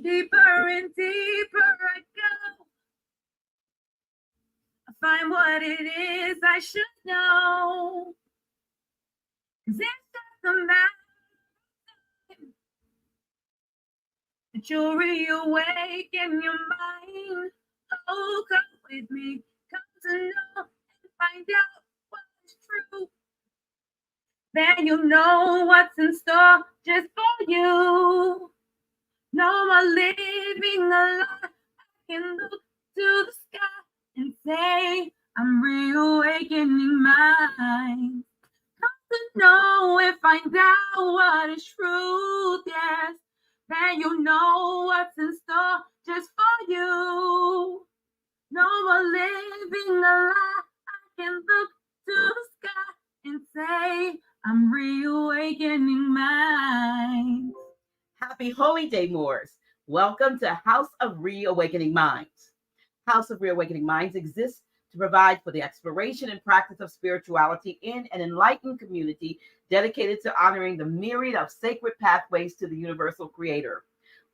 Deeper and deeper I go. I find what it is I should know. 'Cause it's just a matter that you'll reawaken your mind. Oh, come with me, come to know and find out what is true. Then you know what's in store just for you. No more living a lie. I can look to the sky and say, I'm reawakening mine. Come to know and find out what is truth, yes. Then you know what's in store just for you. No more living a lie. I can look to the sky and say, I'm reawakening mine. Happy Holy Day, Moors. Welcome to House of Reawakening Minds. House of Reawakening Minds exists to provide for the exploration and practice of spirituality in an enlightened community dedicated to honoring the myriad of sacred pathways to the universal creator.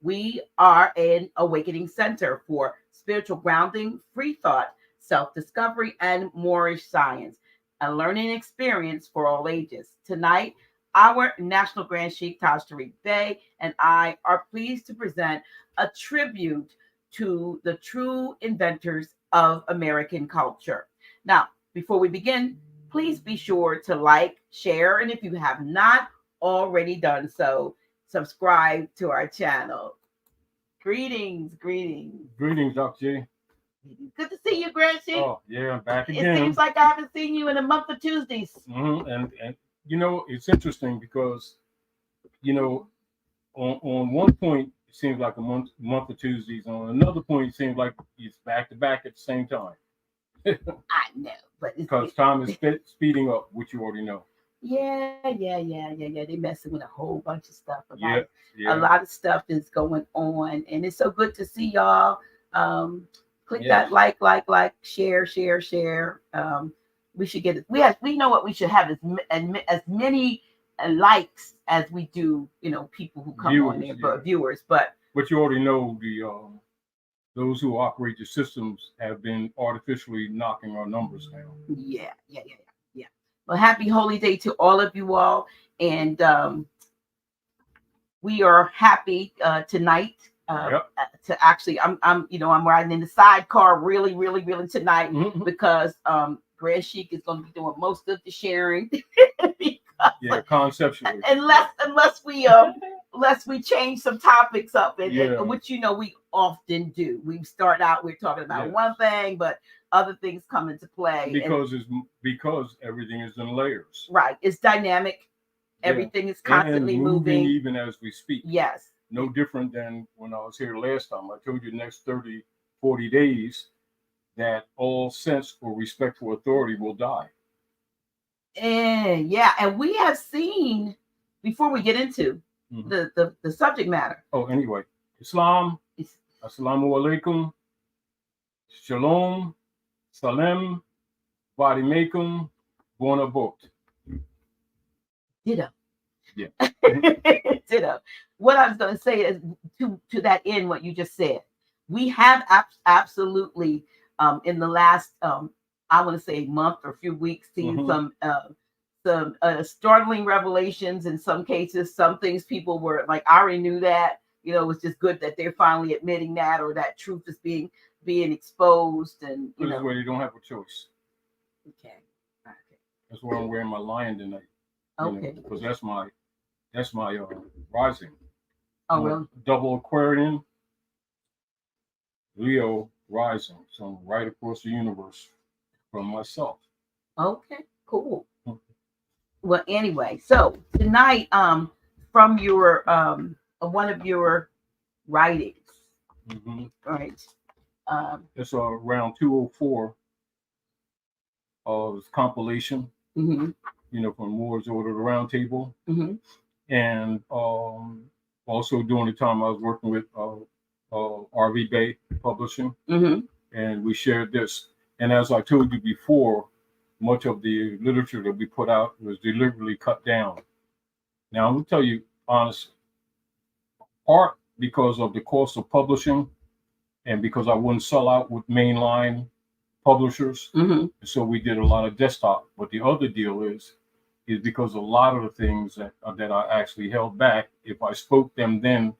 We are an awakening center for spiritual grounding, free thought, self-discovery, and Moorish science, a learning experience for all ages. Tonight, our National Grand Sheik Taj Tarik Bey and I are pleased to present a tribute to the true inventors of American culture. Now, before we begin, please be sure to like, share, and if you have not already done so, subscribe to our channel. Greetings. Greetings, Dr. J. Good to see you, Grand Sheik. Oh, yeah, I'm back It again. seems like I haven't seen you in a month of Tuesdays. And you know, it's interesting because, you know, on one point, it seems like a month of Tuesdays. On another point, it seems like it's back to back at the same time. I know, but because time is speeding up, which you already know. Yeah. They messing with a whole bunch of stuff. Yeah. A lot of stuff is going on, and it's so good to see y'all. Click that like, share. We should get it. We know what we should have as many likes as we do. You know, people who come on there, but viewers. But you already know those who operate the systems have been artificially knocking our numbers down. Yeah. Well, happy Holy Day to all of you all, and we are happy tonight. To actually, I'm riding in the sidecar really tonight because Grand Sheik is going to be doing most of the sharing. Conceptually. Unless we change some topics up, and which we often do. We start out, we're talking about one thing, but other things come into play because everything is in layers. Right, it's dynamic. Everything is constantly moving, even as we speak. Yes. No different than when I was here last time. I told you the next 30, 40 days that all sense or respect for authority will die. And we have seen, before we get into the subject matter. Oh, anyway, Islam, Assalamu alaikum, Shalom, Salem, Vadimekum, Bonabot. Ditto. Yeah. Ditto. What I was going to say is to that end, what you just said. We have absolutely in the last I want to say month or few weeks seen some startling revelations in some cases. Some things people were like, I already knew that. You know, it was just good that they're finally admitting that, or that truth is being exposed, and this is where you don't have a choice. Okay. That's why I'm wearing my lion tonight. Okay. Because that's my rising. Oh, really? Double Aquarian, Leo rising. So I'm right across the universe from myself. Okay, cool. Well, anyway, so tonight, from your one of your writings, right? It's around 204 of this compilation. From Moore's Order of the Round Table, and also during the time I was working with RV Bey Publishing, and we shared this. And as I told you before, much of the literature that we put out was deliberately cut down. Now I'm gonna tell you honestly, art because of the cost of publishing and because I wouldn't sell out with mainline publishers. So we did a lot of desktop. But the other deal is because a lot of the things that I actually held back, if I spoke them then,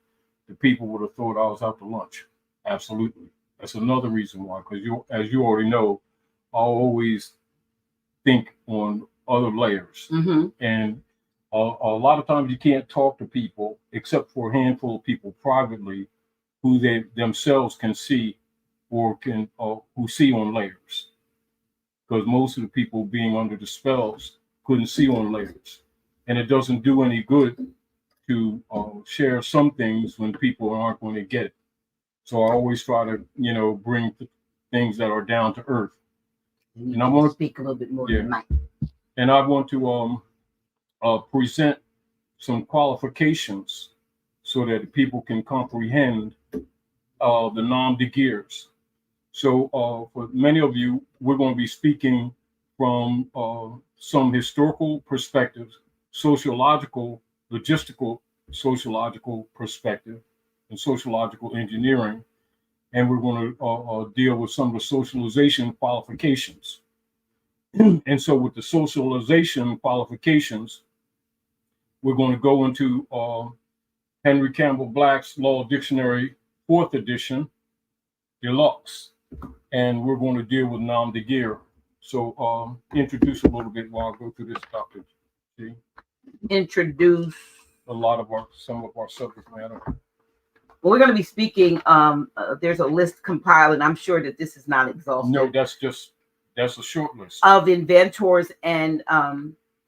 the people would have thought I was out to lunch. Absolutely. That's another reason why, because as you already know, I always think on other layers. And a lot of times you can't talk to people except for a handful of people privately who they themselves can see or who see on layers. Because most of the people being under the spells couldn't see on layers. And it doesn't do any good to share some things when people aren't going to get it. So I always try to, bring things that are down to earth. And I want to speak a little bit more than Mike. And I want to present some qualifications so that people can comprehend the nom de guerres. So for many of you, we're going to be speaking from some historical perspectives, sociological, logistical, sociological perspective, and sociological engineering. And we're going to deal with some of the socialization qualifications. And so with the socialization qualifications, we're going to go into Henry Campbell Black's Law Dictionary, 4th edition, deluxe. And we're going to deal with nom de guerre. So introduce a little bit while I go through this, Dr. G. Introduce some of our subject matter. Well, we're going to be speaking. There's a list compiled, and I'm sure that this is not exhaustive. No, that's a short list of inventors and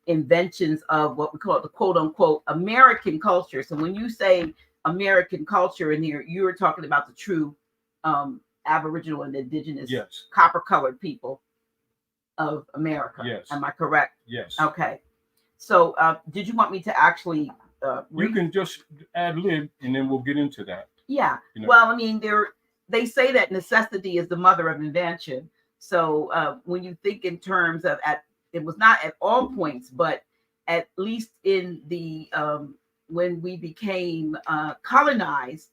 inventions of what we call the quote unquote American culture. So when you say American culture in here, you're talking about the true Aboriginal and Indigenous copper colored people of America. Yes. Am I correct? Yes. Okay. So did you want me to actually you can just ad lib and then we'll get into that. Yeah. Well, I mean, they say that necessity is the mother of invention. So when you think in terms of it was not at all points, but at least in the when we became colonized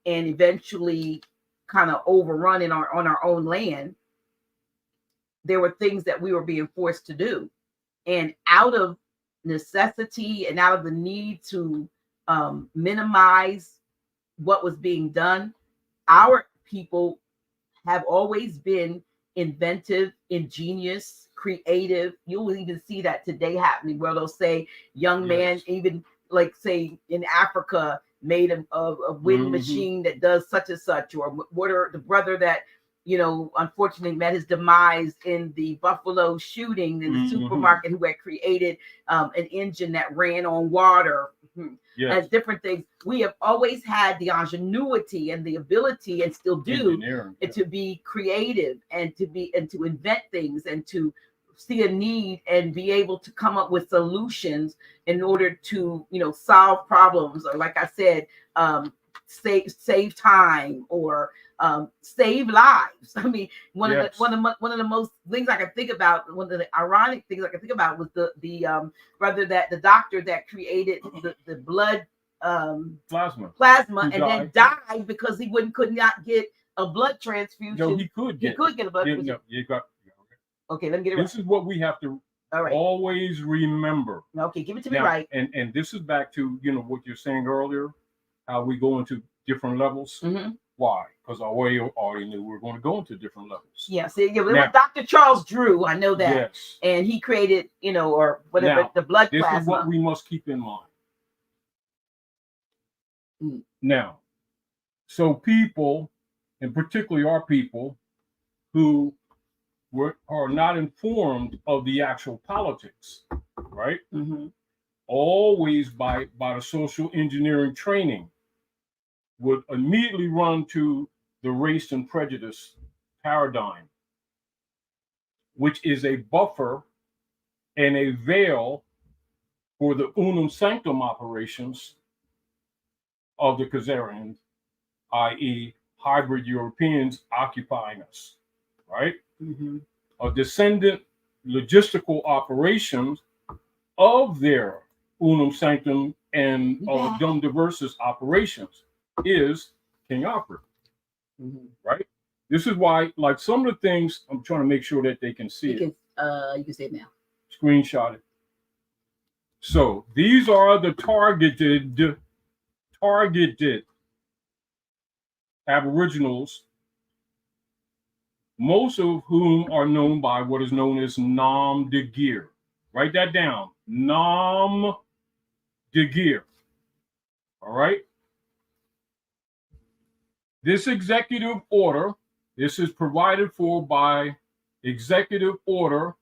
and eventually kind of overrun on our own land, there were things that we were being forced to do, and out of necessity and out of the need to minimize what was being done, our people have always been inventive, ingenious, creative. You'll even see that today happening where they'll say young man, even like say in Africa, made a wind machine that does such and such, or what are the brother that unfortunately met his demise in the Buffalo shooting in the supermarket, who had created an engine that ran on water. As different things. We have always had the ingenuity and the ability, and still do, to be creative and to invent things and to see a need and be able to come up with solutions in order to solve problems, or like I said, save time, or save lives. I mean, one of the most things I can think about, one of the ironic things I can think about was the brother that the doctor that created the blood plasma and then died because he could not get a blood transfusion. No, he could get a blood transfusion. No, you got. Okay, let me get it right. This is what we have to always remember. Okay, give it to me right. And this is back to what you're saying earlier, how we go into different levels. Why? Because I already knew we were going to go into different levels. Yes, Dr. Charles Drew, I know that. Yes. And he created, or whatever, the blood plasma. This is what we must keep in mind. Now, so people, and particularly our people, who are not informed of the actual politics, right? Always by the social engineering training, would immediately run to the race and prejudice paradigm, which is a buffer and a veil for the unum sanctum operations of the Khazarians, i.e. hybrid Europeans occupying us, right? A descendant logistical operations of their unum sanctum and dum diversus operations. is King Alfred, Mhm. right? This is why, like some of the things, I'm trying to make sure that they can see it. You can say it now. Screenshot it. So these are the targeted Aboriginals, most of whom are known by what is known as Nom de Guerre. Write that down. Nom de Guerre. All right. This executive order, this is provided for by executive order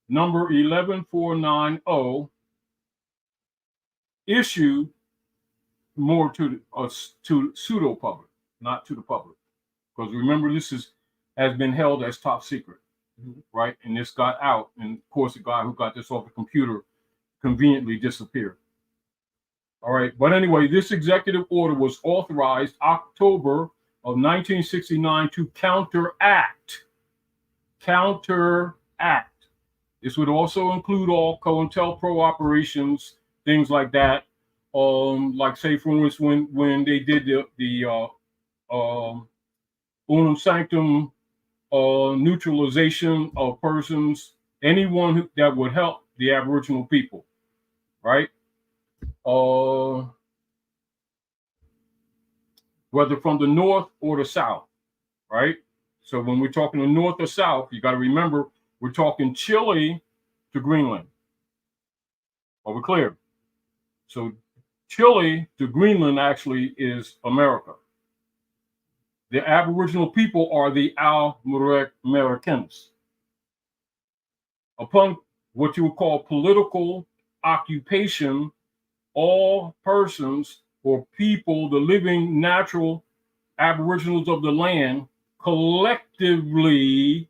number 11490, issued more to pseudo public, not to the public, because remember this has been held as top secret, right? And this got out, and of course the guy who got this off the computer conveniently disappeared. All right, but anyway, this executive order was authorized October of 1969 to counteract. This would also include all COINTELPRO operations, things like that. Like say for instance, when they did the unum sanctum neutralization of persons, anyone that would help the Aboriginal people, right? Whether from the north or the south, right? So when we're talking the north or south, you got to remember we're talking Chile to Greenland. Are we clear? So Chile to Greenland actually is America. The Aboriginal people are the Americans. Upon what you would call political occupation, all persons or people, the living natural Aboriginals of the land, collectively,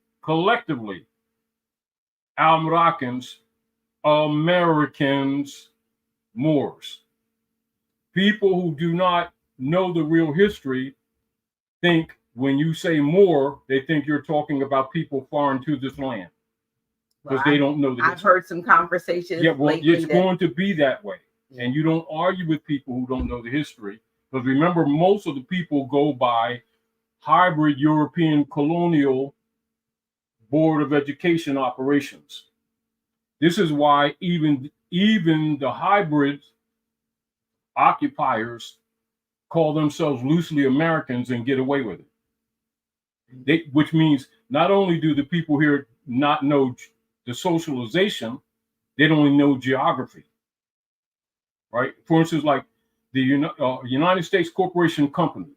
Almoroccans, Americans, Moors. People who do not know the real history think when you say Moor, they think you're talking about people foreign to this land because they don't know the history. I've heard some conversations. Yeah, well, it's going to be that way. And you don't argue with people who don't know the history. Because remember, most of the people go by hybrid European colonial Board of Education operations. This is why even the hybrid occupiers call themselves loosely Americans and get away with it. Which means not only do the people here not know the socialization, they don't even know geography. Right? For instance, like the United States Corporation Company,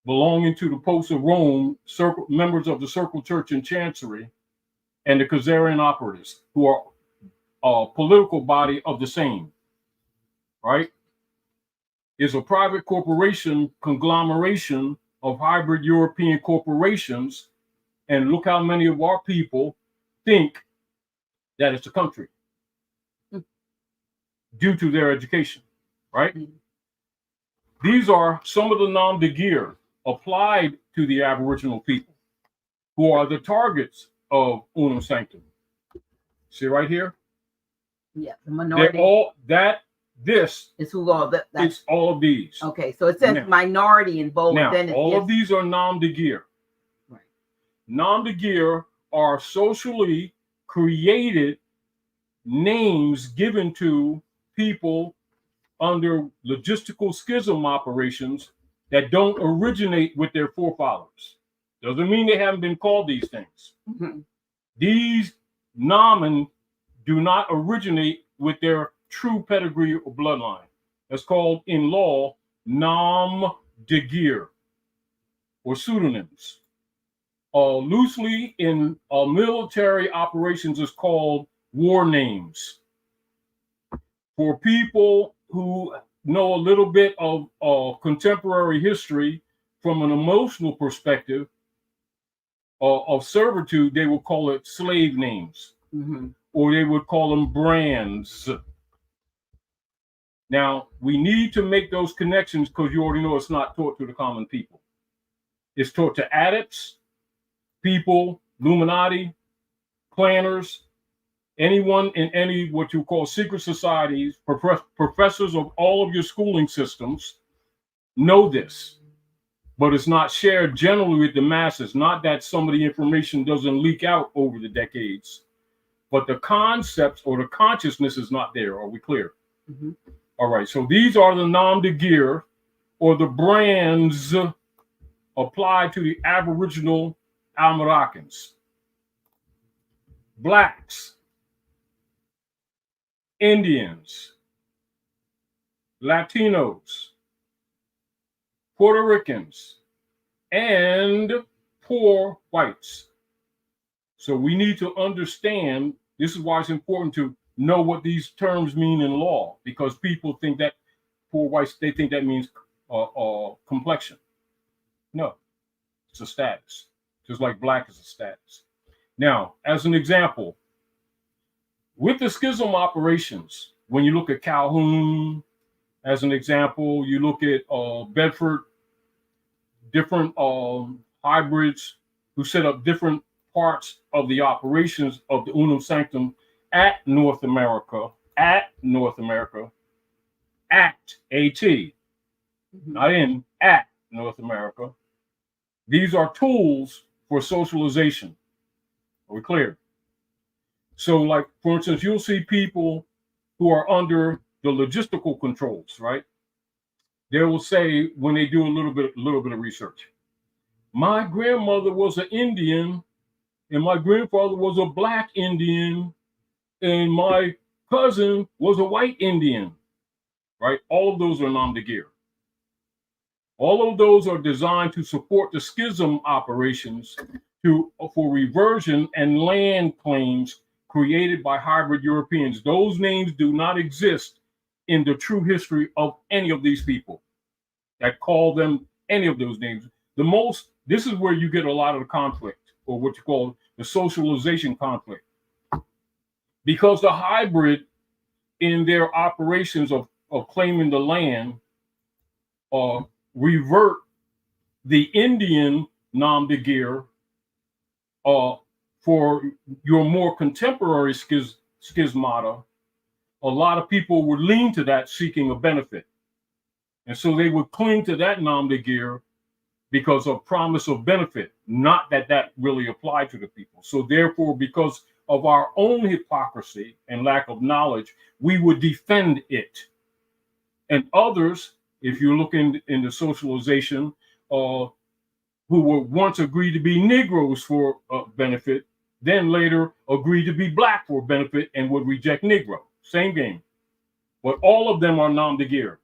belonging to the Popes of Rome, members of the Circle Church and Chancery, and the Khazarian operatives, who are a political body of the same, right? Is a private corporation conglomeration of hybrid European corporations, and look how many of our people think that it's a country due to their education, right? These are some of the nom de guerre applied to the Aboriginal people, who are the targets of unum sanctum. See right here? Yeah, the minority. This is who all that. It's all of these. Okay, so it says now, minority in bold. Now, then all of these are nom de guerre. Right. Nom de guerre are socially created names given to people under logistical schism operations that don't originate with their forefathers. Doesn't mean they haven't been called these things. Mm-hmm. These nomen do not originate with their true pedigree or bloodline. That's called in law nom de guerre or pseudonyms. Loosely in military operations is called war names. For people who know a little bit of contemporary history from an emotional perspective of servitude, they would call it slave names, or they would call them brands. Now, we need to make those connections because you already know it's not taught to the common people. It's taught to adepts, people, Illuminati, planners, anyone in any what you call secret societies, professors of all of your schooling systems, know this, but it's not shared generally with the masses. Not that some of the information doesn't leak out over the decades, but the concepts or the consciousness is not there. Are we clear? Mhm. All right. So these are the nom de guerre, or the brands applied to the Aboriginal Americans, Blacks, Indians, Latinos, Puerto Ricans, and poor whites. So we need to understand, this is why it's important to know what these terms mean in law, because people think that poor whites, they think that means complexion. No, it's a status, just like black is a status. Now, as an example, with the schism operations, when you look at Calhoun, as an example, you look at Bedford, different hybrids who set up different parts of the operations of the Unum Sanctum at North America, AT, not in, at North America. These are tools for socialization. Are we clear? So, like, for instance, you'll see people who are under the logistical controls, right? They will say, when they do a little bit of research, my grandmother was an Indian, and my grandfather was a black Indian, and my cousin was a white Indian, right? All of those are nom de guerre. All of those are designed to support the schism operations for reversion and land claims created by hybrid Europeans. Those names do not exist in the true history of any of these people that call them any of those names. This is where you get a lot of the conflict, or what you call the socialization conflict. Because the hybrid in their operations of claiming the land revert the Indian nom de guerre for your more contemporary schismata. A lot of people would lean to that seeking a benefit. And so they would cling to that nom de guerre because of promise of benefit, not that really applied to the people. So therefore, because of our own hypocrisy and lack of knowledge, we would defend it. And others, if you look in the socialization, who would once agree to be Negroes for benefit, then later agree to be black for benefit and would reject Negro. Same game. But all of them are nom de guerre.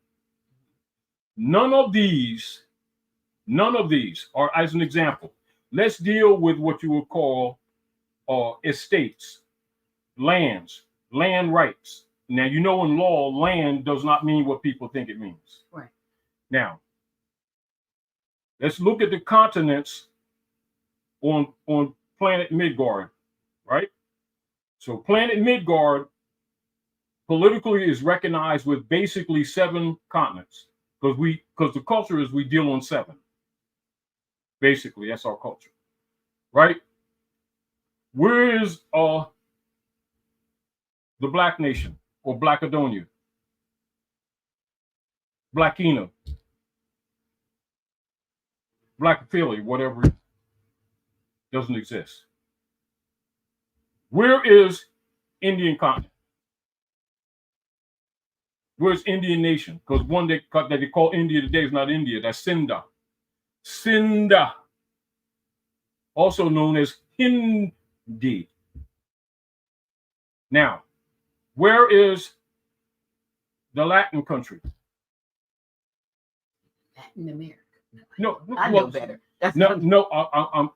None of these are, as an example, let's deal with what you would call estates, lands, land rights. Now, you know, in law, land does not mean what people think it means. Right. Now, let's look at the continents on planet Midgard, right? So planet Midgard politically is recognized with basically 7 continents, because the culture is we deal on 7. Basically, that's our culture, right? Where is the Black Nation or Blackadonia, Blackina, Blackophilia, whatever, doesn't exist. Where is Indian continent? Where's Indian nation? Because one that they call India today is not India. That's Sinda. Sinda, also known as Hindi. Now, where is the Latin country? Latin America. No, I know better.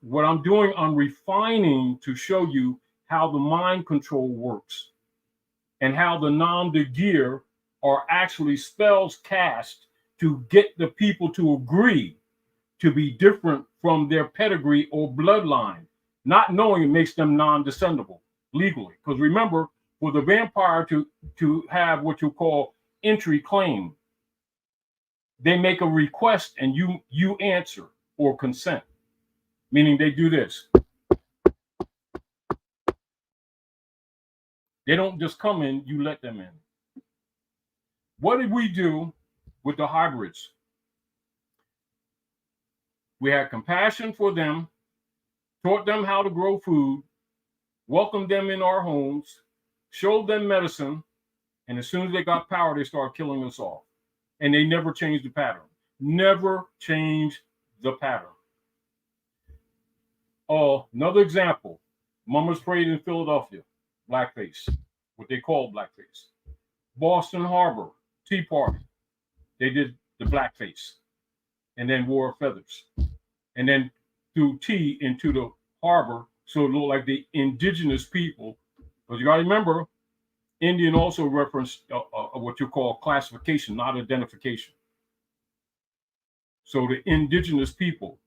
What I'm doing, I'm refining to show you how the mind control works and how the nom de guerre are actually spells cast to get the people to agree to be different from their pedigree or bloodline, not knowing it makes them non-descendable legally. Because remember, for the vampire to have what you call entry claim, they make a request and you answer or consent, meaning they do this. They don't just come in, you let them in. What did we do with the hybrids? We had compassion for them, taught them how to grow food, welcomed them in our homes, showed them medicine, and as soon as they got power, they started killing us off. And they never changed the pattern. Never changed the pattern. Another example, Mama's Parade in Philadelphia, blackface, what they call blackface. Boston Harbor, Tea Party, they did the blackface and then wore feathers. And then threw tea into the harbor so it looked like the indigenous people. But you got to remember, Indian also referenced what you call classification, not identification. So the indigenous people,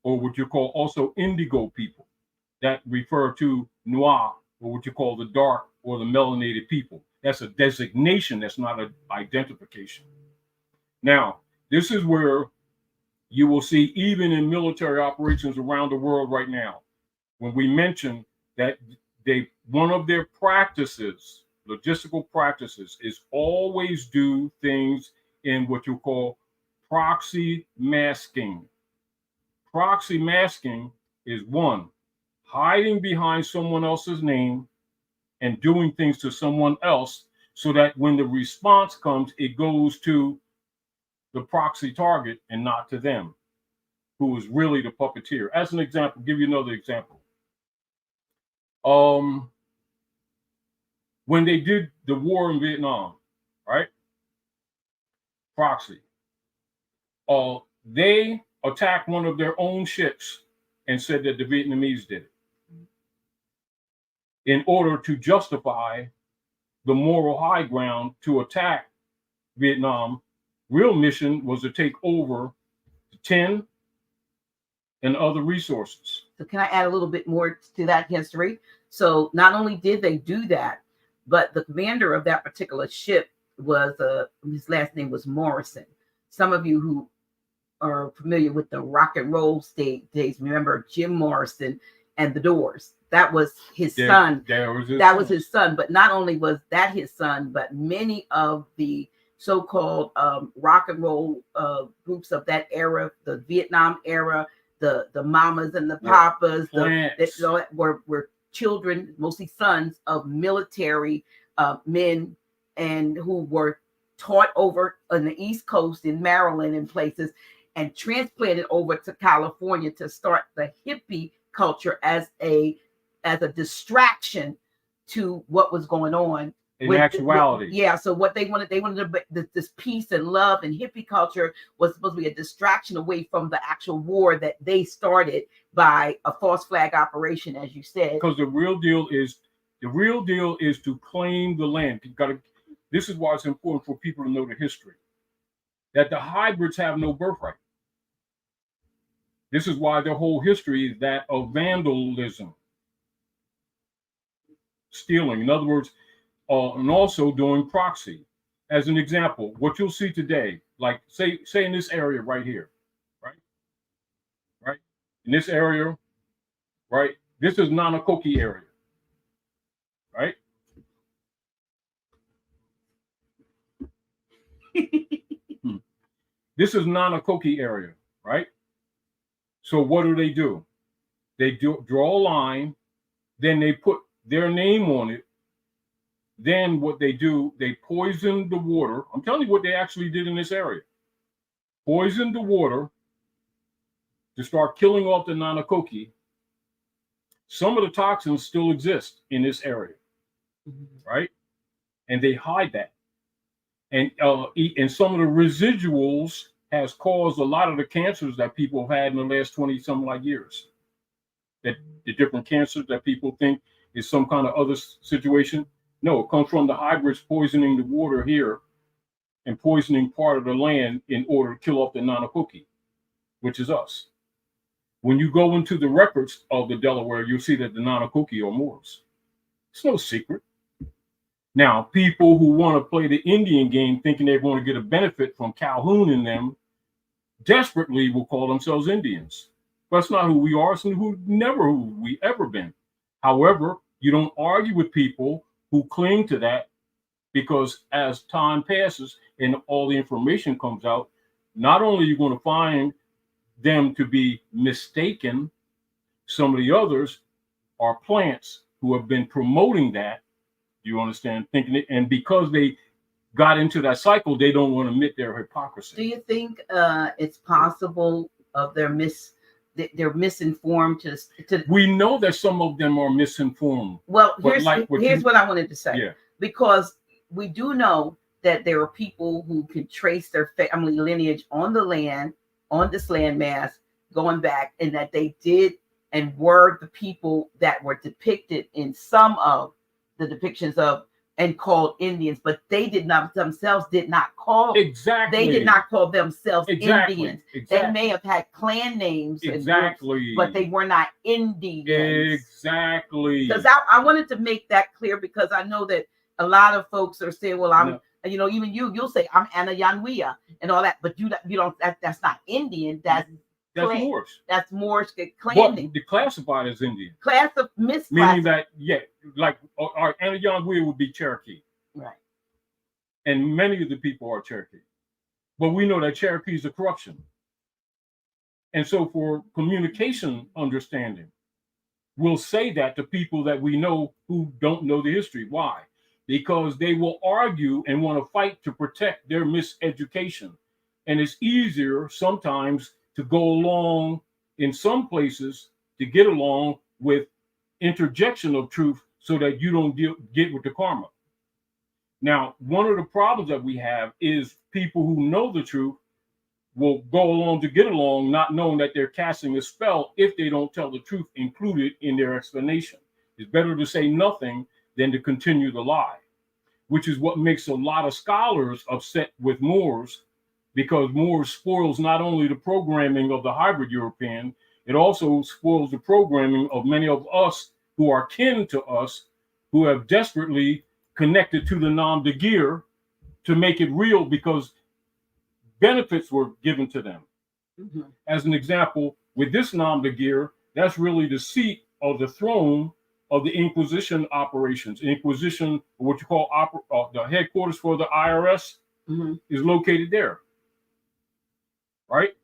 or what you call also indigo people, that refer to noir, or what you call the dark or the melanated people. That's a designation, that's not an identification. Now, this is where you will see, even in military operations around the world right now, when we mention that one of their practices, logistical practices, is always do things in what you call proxy masking. Proxy masking is one, hiding behind someone else's name and doing things to someone else so that when the response comes, it goes to the proxy target and not to them, who is really the puppeteer. As an example, give you another example. When they did the war in Vietnam, right? Proxy. They attacked one of their own ships and said that the Vietnamese did it in order to justify the moral high ground to attack Vietnam. Real mission was to take over the tin and other resources. So can I add a little bit more to that history? So not only did they do that, but the commander of that particular ship was, his last name was Morrison. Some of you who are familiar with the rock and roll days remember Jim Morrison and the Doors. That was his son. That was his son. But not only was that his son, but many of the so-called rock and roll groups of that era, the Vietnam era, the mamas and the papas, were children, mostly sons of military men, and who were taught over on the East Coast in Maryland and places, and transplanted over to California to start the hippie culture as a distraction to what was going on. In actuality. So what they wanted this peace and love and hippie culture was supposed to be a distraction away from the actual war that they started by a false flag operation, as you said. Because the real deal is to claim the land. This is why it's important for people to know the history. That the hybrids have no birthright. This is why their whole history is that of vandalism, stealing. In other words, and also doing proxy. As an example, what you'll see today, like say in this area right here, right? In this area, right? This is Nanakoki area, right? This is Nanakoki area, right? So what do? They draw a line, then they put their name on it. Then what they do, they poison the water. I'm telling you what they actually did in this area. Poisoned the water to start killing off the Nanakoki. Some of the toxins still exist in this area, right? And they hide that. And some of the residuals has caused a lot of the cancers that people have had in the last 20 some like years. That the different cancers that people think is some kind of other situation. No, it comes from the hybrids poisoning the water here and poisoning part of the land in order to kill off the Nanakoki, which is us. When you go into the records of the Delaware, you'll see that the Nanakoki are Moors. It's no secret. Now, people who want to play the Indian game thinking they're going to get a benefit from Calhoun and them desperately will call themselves Indians. That's not who we are. It's who we ever been. However, you don't argue with people who cling to that, because as time passes and all the information comes out, not only are you going to find them to be mistaken. Some of the others are plants who have been promoting that. You understand? Thinking it, and because they got into that cycle, they don't want to admit their hypocrisy. Do you think it's possible of they're misinformed to? We know that some of them are misinformed. Well, but here's what I wanted to say. Yeah. Because we do know that there are people who can trace their family lineage on the land, on this landmass, going back, and that they did and were the people that were depicted in some of the depictions of and called Indians, but they did not themselves did not call exactly. They did not call themselves exactly. Indians. Exactly. They may have had clan names, exactly, groups, but they were not Indians. Exactly. Because I wanted to make that clear, because I know that a lot of folks are saying, "Well, I'm." No. You know, even you'll say I'm Anayanwia and all that, but you don't. That's not Indian. That's Moorish. That's Moorish clan. Well, they classified as Indian. Class of misclassified. Meaning that, yeah, like our Anayanwia would be Cherokee. Right. And many of the people are Cherokee. But we know that Cherokee is a corruption. And so for communication understanding, we'll say that to people that we know who don't know the history. Why? Because they will argue and want to fight to protect their miseducation. And it's easier sometimes to go along in some places to get along with interjection of truth so that you don't get with the karma. Now, one of the problems that we have is people who know the truth will go along to get along, not knowing that they're casting a spell if they don't tell the truth included in their explanation. It's better to say nothing than to continue the lie, which is what makes a lot of scholars upset with Moors, because Moors spoils not only the programming of the hybrid European, it also spoils the programming of many of us who are kin to us, who have desperately connected to the Nam de Gear to make it real because benefits were given to them. Mm-hmm. As an example, with this Nam de Gear, that's really the seat of the throne of the Inquisition operations. Inquisition, what you call the headquarters for the IRS, mm-hmm. is located there. Right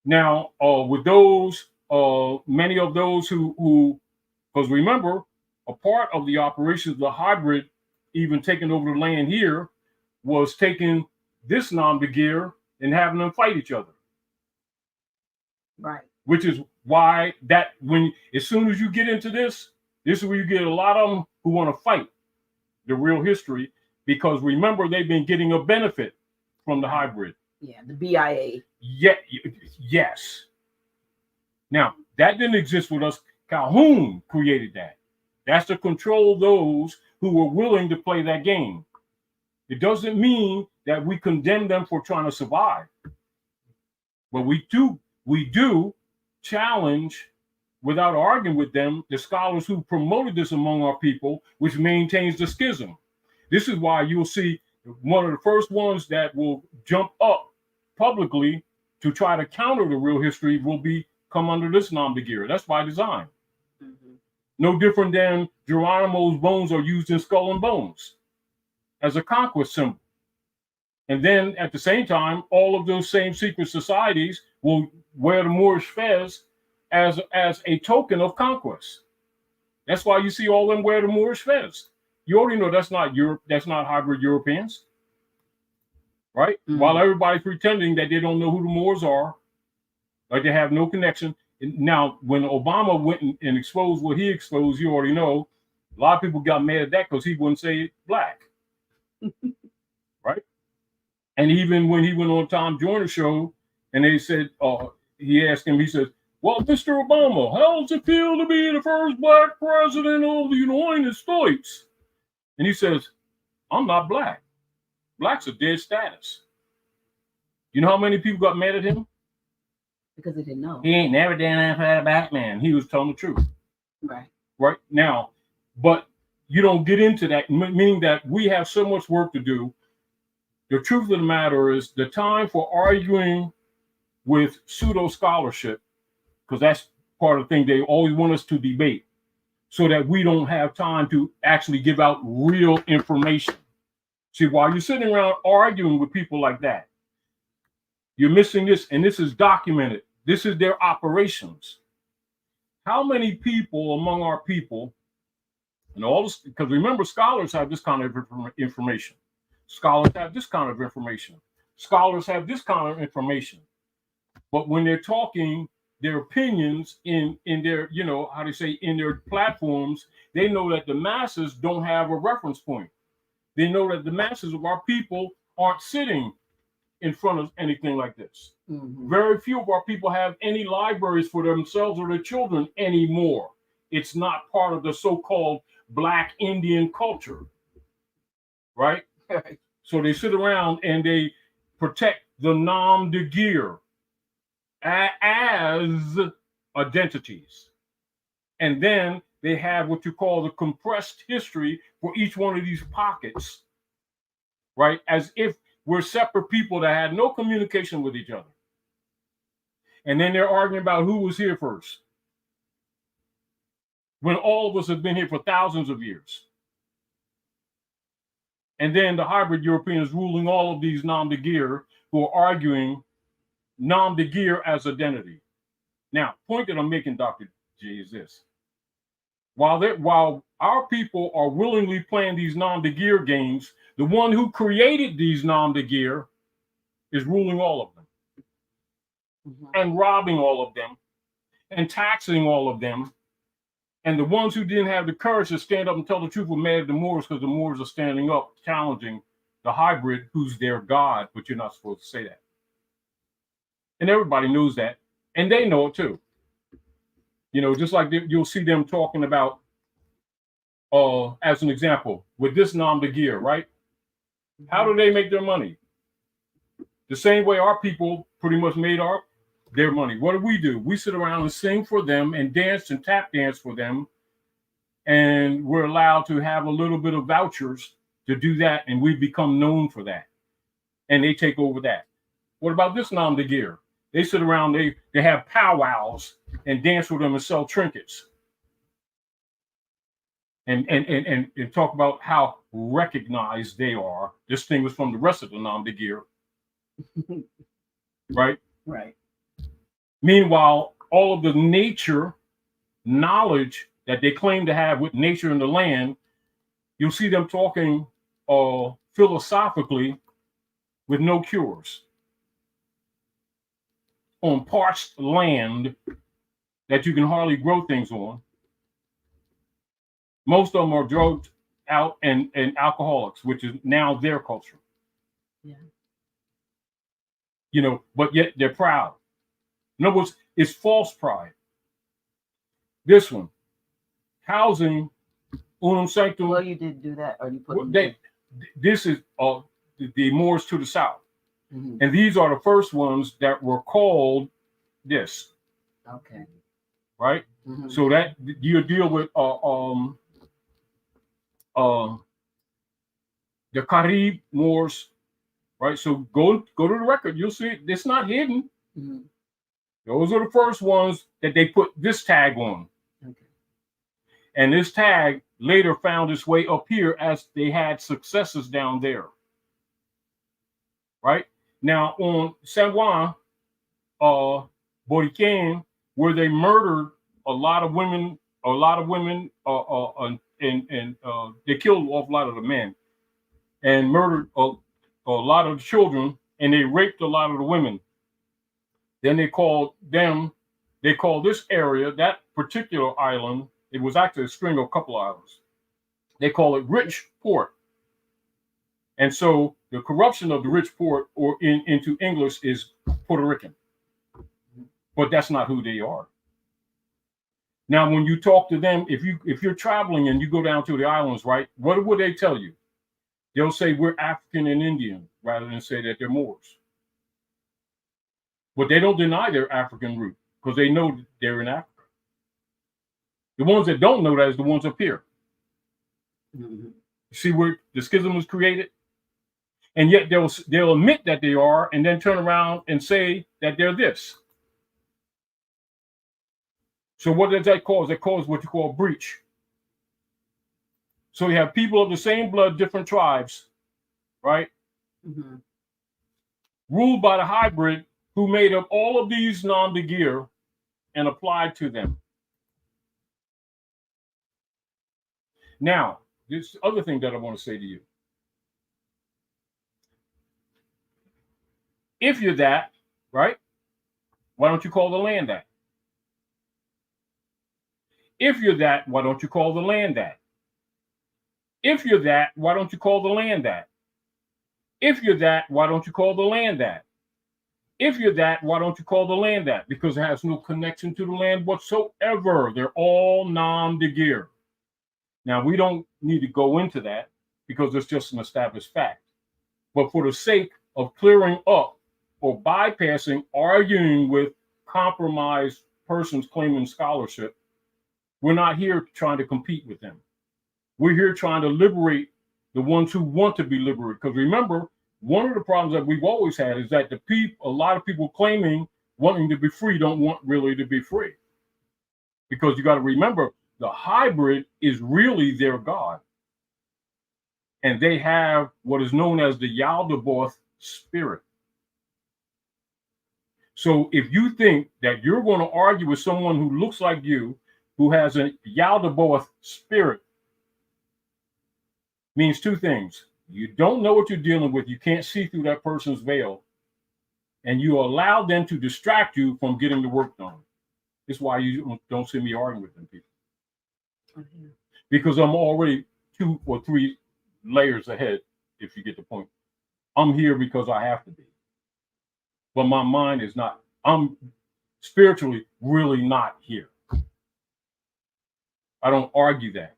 now, with those, many of those who, because remember, a part of the operations of the hybrid, even taking over the land here, was taking this Nam de Gear and having them fight each other. Right. Which is why that as soon as you get into this is where you get a lot of them who want to fight the real history, because remember, they've been getting a benefit from the hybrid. Yeah, the BIA. Yeah, yes. Now, that didn't exist with us. Calhoun created that. That's to control those who were willing to play that game. It doesn't mean that we condemn them for trying to survive. But we do challenge, without arguing with them, the scholars who promoted this among our people, which maintains the schism. This is why you'll see one of the first ones that will jump up publicly to try to counter the real history will come under this Nam de Gear. That's by design. Mm-hmm. No different than Geronimo's bones are used in Skull and Bones as a conquest symbol. And then at the same time, all of those same secret societies will wear the Moorish fez as a token of conquest. That's why you see all of them wear the Moorish fez. You already know that's not Europe, that's not hybrid Europeans. Right? Mm-hmm. While everybody's pretending that they don't know who the Moors are, like they have no connection. Now, when Obama went and exposed what he exposed, you already know, a lot of people got mad at that because he wouldn't say black. Right? And even when he went on Tom Joyner's show and they said, he asked him, he said, "Well, Mr. Obama, how does it feel to be the first black president of the United States?" And he says, "I'm not black. Black's a dead status." You know how many people got mad at him? Because they didn't know. He ain't never done that for a black man. He was telling the truth. Right. Right now, but you don't get into that, meaning that we have so much work to do. The truth of the matter is the time for arguing with pseudo scholarship, because that's part of the thing. They always want us to debate so that we don't have time to actually give out real information. See, while you're sitting around arguing with people like that, you're missing this, and this is documented This is their operations. How many people among our people, and all this, because remember, scholars have this kind of information. Scholars have this kind of information. Scholars have this kind of information. But when they're talking their opinions in their, how they say, in their platforms, they know that the masses don't have a reference point. They know that the masses of our people aren't sitting in front of anything like this. Mm-hmm. Very few of our people have any libraries for themselves or their children anymore. It's not part of the so-called Black Indian culture, right? So they sit around and they protect the nom de guerre as identities. And then they have what you call the compressed history for each one of these pockets, right? As if we're separate people that had no communication with each other. And then they're arguing about who was here first, when all of us have been here for thousands of years. And then the hybrid Europeans ruling all of these nom de guerre who are arguing nom de guerre as identity. Now, point that I'm making, Dr. J, is this. While our people are willingly playing these nom de guerre games, the one who created these nom de guerre is ruling all of them. Mm-hmm. And robbing all of them and taxing all of them. And the ones who didn't have the courage to stand up and tell the truth were mad at the Moors because the Moors are standing up, challenging the hybrid who's their God, but you're not supposed to say that. And everybody knows that. And they know it too. Just like you'll see them talking about, as an example, with this nom de guerre, right? How do they make their money? The same way our people pretty much made their money. What do? We sit around and sing for them and dance and tap dance for them. And we're allowed to have a little bit of vouchers to do that. And we become known for that. And they take over that. What about this nom de guerre? They sit around, they have powwows and dance with them and sell trinkets. And talk about how recognized they are, distinguished from the rest of the nom de guerre. Right? Right. Meanwhile, all of the nature knowledge that they claim to have with nature and the land, you'll see them talking philosophically with no cures on parched land that you can hardly grow things on. Most of them are drugged out and alcoholics, which is now their culture. Yeah. But yet they're proud. In other words, it's false pride. This one, housing, unum sanctum. Well, you did do that, or you put this is the Moors to the south. Mm-hmm. And these are the first ones that were called this. Okay. Right? Mm-hmm. So that you deal with the Carib Moors, right? So go to the record, you'll see it's not hidden. Mm-hmm. Those are the first ones that they put this tag on. Okay. And this tag later found its way up here as they had successes down there. Right? Now on San Juan, Borican, where they murdered a lot of women, and they killed an awful lot of the men and murdered a lot of the children, and they raped a lot of the women. Then they called this area, that particular island, it was actually a string of a couple islands. They call it Rich Port. And so the corruption of the Rich Port or into English is Puerto Rican. But that's not who they are. Now, when you talk to them, if you're traveling and you go down to the islands, right, what would they tell you? They'll say we're African and Indian rather than say that they're Moors. But they don't deny their African root because they know they're in Africa. The ones that don't know that is the ones up here. Mm-hmm. See where the schism was created? And yet they'll admit that they are and then turn around and say that they're this. So what does that cause? It causes what you call breach. So you have people of the same blood, different tribes, right? Mm-hmm. Ruled by the hybrid who made up all of these nom de guerre and applied to them. Now, this other thing that I want to say to you. If you're that, right, why don't you call the land that? If you're that, why don't you call the land that? If you're that, why don't you call the land that? If you're that, why don't you call the land that? If you're that, why don't you call the land that? Because it has no connection to the land whatsoever. They're all nom de guerre. Now, we don't need to go into that because it's just an established fact. But for the sake of clearing up or bypassing arguing with compromised persons claiming scholarship, we're not here trying to compete with them. We're here trying to liberate the ones who want to be liberated. Because remember, one of the problems that we've always had is that a lot of people claiming wanting to be free don't want really to be free. Because you got to remember, the hybrid is really their God. And they have what is known as the Yaldabaoth spirit. So if you think that you're going to argue with someone who looks like you, who has a Yaldabaoth spirit, means two things. You don't know what you're dealing with. You can't see through that person's veil. And you allow them to distract you from getting the work done. That's why you don't see me arguing with them people. Mm-hmm. Because I'm already 2 or 3 layers ahead, if you get the point. I'm here because I have to be. But my mind is not. I'm spiritually really not here. I don't argue that.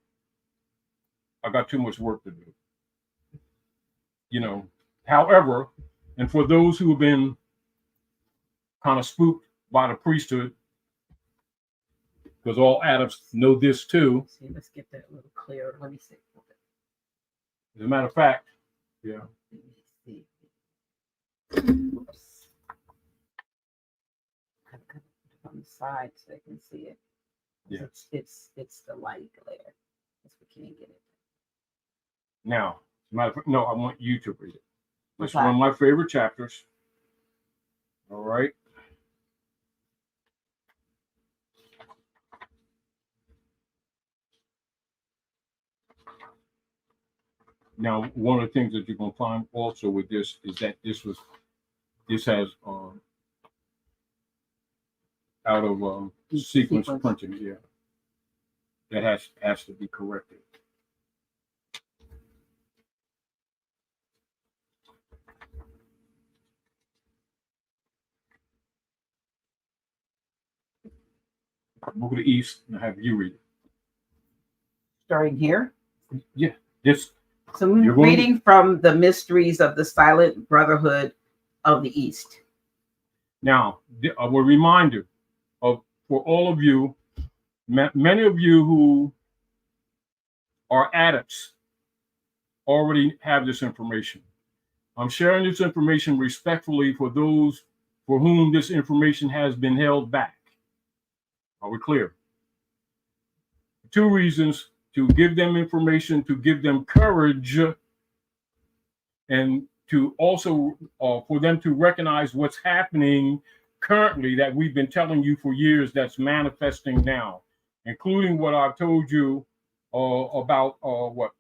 I got too much work to do. You know, however, and for those who have been kind of spooked by the priesthood, because all Adams know this too. See, let's get that a little clearer. Let me see. As a matter of fact, yeah. Let me see. Oops. Cut it on the side so they can see it. Yeah. It's the light glare. That's we can't get it. Now, no, I want you to read it. It's Okay. one of my favorite chapters. All right. Now, one of the things that you're going to find also with this is that this has out of sequence printing, yeah. That has to be corrected. Move to the east and have you read it. Starting here? Yeah. This. So I'm reading from the Mysteries of the Silent Brotherhood of the East. Now, a reminder for all of you, many of you who are adepts already have this information. I'm sharing this information respectfully for those for whom this information has been held back. Are we clear? 2 reasons: to give them information, to give them courage, and to also for them to recognize what's happening currently that we've been telling you for years that's manifesting now, including what I've told you about what,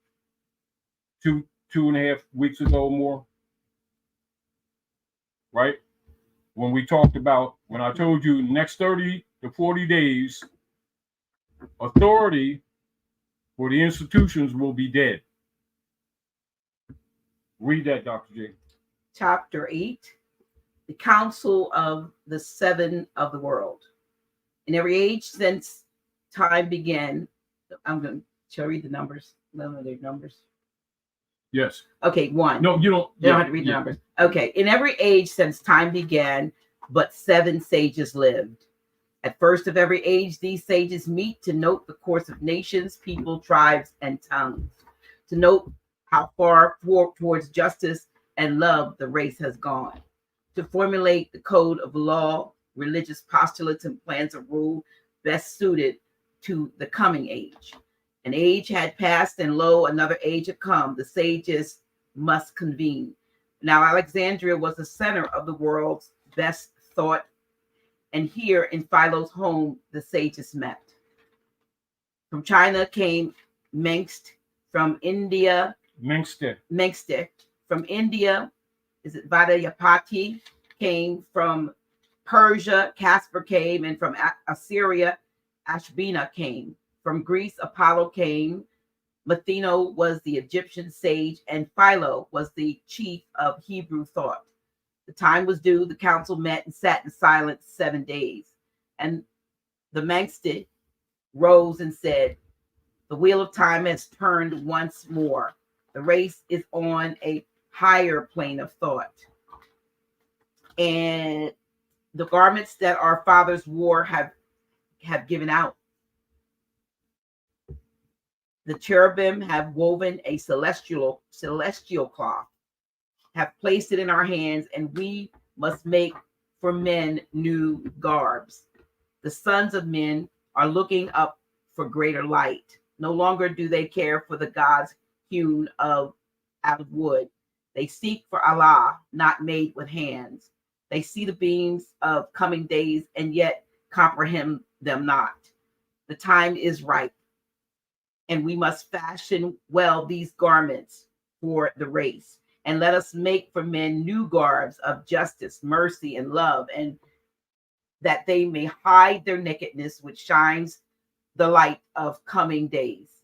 2.5 weeks ago or more, right? When we talked about, when I told you next 30 to 40 days, authority for the institutions will be dead. Read that, Dr. J. Chapter 8, the Council of the Seven of the World. In every age since time began, shall I read the numbers? Limited numbers. Yes. Okay, 1. No, you don't. You don't have to read the numbers. Okay, in every age since time began, but 7 sages lived. At first of every age, these sages meet to note the course of nations, people, tribes, and tongues, to note how far towards justice and love the race has gone, to formulate the code of law, religious postulates, and plans of rule best suited to the coming age. An age had passed, and lo, another age had come. The sages must convene. Now, Alexandria was the center of the world's best thought. And here in Philo's home, the sages met. From China came Mengst. From India, Mengste. From India, is it Vadayapati? Came from Persia, Casper came, and from Assyria, Ashbina came. From Greece, Apollo came. Matheno was the Egyptian sage, and Philo was the chief of Hebrew thought. The time was due. The council met and sat in silence 7 days. And the Mengste rose and said, "The wheel of time has turned once more. The race is on a higher plane of thought. And the garments that our fathers wore have given out. The cherubim have woven a celestial cloth, have placed it in our hands, and we must make for men new garbs. The sons of men are looking up for greater light. No longer do they care for the gods hewn out of wood. They seek for Allah, not made with hands. They see the beams of coming days and yet comprehend them not. The time is ripe, and we must fashion well these garments for the race. And let us make for men new garbs of justice, mercy, and love, and that they may hide their nakedness, which shines the light of coming days."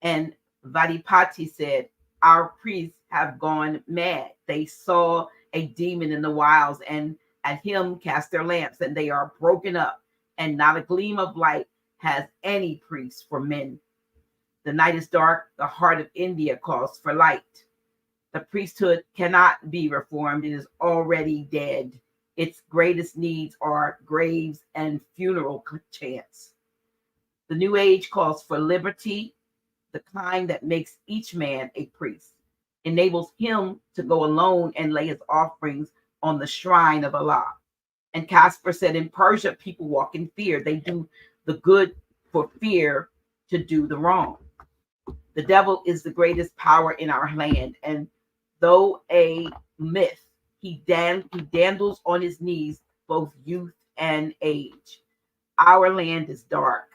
And Vadipati said, "Our priests have gone mad. They saw a demon in the wilds and at him cast their lamps, and they are broken up, and not a gleam of light has any priest for men. The night is dark. The heart of India calls for light. The priesthood cannot be reformed. It is already dead. Its greatest needs are graves and funeral chants. The new age calls for liberty, the kind that makes each man a priest, enables him to go alone and lay his offerings on the shrine of Allah." And Casper said, "In Persia, people walk in fear. They do the good for fear to do the wrong. The devil is the greatest power in our land, and though a myth, he dandles on his knees both youth and age. Our land is dark,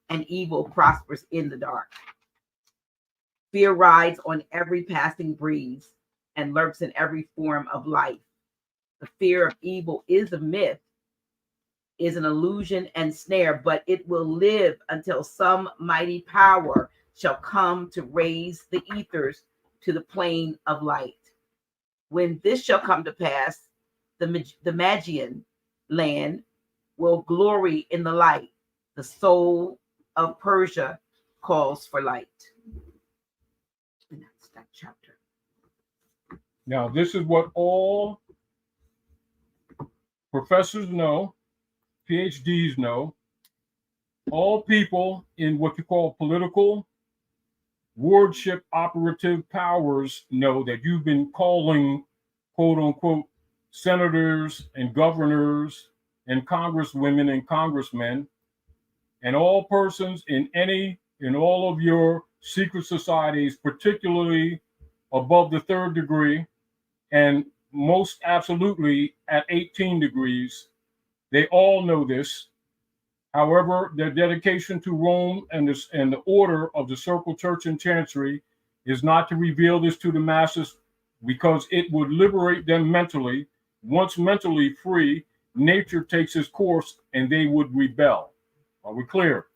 and evil prospers in the dark. Fear rides on every passing breeze and lurks in every form of life. The fear of evil is a myth, is an illusion and snare, but it will live until some mighty power shall come to raise the ethers to the plane of light. When this shall come to pass, the Magian land will glory in the light. The soul of Persia calls for light." And that's that chapter. Now, this is what all professors know, PhDs know, all people in what you call political wardship operative powers know, that you've been calling, quote unquote, senators and governors and congresswomen and congressmen, and all persons in all of your secret societies, particularly above the 3rd degree, and most absolutely at 18 degrees. They all know this. However, their dedication to Rome and the order of the Circle Church and Chancery is not to reveal this to the masses, because it would liberate them mentally. Once mentally free, nature takes its course and they would rebel. Are we clear?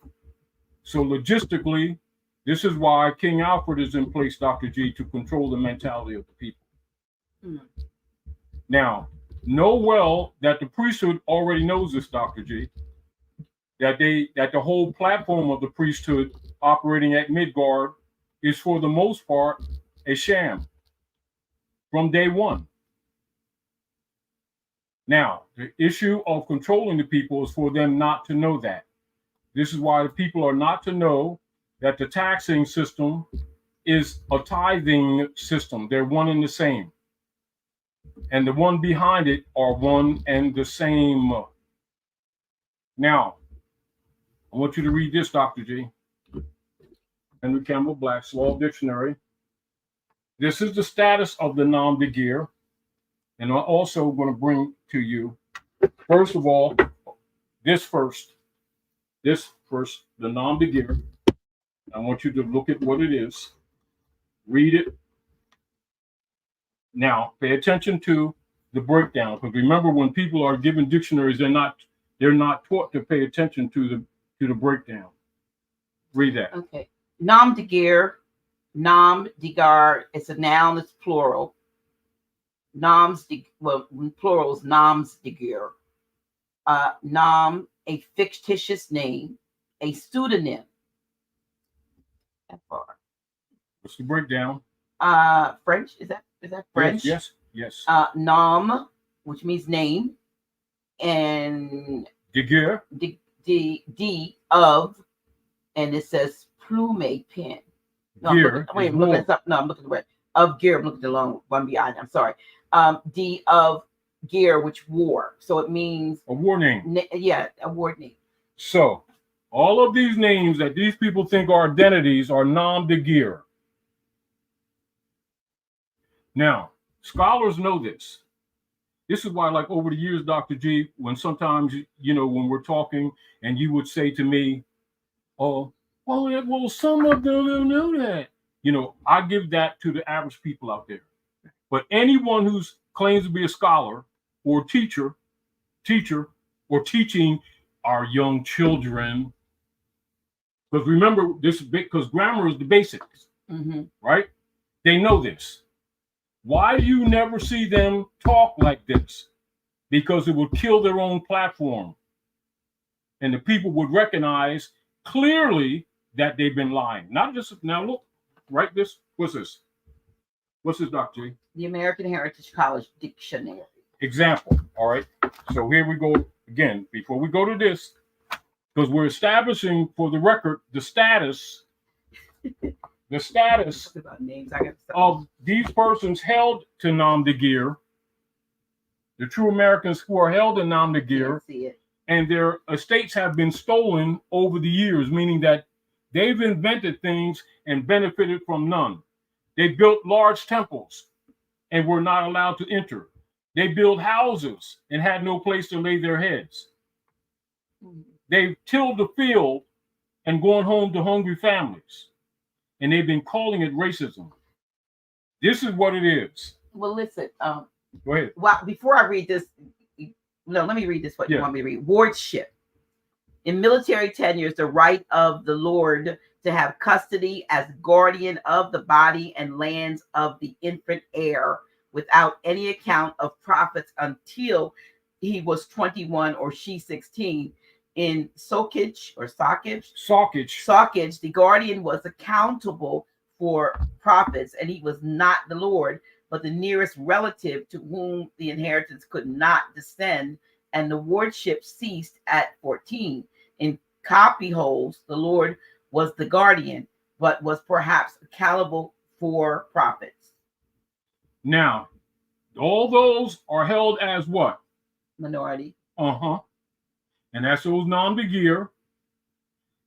So logistically, this is why King Alfred is in place, Dr. G, to control the mentality of the people. Now, know well that the priesthood already knows this, Dr. G, that the whole platform of the priesthood operating at Midgard is for the most part a sham from day one. Now, the issue of controlling the people is for them not to know that. This is why the people are not to know that the taxing system is a tithing system. They're one and the same. And the one behind it are one and the same. Now, I want you to read this, Dr. G. Henry Campbell Black's Law Dictionary. This is the status of the Nam de Guerre. And I'm also going to bring to you First of all, this first, the nom de guerre. I want you to look at what it is, read it. Now, pay attention to the breakdown, because remember, when people are given dictionaries, they're not taught to pay attention to the breakdown. Read that. Okay. Nom de guerre, nom de garde. It's a noun. It's plural. Plural is noms de guerre. Nom, a fictitious name, a pseudonym. What's the breakdown? French. Is that French? Yes. Nom, which means name, and De guerre. D of, and it says plume pen. No, I'm looking this up. No, I'm looking at the red. Of gear. I'm looking at the long one behind. I'm sorry. D of gear, which war. So it means a war name. A war name. So all of these names that these people think are identities are nom de guerre. Now, scholars know this. This is why, like, over the years, Dr. G, when sometimes, when we're talking and you would say to me, oh, well, some of them don't know that. I give that to the average people out there. But anyone who claims to be a scholar or teacher, or teaching our young children, because remember this, because grammar is the basics, right? They know this. Why do you never see them talk like this? Because it would kill their own platform. And the people would recognize clearly that they've been lying. Not just, now look, write this. What's this? What's this, Dr. G? The American Heritage College Dictionary. Example. All right. So here we go again. Before we go to this, because we're establishing for the record the status of these persons held to nom de guerre, the true Americans who are held in nom de guerre, and their estates have been stolen over the years, meaning that they've invented things and benefited from none. They built large temples and were not allowed to enter. They built houses and had no place to lay their heads. They've tilled the field and gone home to hungry families. And they've been calling it racism. This is what it is. Well, listen. Go ahead. Well, before I read this, let me read this. What you want me to read? Wardship. In military tenures, the right of the Lord to have custody as guardian of the body and lands of the infant heir without any account of profits until he was 21 or she 16. In sockage, the guardian was accountable for profits, and he was not the Lord, but the nearest relative to whom the inheritance could not descend, and the wardship ceased at 14. In copyholds, the Lord was the guardian, but was perhaps accountable for profits. Now, all those are held as what? Minority. And that's those nom de guerre.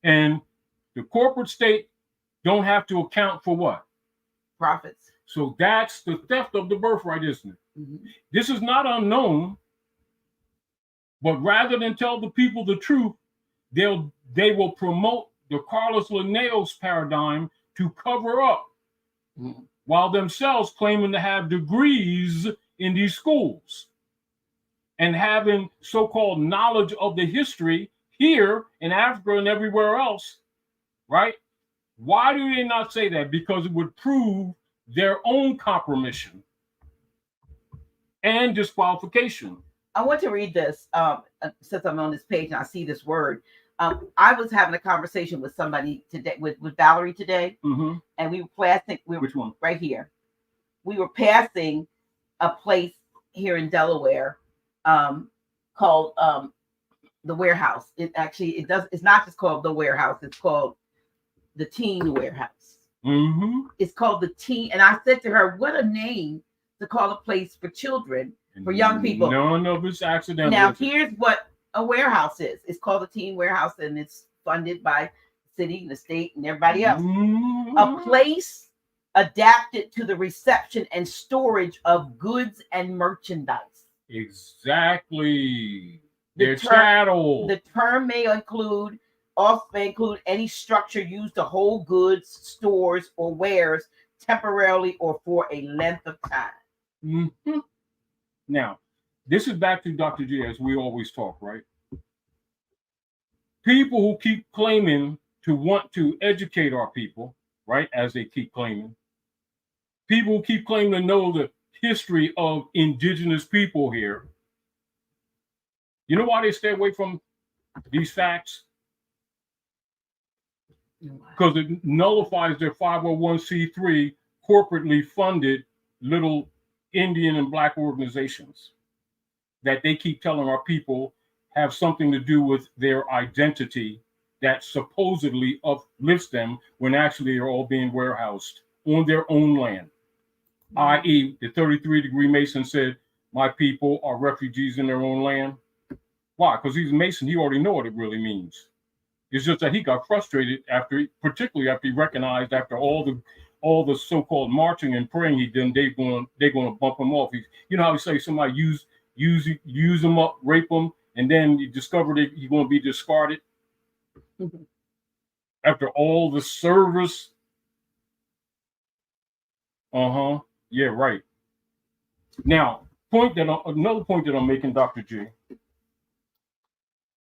And the corporate state don't have to account for what? Profits. So that's the theft of the birthright, isn't it? This is not unknown, but rather than tell the people the truth, they will promote the Carlos Linnaeus paradigm to cover up, while themselves claiming to have degrees in these schools and having so-called knowledge of the history here in Africa and everywhere else, right? Why do they not say that? Because it would prove their own compromission and disqualification. I want to read this since I'm on this page and I see this word. I was having a conversation with somebody today, with Valerie today, and we were passing. Which one? Right here. We were passing a place here in Delaware called the Warehouse. It's not just called the Warehouse. It's called the Teen Warehouse. It's called the Teen. And I said to her, what a name to call a place for children, for young people. None of it's accidental. Now, here's what a warehouse is. It's called the Teen Warehouse, and it's funded by the city and the state and everybody else. A place adapted to the reception and storage of goods and merchandise. Exactly. The Their term, chattel. the term may include any structure used to hold goods, stores, or wares temporarily or for a length of time. Mhm. Now, this is back to Dr. G, as we always talk, right? People who keep claiming to want to educate our people, right, as they keep claiming, people who keep claiming to know the history of indigenous people here, you know why they stay away from these facts? Because it nullifies their 501c3 corporately funded little Indian and Black organizations that they keep telling our people have something to do with their identity that supposedly uplifts them when actually they're all being warehoused on their own land. I.e., the 33-degree Mason said, my people are refugees in their own land. Why? Because he's a Mason, he already know what it really means. It's just that he got frustrated particularly after he recognized after all the so-called marching and praying he did, they're going to bump him off. You know how you say somebody use him up, rape him, and then you discover that he's going to be discarded after all the service. Yeah, right. Now, another point that I'm making, Dr. G,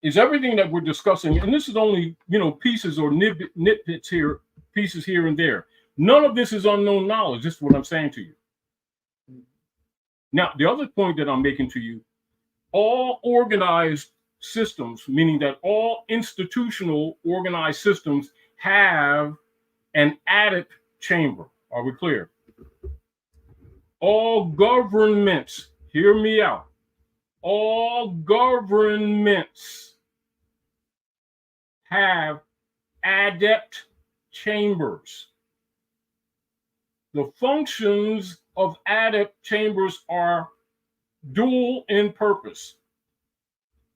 is everything that we're discussing, and this is only, pieces or nitpicks here, pieces here and there. None of this is unknown knowledge. This is what I'm saying to you. Now, the other point that I'm making to you, all organized systems, meaning that all institutional organized systems have an adept chamber. Are we clear? All governments, hear me out. All governments have adept chambers. The functions of adept chambers are dual in purpose.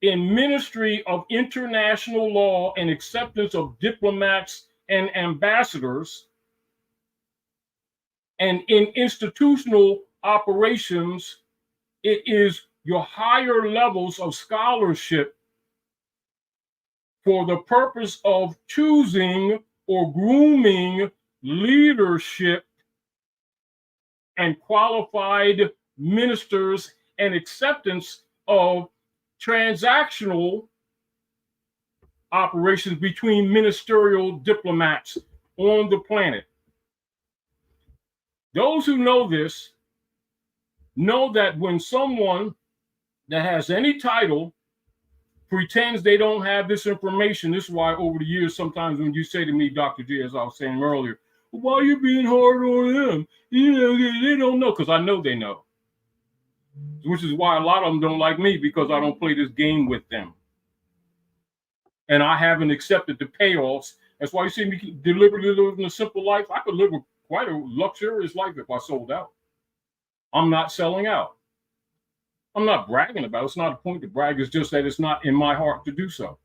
In ministry of international law and acceptance of diplomats and ambassadors, and in institutional operations, it is your higher levels of scholarship for the purpose of choosing or grooming leadership and qualified ministers and acceptance of transactional operations between ministerial diplomats on the planet. Those who know this know that when someone that has any title pretends they don't have this information, this is why over the years, sometimes when you say to me, Dr. G, as I was saying earlier, well, why are you being hard on them? They don't know, because I know they know. Which is why a lot of them don't like me, because I don't play this game with them. And I haven't accepted the payoffs. That's why you see me deliberately living a simple life. I could live quite a luxurious life if I sold out. I'm not selling out. I'm not bragging about it. It's not a point to brag. It's just that it's not in my heart to do so.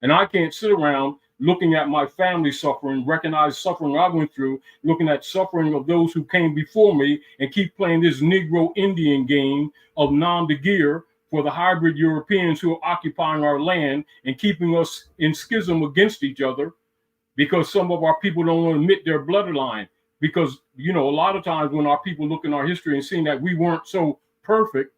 And I can't sit around looking at my family suffering, recognize suffering I went through, looking at suffering of those who came before me, and keep playing this Negro Indian game of nom de guerre for the hybrid Europeans who are occupying our land and keeping us in schism against each other, because some of our people don't want to admit their bloodline. Because, a lot of times when our people look in our history and seeing that we weren't so perfect,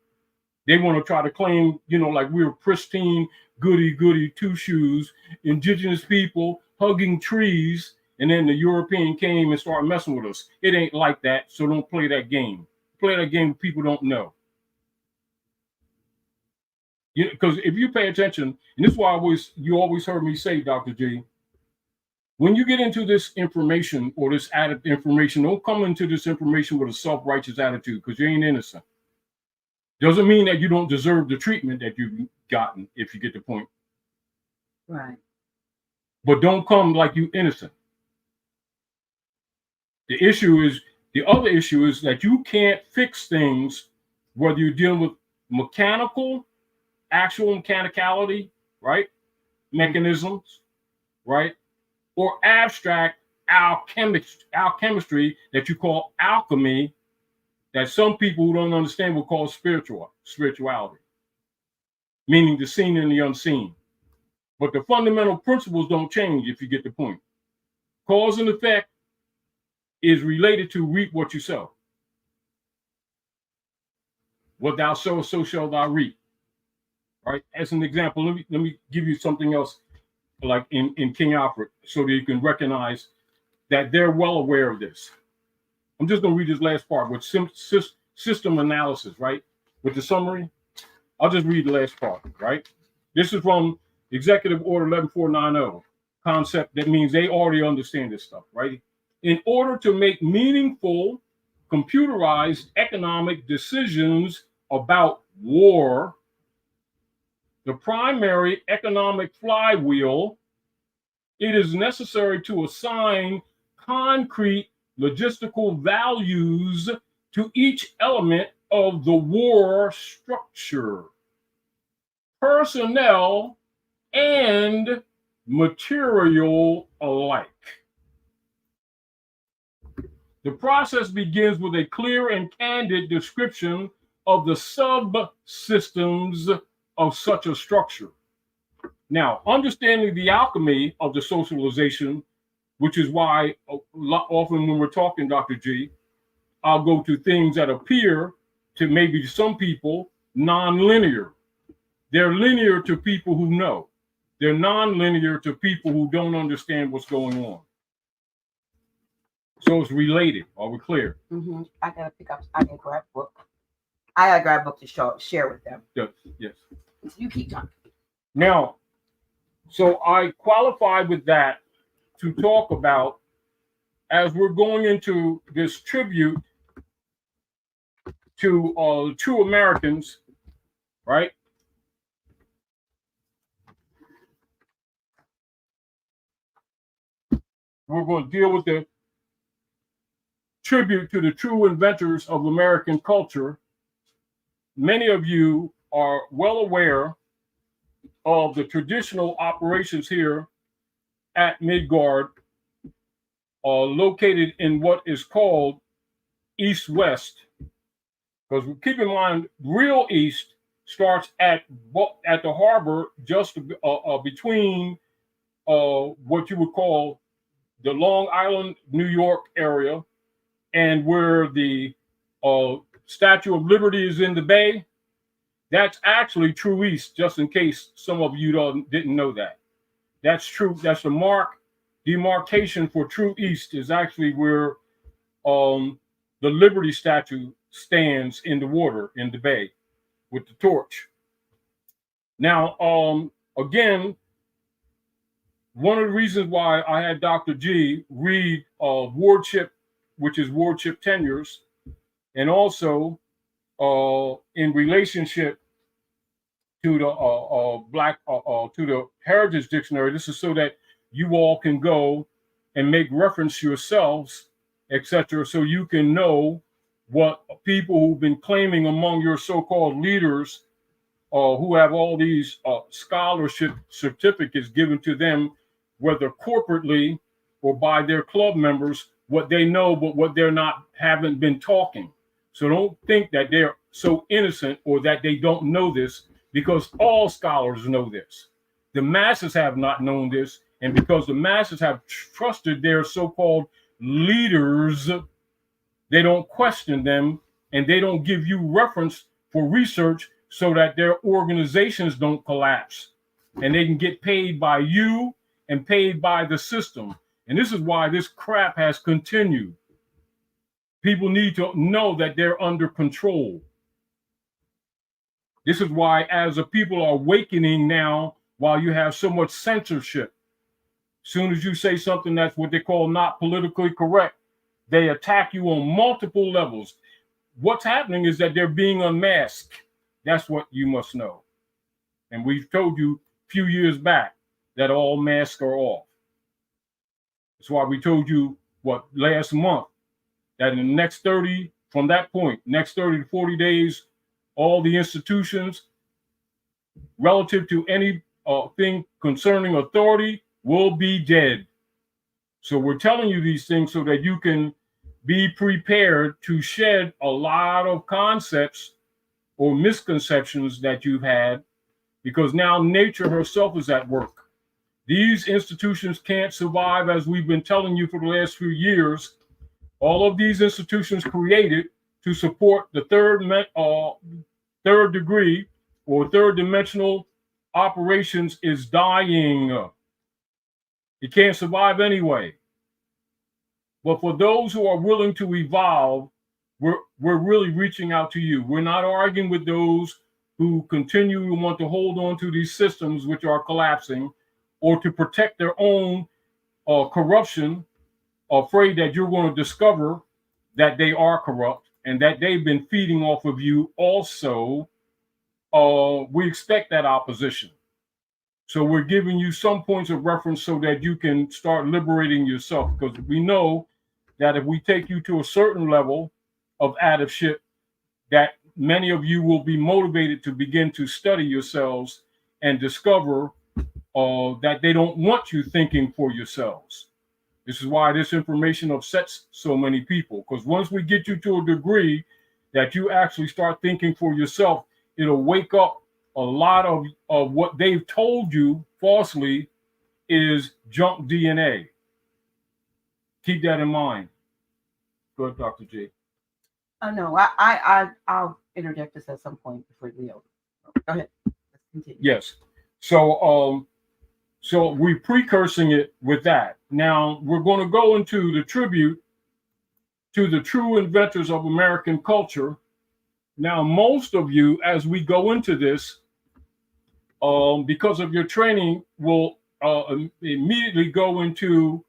they want to try to claim, like we were pristine, goody, two shoes, indigenous people hugging trees, and then the European came and started messing with us. It ain't like that, so don't play that game. Play that game people don't know. Because if you pay attention, and this is why you always heard me say, Dr. G, when you get into this information or this added information, don't come into this information with a self-righteous attitude, because you ain't innocent. Doesn't mean that you don't deserve the treatment that you've gotten, if you get the point. Right. But don't come like you innocent. The other issue is that you can't fix things, whether you're dealing with actual mechanicality, right? Mechanisms, right? Or abstract alchemistry that you call alchemy, that some people who don't understand will call spiritual. spirituality, meaning the seen and the unseen. But the fundamental principles don't change, if you get the point. Cause and effect is related to reap what you sow. What thou sowest, so shall thou reap. Right? As an example, let me give you something else, like in King Alfred, so that you can recognize that they're well aware of this. I'm just going to read this last part with system analysis, right? With the summary. I'll just read the last part, right? This is from Executive Order 11490. Concept that means they already understand this stuff, right? In order to make meaningful, computerized economic decisions about war, the primary economic flywheel, it is necessary to assign concrete logistical values to each element of the war structure, personnel and material alike. The process begins with a clear and candid description of the subsystems of such a structure. Now, understanding the alchemy of the socialization, which is why often when we're talking, Dr. G, I'll go to things that appear to maybe some people non-linear. They're linear to people who know. They're non-linear to people who don't understand what's going on. So it's related. Are we clear? Mm-hmm. I gotta grab a book. I gotta grab a book to share with them. Yes. You keep talking. Now, so I qualified with that to talk about, as we're going into this tribute to true Americans, right? We're going to deal with the tribute to the true inventors of American culture. Many of you are well aware of the traditional operations here at Midgard, located in what is called East-West. Because keep in mind, real East starts at the harbor, just between what you would call the Long Island, New York area, and where the Statue of Liberty is in the bay. That's actually true East, just in case some of you didn't know that. That's true. That's the demarcation for true East is actually where the Liberty statue stands in the water in the bay with the torch. Now, again, one of the reasons why I had Dr. G read wardship, which is wardship tenures, and also in relationship to the to the Heritage Dictionary. This is so that you all can go and make reference yourselves, etc., so you can know what people who've been claiming among your so-called leaders, who have all these scholarship certificates given to them, whether corporately or by their club members, what they know, but what they're not, haven't been talking. So don't think that they're so innocent or that they don't know this, because all scholars know this. The masses have not known this, and because the masses have trusted their so-called leaders, they don't question them, and they don't give you reference for research so that their organizations don't collapse, and they can get paid by you and paid by the system. And this is why this crap has continued. People need to know that they're under control. This is why, as the people are awakening now, while you have so much censorship, soon as you say something that's what they call not politically correct, they attack you on multiple levels. What's happening is that they're being unmasked. That's what you must know. And we've told you a few years back that all masks are off. That's why we told you, last month, that in the next 30, from that point, next 30 to 40 days, all the institutions relative to any thing concerning authority will be dead. So we're telling you these things so that you can be prepared to shed a lot of concepts or misconceptions that you've had, because now nature herself is at work. These institutions can't survive, as we've been telling you for the last few years. All of these institutions created to support the third degree or third dimensional operations is dying. It can't survive anyway. But for those who are willing to evolve, we're really reaching out to you. We're not arguing with those who continue to want to hold on to these systems which are collapsing, or to protect their own corruption, afraid that you're going to discover that they are corrupt and that they've been feeding off of you also. We expect that opposition. So we're giving you some points of reference so that you can start liberating yourself, because we know that if we take you to a certain level of addictship, that many of you will be motivated to begin to study yourselves and discover that they don't want you thinking for yourselves. This is why this information upsets so many people, because once we get you to a degree that you actually start thinking for yourself, it'll wake up a lot of what they've told you falsely is junk DNA. Keep that in mind. Go ahead, Dr. J. No, I'll interject this at some point before Leo. Go ahead. Let's continue. Yes. So we're precursing it with that. Now we're going to go into the tribute to the true inventors of American culture. Now, most of you, as we go into this, because of your training, will immediately go into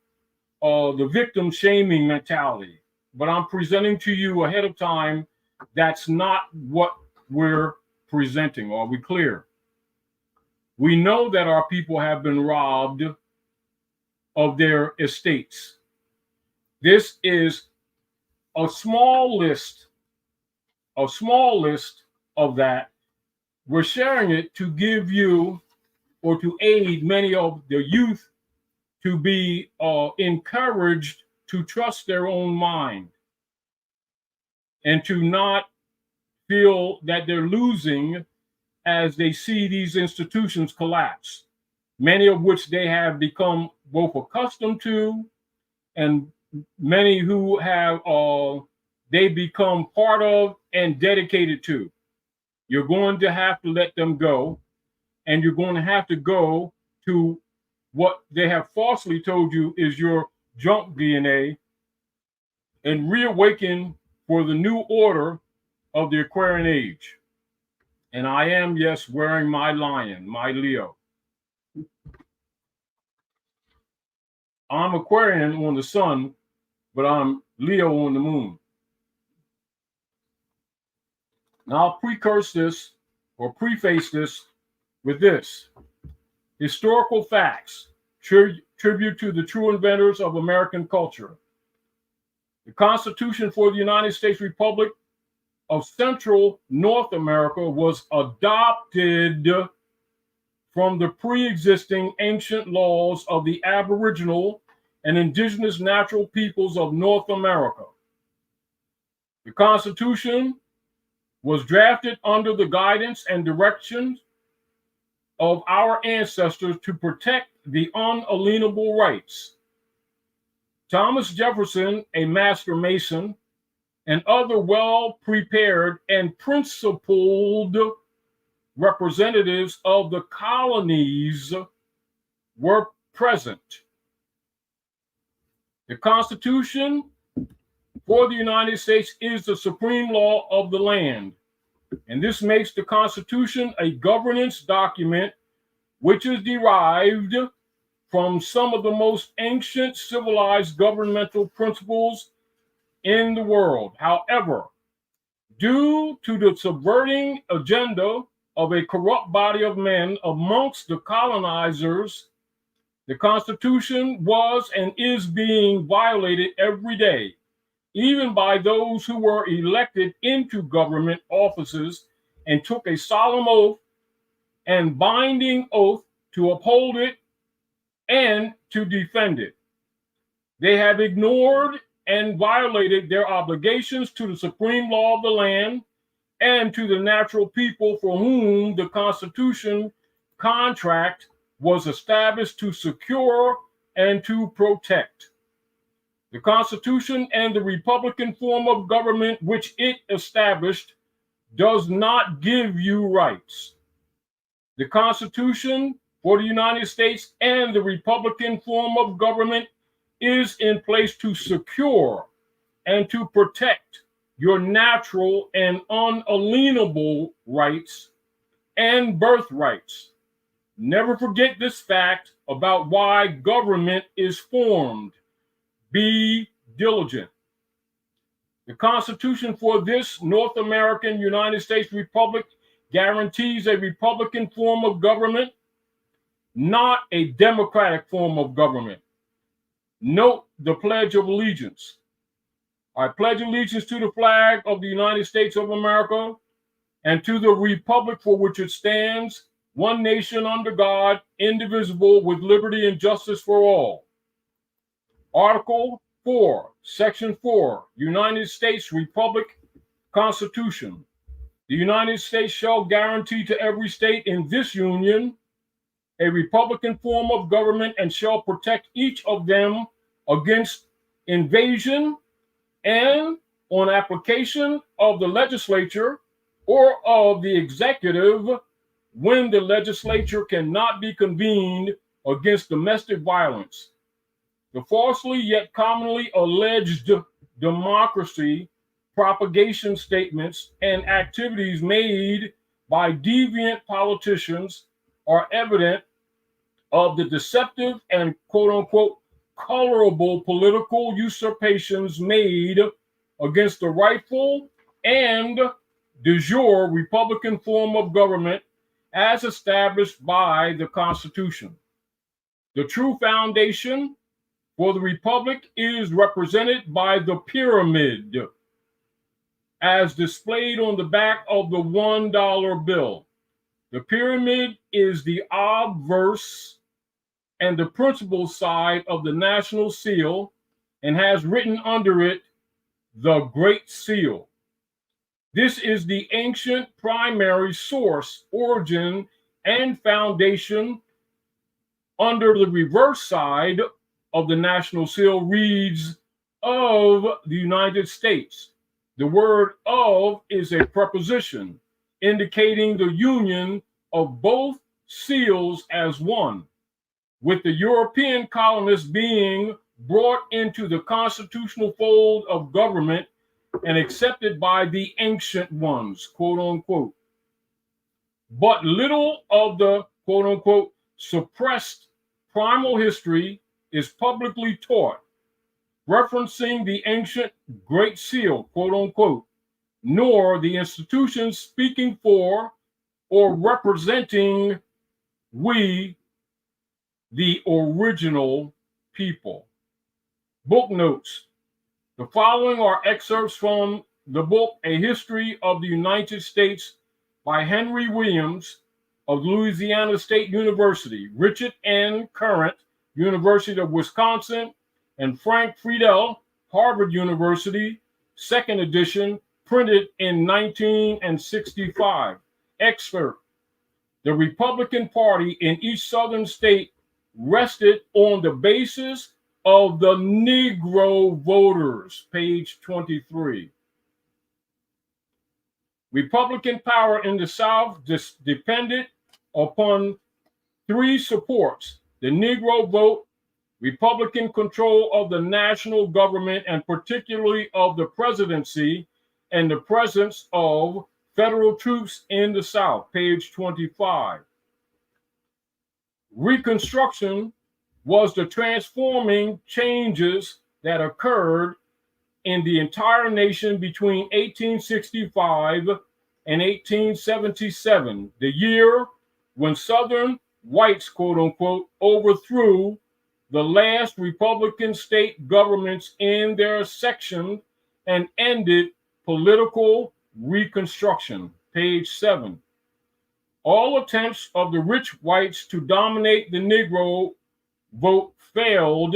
the victim shaming mentality. But I'm presenting to you ahead of time, that's not what we're presenting. Are we clear? We know that our people have been robbed of their estates. This is a small list of that. We're sharing it to give you, or to aid many of the youth to be encouraged to trust their own mind and to not feel that they're losing as they see these institutions collapse, many of which they have become both accustomed to, and many who have they become part of and dedicated to. You're going to have to let them go, and you're going to have to go to what they have falsely told you is your junk DNA, and reawaken for the new order of the Aquarian age. And I am, yes, wearing my lion, my Leo. I'm Aquarian on the sun, but I'm Leo on the moon. Now I'll preface this with this. Historical facts, tribute to the true inventors of American culture. The Constitution for the United States Republic of Central North America was adopted from the pre-existing ancient laws of the Aboriginal and indigenous natural peoples of North America. The Constitution was drafted under the guidance and direction of our ancestors to protect the unalienable rights. Thomas Jefferson, a master mason, and other well-prepared and principled representatives of the colonies were present. The Constitution for the United States is the supreme law of the land, and this makes the Constitution a governance document which is derived from some of the most ancient civilized governmental principles in the world. However, due to the subverting agenda of a corrupt body of men amongst the colonizers, the Constitution was and is being violated every day, even by those who were elected into government offices and took a solemn oath and binding oath to uphold it and to defend it. They have ignored and violated their obligations to the supreme law of the land and to the natural people for whom the Constitution contract was established to secure and to protect. The Constitution and the Republican form of government which it established does not give you rights. The Constitution for the United States and the Republican form of government is in place to secure and to protect your natural and unalienable rights and birthrights. Never forget this fact about why government is formed. Be diligent. The Constitution for this North American United States Republic guarantees a Republican form of government, not a Democratic form of government. Note the Pledge of Allegiance. I pledge allegiance to the flag of the United States of America and to the republic for which it stands, one nation under God, indivisible, with liberty and justice for all. Article 4, Section 4, United States Republic Constitution. The United States shall guarantee to every state in this union a Republican form of government and shall protect each of them against invasion and, on application of the legislature or of the executive, when the legislature cannot be convened, against domestic violence. The falsely yet commonly alleged democracy propagation statements and activities made by deviant politicians are evident of the deceptive and quote-unquote colorable political usurpations made against the rightful and de jure Republican form of government as established by the Constitution. The true foundation for the Republic is represented by the pyramid, as displayed on the back of the $1 bill. The pyramid is the obverse and the principal side of the national seal and has written under it, the Great Seal. This is the ancient primary source, origin, and foundation. Under the reverse side of the national seal reads, of the United States. The word of is a preposition indicating the union of both seals as one, with the European colonists being brought into the constitutional fold of government and accepted by the ancient ones, quote unquote. But little of the quote unquote suppressed primal history is publicly taught, referencing the ancient Great Seal, quote unquote, nor the institutions speaking for or representing we, the original people. Book notes. The following are excerpts from the book, A History of the United States by Henry Williams of Louisiana State University, Richard N. Current, University of Wisconsin, and Frank Friedel, Harvard University, second edition, printed in 1965. Excerpt. The Republican Party in each southern state rested on the basis of the Negro voters, page 23. Republican power in the South depended upon three supports: the Negro vote, Republican control of the national government, and particularly of the presidency, and the presence of federal troops in the South, page 25. Reconstruction was the transforming changes that occurred in the entire nation between 1865 and 1877, the year when Southern whites, quote unquote, overthrew the last Republican state governments in their section and ended political reconstruction, page 7. All attempts of the rich whites to dominate the Negro vote failed,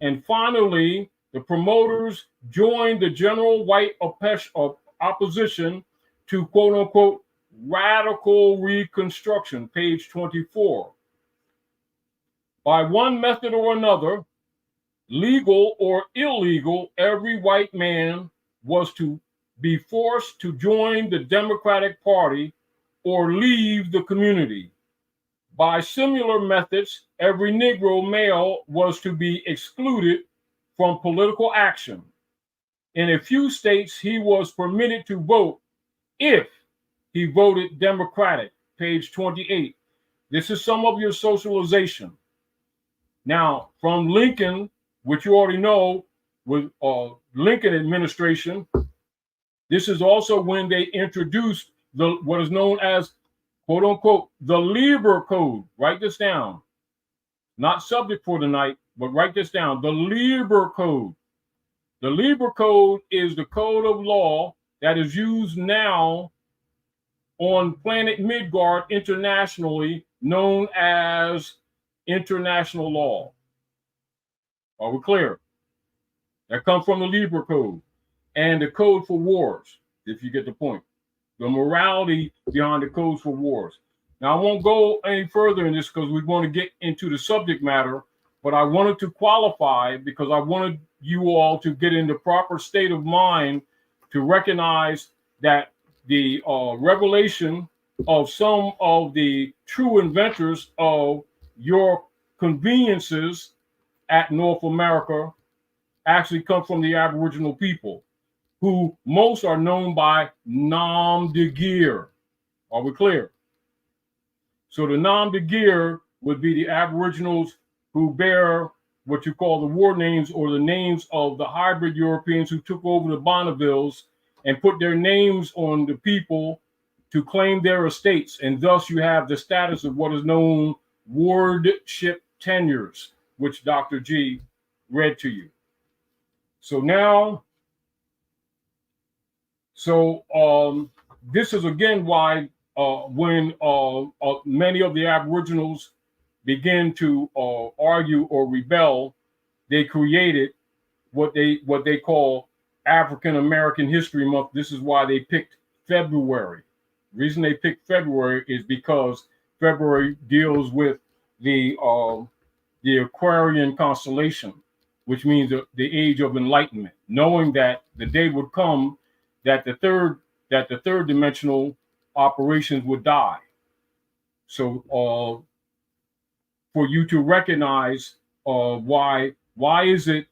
and finally, the promoters joined the general white opposition to quote unquote radical reconstruction, page 24. By one method or another, legal or illegal, every white man was to be forced to join the Democratic Party or leave the community. By similar methods, every Negro male was to be excluded from political action. In a few states, he was permitted to vote if he voted Democratic, page 28. This is some of your socialization. Now, from Lincoln, which you already know, with Lincoln administration, this is also when they introduced what is known as, quote unquote, the Lieber Code. Write this down. Not subject for tonight, but write this down. The Lieber Code. The Lieber Code is the code of law that is used now on planet Midgard internationally, known as international law. Are we clear? That comes from the Lieber Code and the code for wars, if you get the point. The morality behind the codes for wars. Now, I won't go any further in this because we want to get into the subject matter, but I wanted to qualify because I wanted you all to get in the proper state of mind to recognize that the revelation of some of the true inventors of your conveniences at North America actually come from the Aboriginal people, who most are known by nom de guerre. Are we clear? So the nom de guerre would be the Aboriginals who bear what you call the war names, or the names of the hybrid Europeans who took over the Bonnevilles and put their names on the people to claim their estates. And thus you have the status of what is known wardship tenures, which Dr. G read to you. So now, this is again why when many of the Aboriginals begin to argue or rebel, they created what they call African American History Month. This is why they picked February. The reason they picked February is because February deals with the Aquarian constellation, which means the age of enlightenment, knowing that the day would come that the third dimensional operations would die. So for you to recognize why is it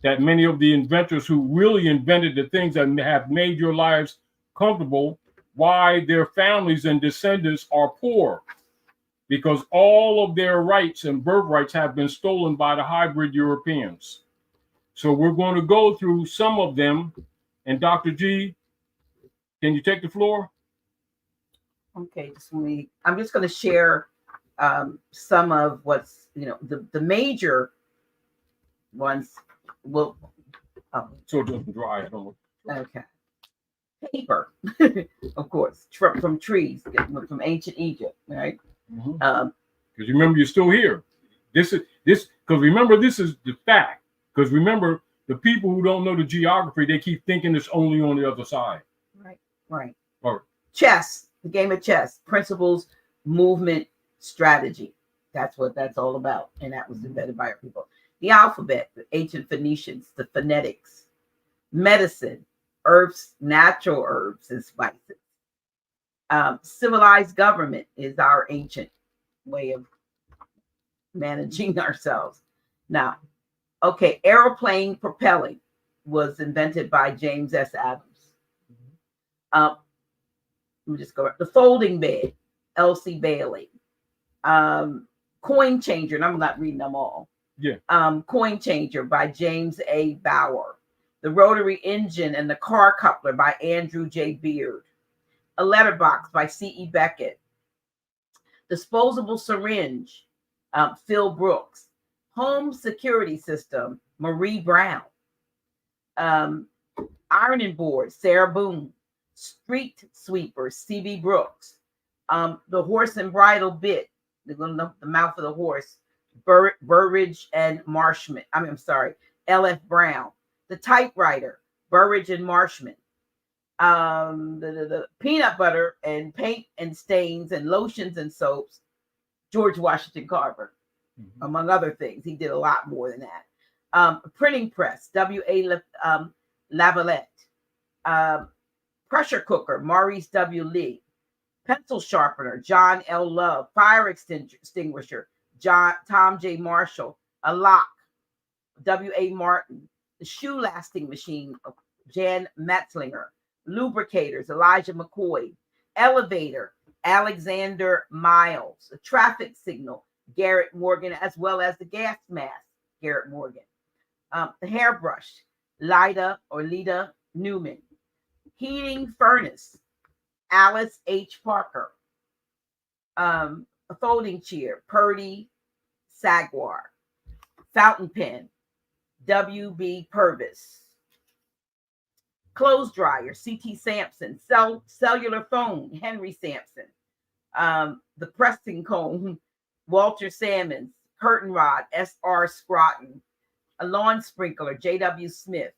that many of the inventors who really invented the things that have made your lives comfortable, why their families and descendants are poor, because all of their rights and birthrights have been stolen by the hybrid Europeans. So we're going to go through some of them. And Dr. G, can you take the floor? Okay, I'm just going to share some of what's, the major ones will. So it doesn't dry. I don't know. Okay. Paper, of course, from trees, from ancient Egypt, right? Because remember, you're still here. This because remember, this is the fact. Because remember, the people who don't know the geography, they keep thinking it's only on the other side. Right. All right. Chess, the game of chess, principles, movement, strategy. That's what that's all about. And that was invented by our people. The alphabet, the ancient Phoenicians, the phonetics, medicine, herbs, natural herbs and spices. Civilized government is our ancient way of managing ourselves. Now, okay, aeroplane propelling was invented by James S. Adams. Let me just go. The folding bed, L.C. Bailey. Coin changer, and I'm not reading them all. Yeah. Coin changer by James A. Bauer. The rotary engine and the car coupler by Andrew J. Beard. A letterbox by C.E. Beckett. Disposable syringe, Phil Brooks. Home security system, Marie Brown. Ironing board, Sarah Boone. Street sweeper, C.B. Brooks. The horse and bridle bit, the mouth of the horse, Burridge and Marshman. I'm sorry, L.F. Brown. The typewriter, Burridge and Marshman. The peanut butter and paint and stains and lotions and soaps, George Washington Carver, among other things. He did a lot more than that. Printing press, W.A. Lavalette. Pressure cooker, Maurice W. Lee. Pencil sharpener, John L. Love. Fire extinguisher, Tom J. Marshall. A lock, W.A. Martin. The shoe lasting machine, Jan Metzlinger. Lubricators, Elijah McCoy. Elevator, Alexander Miles. The traffic signal, Garrett Morgan, as well as the gas mask, Garrett Morgan. The hairbrush, Lida Newman. Heating furnace, Alice H. Parker. A folding chair, Purdy Saguar. Fountain pen, W.B. Purvis. Clothes dryer, C.T. Sampson. Cellular phone, Henry Sampson. The pressing comb, Walter Salmons. Curtain rod, S.R. Scroton. A lawn sprinkler, J.W. Smith.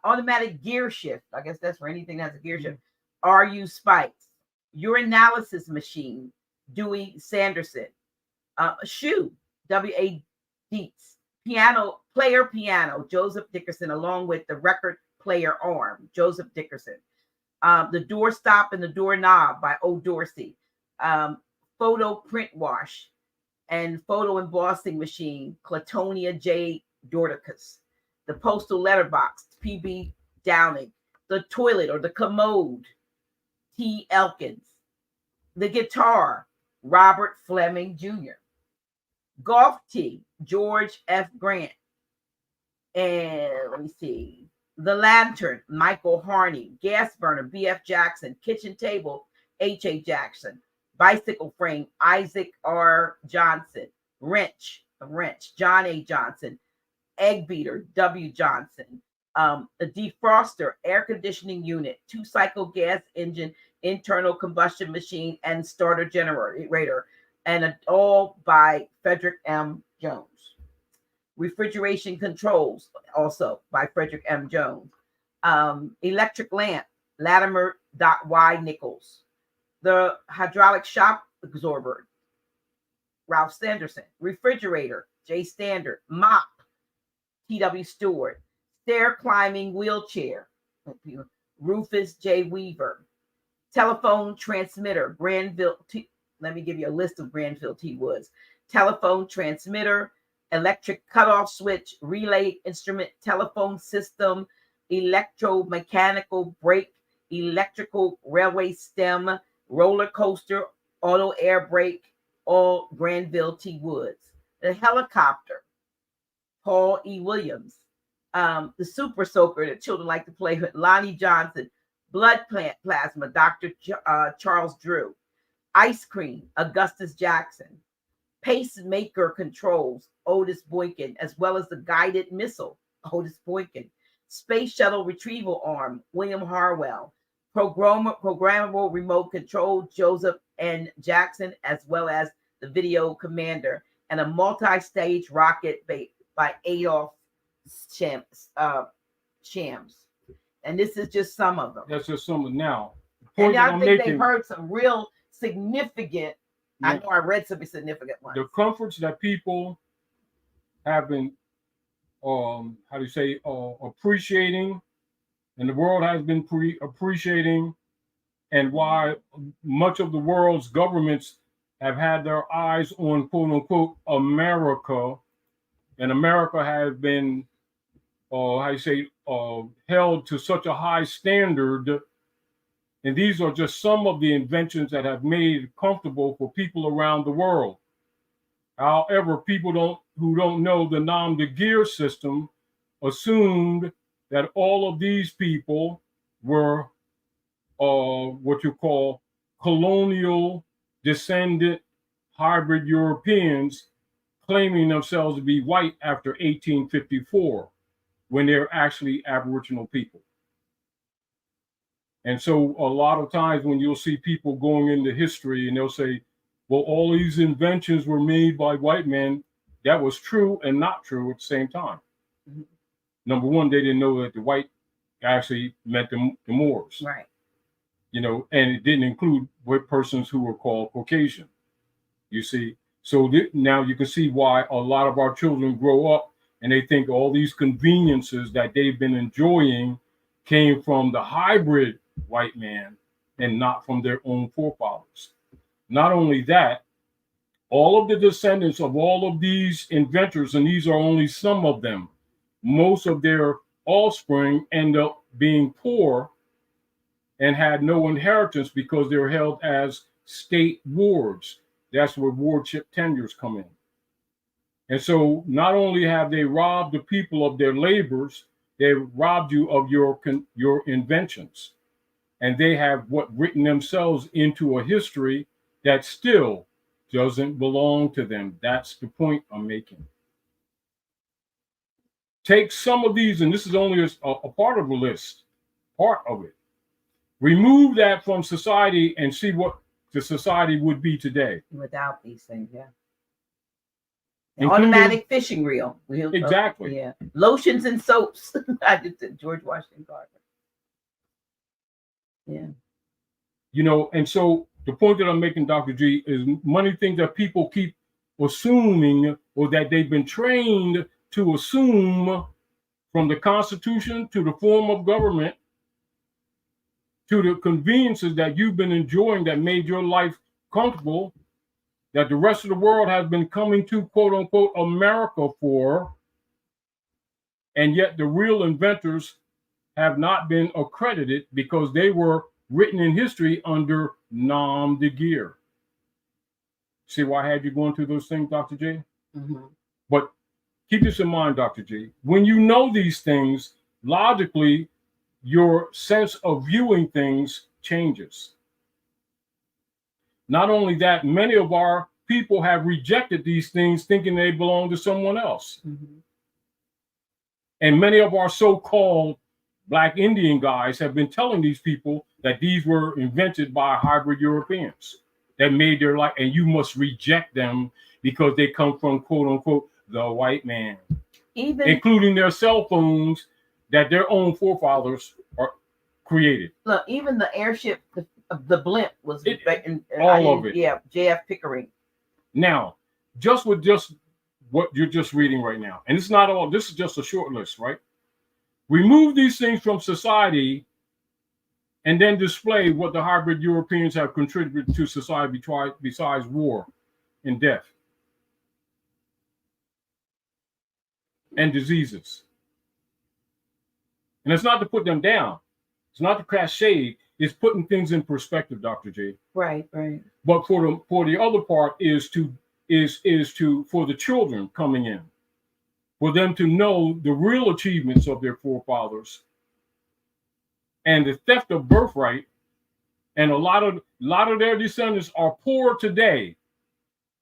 Automatic gear shift, I guess that's for anything that has a gear shift, R.U. Spikes. Urinalysis machine, Dewey Sanderson. A shoe, W.A. Dietz. Player piano, Joseph Dickerson, along with the record player arm, Joseph Dickerson. The door stop and the doorknob by O. Dorsey. Photo print wash and photo embossing machine, Clatonia J. Dorticus. The postal letterbox, P.B. Downing. The toilet or the commode, T. Elkins. The guitar, Robert Fleming Jr. Golf tee, George F. Grant. And let me see. The lantern, Michael Harney. Gas burner, B.F. Jackson. Kitchen table, H.A. Jackson. Bicycle frame, Isaac R. Johnson. Wrench, John A. Johnson. Egg beater, W. Johnson. A defroster, air conditioning unit, 2-cycle gas engine, internal combustion machine, and starter generator, and all by Frederick M. Jones. Refrigeration controls, also by Frederick M. Jones. Electric lamp, Latimer Y. Nichols. The hydraulic shock absorber, Ralph Sanderson. Refrigerator, J. Standard. Mop, T.W. Stewart. Stair climbing wheelchair, Rufus J. Weaver. Telephone transmitter, Granville let me give you a list of Granville T. Woods. Telephone transmitter, electric cutoff switch, relay instrument, telephone system, electromechanical brake, electrical railway stem, roller coaster, auto air brake, all Granville T. Woods. The helicopter, Paul E. Williams. The super soaker that children like to play with, Lonnie Johnson. Blood plasma, Dr. Charles Drew. Ice cream, Augustus Jackson. Pacemaker controls, Otis Boykin, as well as the guided missile, Otis Boykin. Space shuttle retrieval arm, William Harwell. Programmable remote control, Joseph N. Jackson, as well as the video commander, and a multi-stage rocket by Adolf Shams. And this is just some of them. That's just some of them now. And I think they've heard some real significant, I know I read some significant ones. The comforts that people have been, appreciating, and the world has been appreciating, and why much of the world's governments have had their eyes on quote unquote America, and America has been held to such a high standard. And these are just some of the inventions that have made it comfortable for people around the world. However, people who don't know the nom de guerre system assumed that all of these people were what you call colonial descendant hybrid Europeans claiming themselves to be white after 1854, when they're actually Aboriginal people. And so a lot of times when you'll see people going into history and they'll say, well, all these inventions were made by white men, that was true and not true at the same time. Mm-hmm. Number one, they didn't know that the white actually meant the Moors. Right. You know, and it didn't include persons who were called Caucasian. You see, so now you can see why a lot of our children grow up and they think all these conveniences that they've been enjoying came from the hybrid white man and not from their own forefathers. Not only that, all of the descendants of all of these inventors, and these are only some of them, most of their offspring end up being poor and had no inheritance because they were held as state wards. That's where wardship tenures come in. And so not only have they robbed the people of their labors, they robbed you of your inventions. And they have written themselves into a history that still doesn't belong to them. That's the point I'm making. Take some of these, and this is only a part of the list, part of it. Remove that from society and see what the society would be today. Without these things, yeah. Including, automatic fishing reel. Exactly. Yeah. Lotions and soaps. I just did George Washington Carver. Yeah. You know, and so the point that I'm making, Dr. G, is many things that people keep assuming or that they've been trained to assume, from the Constitution to the form of government to the conveniences that you've been enjoying that made your life comfortable, that the rest of the world has been coming to, quote unquote, America for, and yet the real inventors have not been accredited because they were written in history under nom de guerre. See why I had you going through those things, Dr. J? Mm-hmm. But keep this in mind, Dr. G. When you know these things, logically, your sense of viewing things changes. Not only that, many of our people have rejected these things thinking they belong to someone else. Mm-hmm. And many of our so-called Black Indian guys have been telling these people that these were invented by hybrid Europeans that made their life, and you must reject them because they come from, quote unquote, the white man. Including their cell phones that their own forefathers are created. Look, even the airship, the blimp was all of it. Yeah, J.F. Pickering. Now, just what you're just reading right now, and it's not all, this is just a short list, right? Remove these things from society and then display what the hybrid Europeans have contributed to society besides war and death and diseases. And it's not to put them down. It's not to cast shade. It's putting things in perspective, Dr. J. Right, right. But for the other part is for the children coming in, for them to know the real achievements of their forefathers and the theft of birthright. And a lot of their descendants are poor today.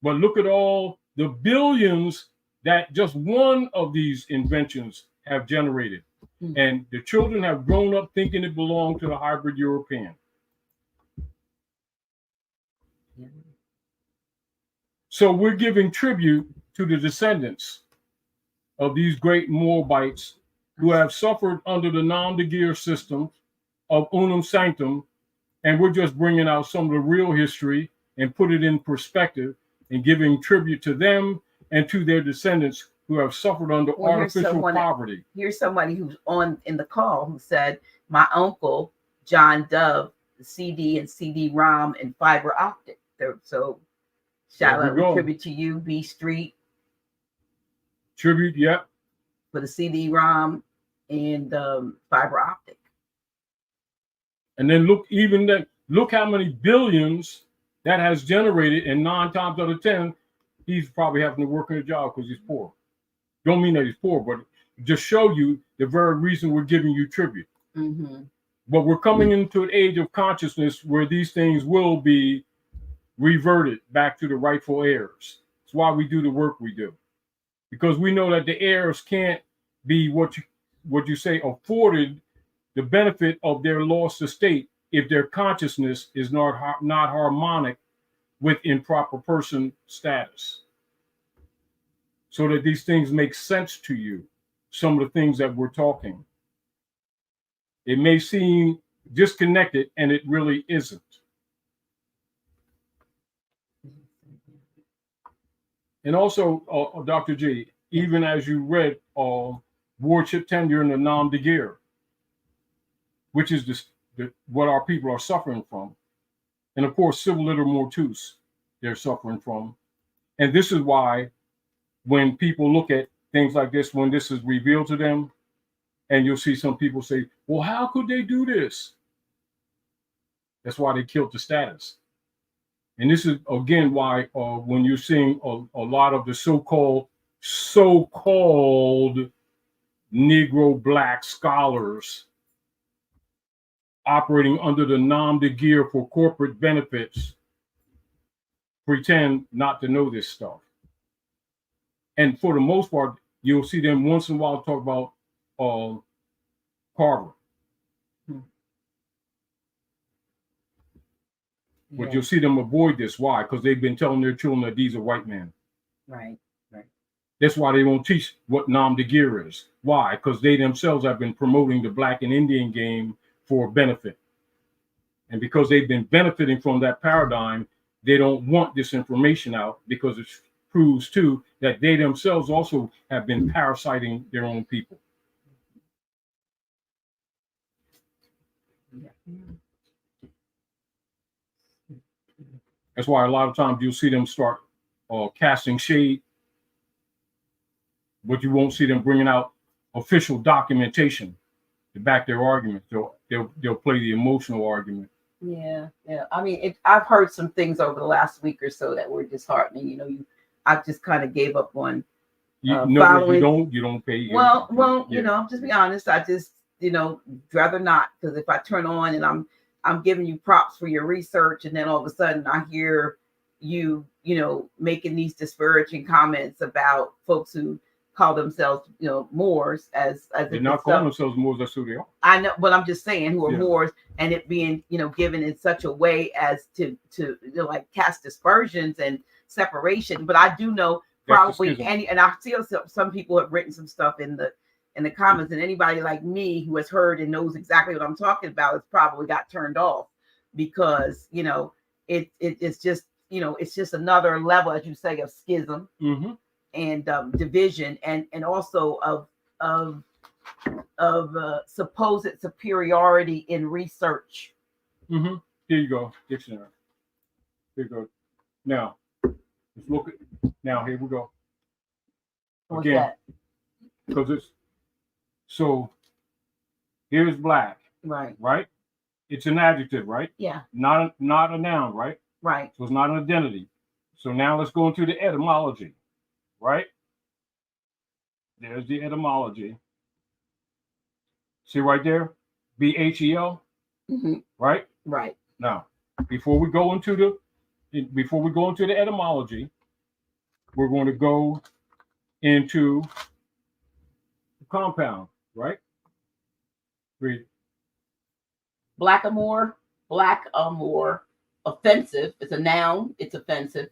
But look at all the billions that just one of these inventions have generated. Mm-hmm. And the children have grown up thinking it belonged to the hybrid European. Yeah. So we're giving tribute to the descendants of these great Moabites who have suffered under the nom de guerre system of unum sanctum, and we're just bringing out some of the real history and put it in perspective and giving tribute to them and to their descendants who have suffered under artificial poverty. Here's somebody who's in the call who said, my uncle, John Dove, the CD and CD-ROM and fiber optic. So shout out, tribute to you, B Street. Tribute, yep. For the CD-ROM and fiber optic. And then look how many billions that has generated, and 9 times out of 10, he's probably having to work in a job because he's poor. Don't mean that he's poor, but just show you the very reason we're giving you tribute. Mm-hmm. But we're coming into an age of consciousness where these things will be reverted back to the rightful heirs. That's why we do the work we do. Because we know that the heirs can't be what you say afforded the benefit of their lost estate if their consciousness is not harmonic with improper person status. So that these things make sense to you, some of the things that we're talking. It may seem disconnected, and it really isn't. And also, Dr. G, even as you read wardship tenure and the nom de guerre, which is what our people are suffering from. And of course, civil liter mortuus, they're suffering from. And this is why when people look at things like this, when this is revealed to them, and you'll see some people say, well, how could they do this? That's why they killed the status. And this is, again, why when you're seeing a lot of the so-called Negro Black scholars operating under the nom de guerre for corporate benefits, pretend not to know this stuff. And for the most part, you'll see them once in a while talk about Carver. But you'll see them avoid this. Why? Because they've been telling their children that these are white men. Right, right. That's why they won't teach what nom de guerre is. Why? Because they themselves have been promoting the Black and Indian game for benefit. And because they've been benefiting from that paradigm, they don't want this information out, because it proves too that they themselves also have been parasiting their own people. That's why a lot of times you'll see them start casting shade, but you won't see them bringing out official documentation to back their argument. They'll play the emotional argument. Yeah. I mean, I've heard some things over the last week or so that were disheartening. You know, I just kind of gave up on following. You don't pay. Well, you know, just be honest. I just, rather not, because if I turn on and I'm giving you props for your research, and then all of a sudden I hear you making these disparaging comments about folks who call themselves, Moors as they're not calling themselves Moors. That's who they are. I know, but I'm just saying who are Moors, and it being, given in such a way as to like cast dispersions and separation. But I do know probably and I see some people have written some stuff in the comments, and anybody like me who has heard and knows exactly what I'm talking about has probably got turned off, because it's just it's just another level, as you say, of schism. Mm-hmm. And division, and also of supposed superiority in research. Mm-hmm. Here you go, dictionary. Here you go. Now, let's look at. Now here we go. What's that? Because it's so. Here's black. Right. Right. It's an adjective, right? Yeah. Not a noun, right? Right. So it's not an identity. So now let's go into the etymology. Right? There's the etymology. See right there? BHEL? Mm-hmm. Right? Right. Now, before we go into the etymology, we're going to go into the compound, right? Read. Blackamoor, offensive. It's a noun. It's offensive.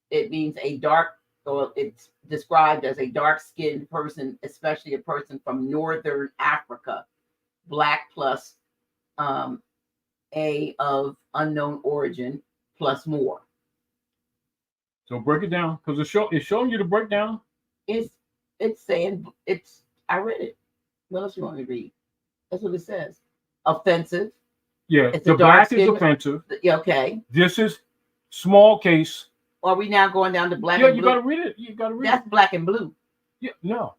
It means a dark. So it's described as a dark-skinned person, especially a person from northern Africa, black plus a of unknown origin plus more. So break it down, because it's showing you the breakdown. It's saying I read it. What else you want me to read? That's what it says. Offensive. Yeah, the black is offensive. Okay. This is small case. Are we now going down to black and blue? Yeah, you got to read it. You got to read That's black and blue. Yeah, no.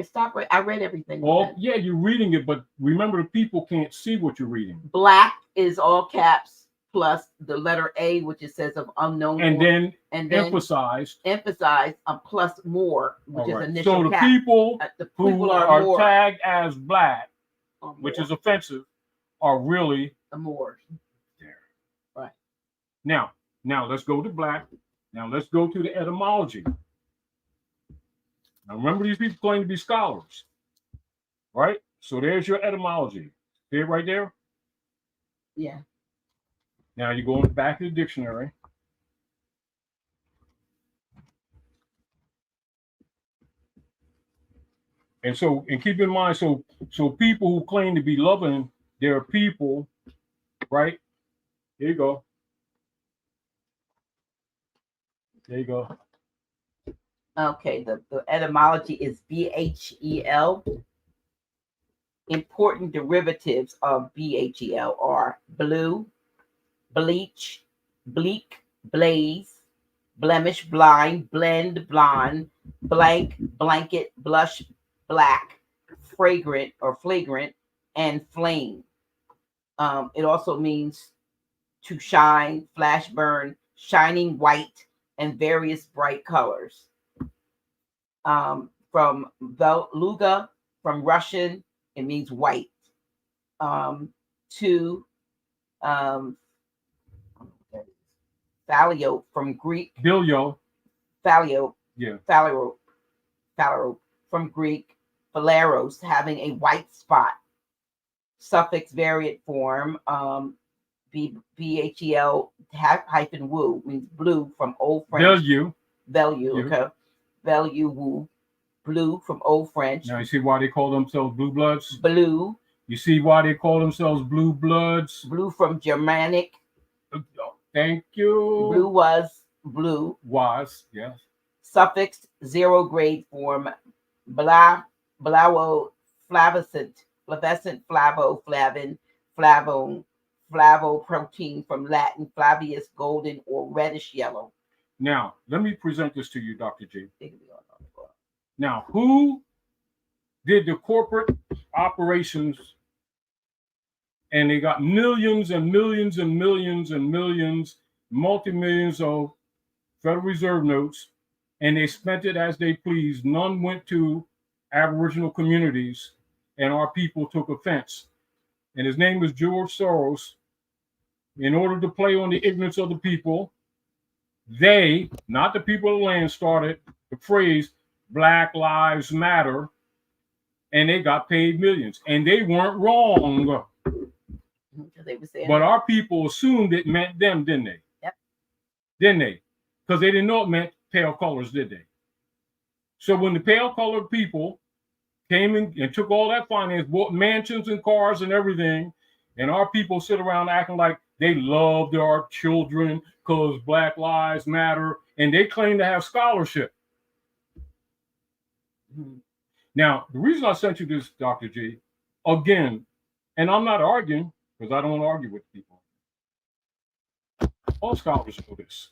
Stop. I read everything. Oh, yeah, you're reading it, but remember the people can't see what you're reading. Black is all caps plus the letter A, which it says of unknown. And then emphasized plus more, which is initial. So the cap. people who are tagged as black, which is offensive, are really the Moors. There. Right. Now let's go to black. Now let's go to the etymology. Now remember, these people claim to be scholars, right? So there's your etymology. See it right there? Yeah. Now you go back to the dictionary. And so, and keep in mind, so people who claim to be loving their people, right? Here you go. There you go. Okay, the etymology is BHEL. Important derivatives of BHEL are blue, bleach, bleak, blaze, blemish, blind, blend, blonde, blank, blanket, blush, black, fragrant or flagrant, and flame. It also means to shine, flash, burn, shining white, and various bright colors. From Luga, from Russian, it means white. To Phallio from Greek. Bilio. Phallio. Yeah. Phallero from Greek. Phaleros, having a white spot. Suffix variant form. BHEL hyphen woo means blue from Old French. Value. Okay. Value woo. Blue from Old French. Now you see why they call themselves blue bloods? Blue. You see why they call themselves blue bloods? Blue from Germanic. Thank you. Blue was blue. Was, yes. Suffix 0 grade form. Blavo, flavescent, flavo, flavin, flavone, flavoprotein from Latin flavius, golden or reddish yellow. Now, let me present this to you, Dr. G. Now, who did the corporate operations, and they got millions and millions and millions and millions, multi-millions of Federal Reserve notes, and they spent it as they pleased. None went to Aboriginal communities, and our people took offense. And his name is George Soros. In order to play on the ignorance of the people, they, not the people of the land, started the phrase Black Lives Matter, and they got paid millions. And they weren't wrong. They were saying but our people assumed it meant them, didn't they? Yep. Didn't they? Because they didn't know it meant pale colors, did they? So when the pale colored people came in and took all that finance, bought mansions and cars and everything, and our people sit around acting like they loved our children because Black Lives Matter, and they claim to have scholarship. Mm-hmm. Now, the reason I sent you this, Dr. G, again, and I'm not arguing because I don't argue with people. All scholars know this.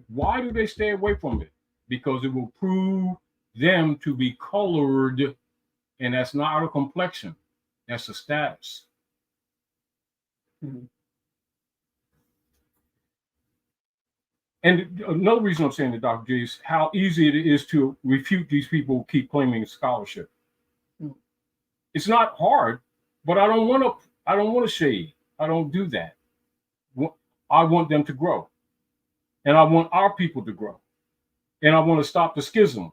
Why do they stay away from it? Because it will prove them to be colored, and that's not a complexion. That's a status. Mm-hmm. And another reason I'm saying to Dr. G is how easy it is to refute these people who keep claiming scholarship. Mm-hmm. It's not hard, but I don't want to shade. I don't do that. I want them to grow. And I want our people to grow. And I want to stop the schism.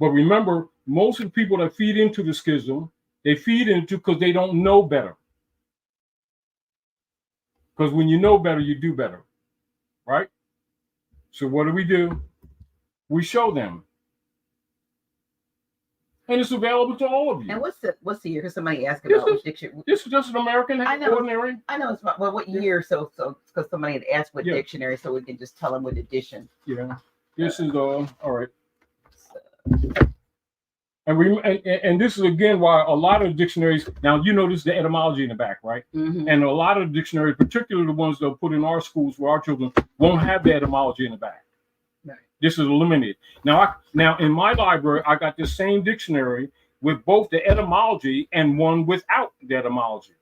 But remember, most of the people that feed into the schism, they feed into because they don't know better. Because when you know better, you do better. Right? So what do? We show them. And it's available to all of you. And what's the year? Because somebody asked about which dictionary. This is just an American ordinary. I know it's well, what year? So because somebody had asked what dictionary, so we can just tell them what edition. Yeah, this is all right. And this is again why a lot of dictionaries. Now you notice the etymology in the back, right? Mm-hmm. And a lot of dictionaries, particularly the ones they'll put in our schools for our children, won't have the etymology in the back. Right. This is eliminated. Now in my library, I got this same dictionary with both the etymology and one without the etymology.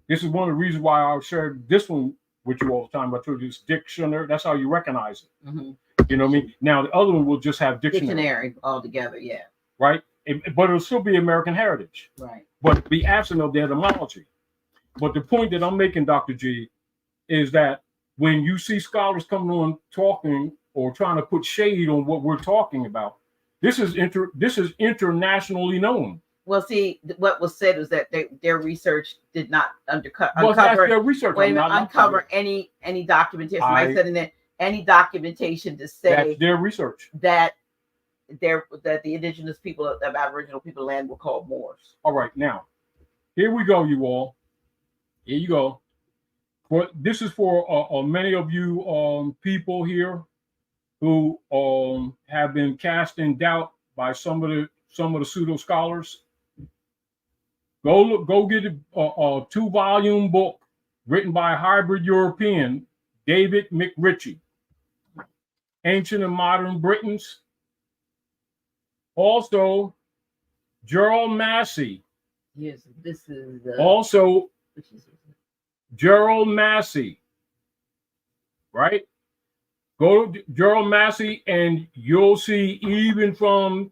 This is one of the reasons why I shared this one with you all the time. I told you this dictionary. That's how you recognize it. Mm-hmm. You know what I mean? Now the other one will just have dictionary altogether. Yeah. Right. But it'll still be American heritage. Right. But be absent of the etymology. But the point that I'm making, Dr. G, is that when you see scholars coming on talking or trying to put shade on what we're talking about, this is internationally known. Well, see, what was said was that their research did not uncover their research. Uncover any documentation. I said in there any documentation to say that's their research. That that the indigenous people of Aboriginal people land were called Moors. All right, now here we go, you all. Here you go. This is for many of you people here who have been cast in doubt by some of the pseudo scholars. Go get a 2-volume book written by a hybrid European, David McRitchie, Ancient and Modern Britons. Also, Gerald Massey. Yes, this is also Gerald Massey, right? Go to Gerald Massey and you'll see, even from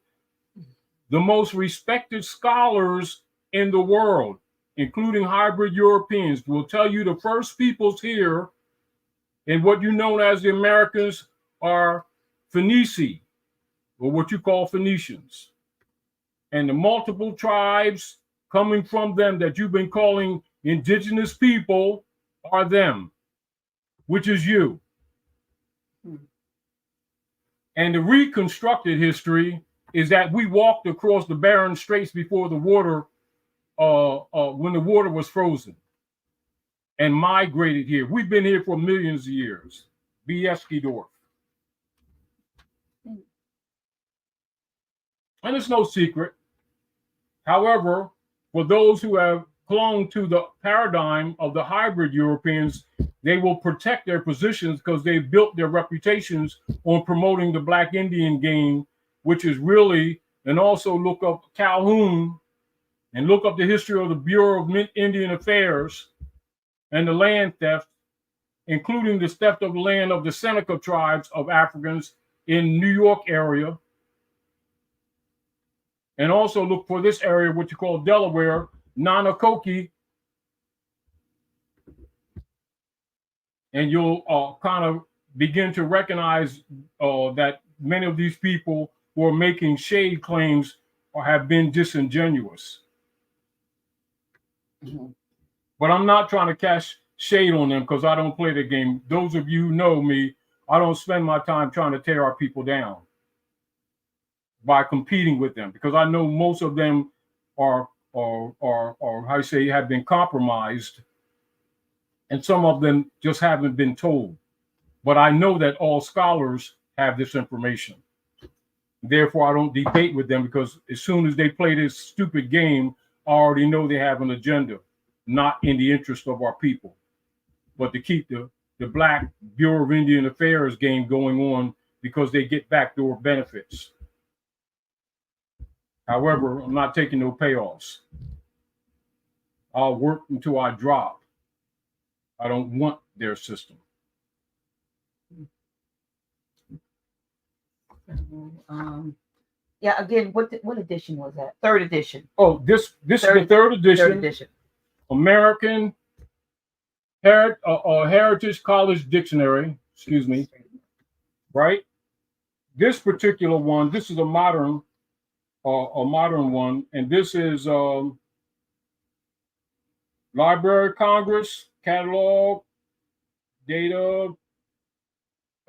the most respected scholars in the world, including hybrid Europeans, will tell you the first peoples here and what you know as the Americans are Phoenici, or what you call Phoenicians. And the multiple tribes coming from them that you've been calling indigenous people are them, which is you. And the reconstructed history is that we walked across the barren straits before the water, when the water was frozen, and migrated here. We've been here for millions of years. Bieskidorf. And it's no secret. However, for those who have clung to the paradigm of the hybrid Europeans, they will protect their positions because they built their reputations on promoting the Black Indian game, which is really, and also look up Calhoun and look up the history of the Bureau of Indian Affairs and the land theft, including the theft of the land of the Seneca tribes of Africans in New York area. And also look for this area, what you call Delaware, Nanakoki. And you'll kind of begin to recognize that many of these people who are making shade claims or have been disingenuous. Mm-hmm. But I'm not trying to cast shade on them because I don't play the game. Those of you who know me, I don't spend my time trying to tear our people down by competing with them, because I know most of them are how you say, have been compromised, and some of them just haven't been told. But I know that all scholars have this information. Therefore, I don't debate with them, because as soon as they play this stupid game, I already know they have an agenda, not in the interest of our people, but to keep the Black Bureau of Indian Affairs game going on because they get backdoor benefits. However, I'm not taking no payoffs. I'll work until I drop. I don't want their system. Yeah, again, what edition was that? Third edition. Oh, this is the third edition. Third edition. American Heritage College Dictionary, excuse me, right? This particular one, this is a modern one, and this is Library of Congress catalog data.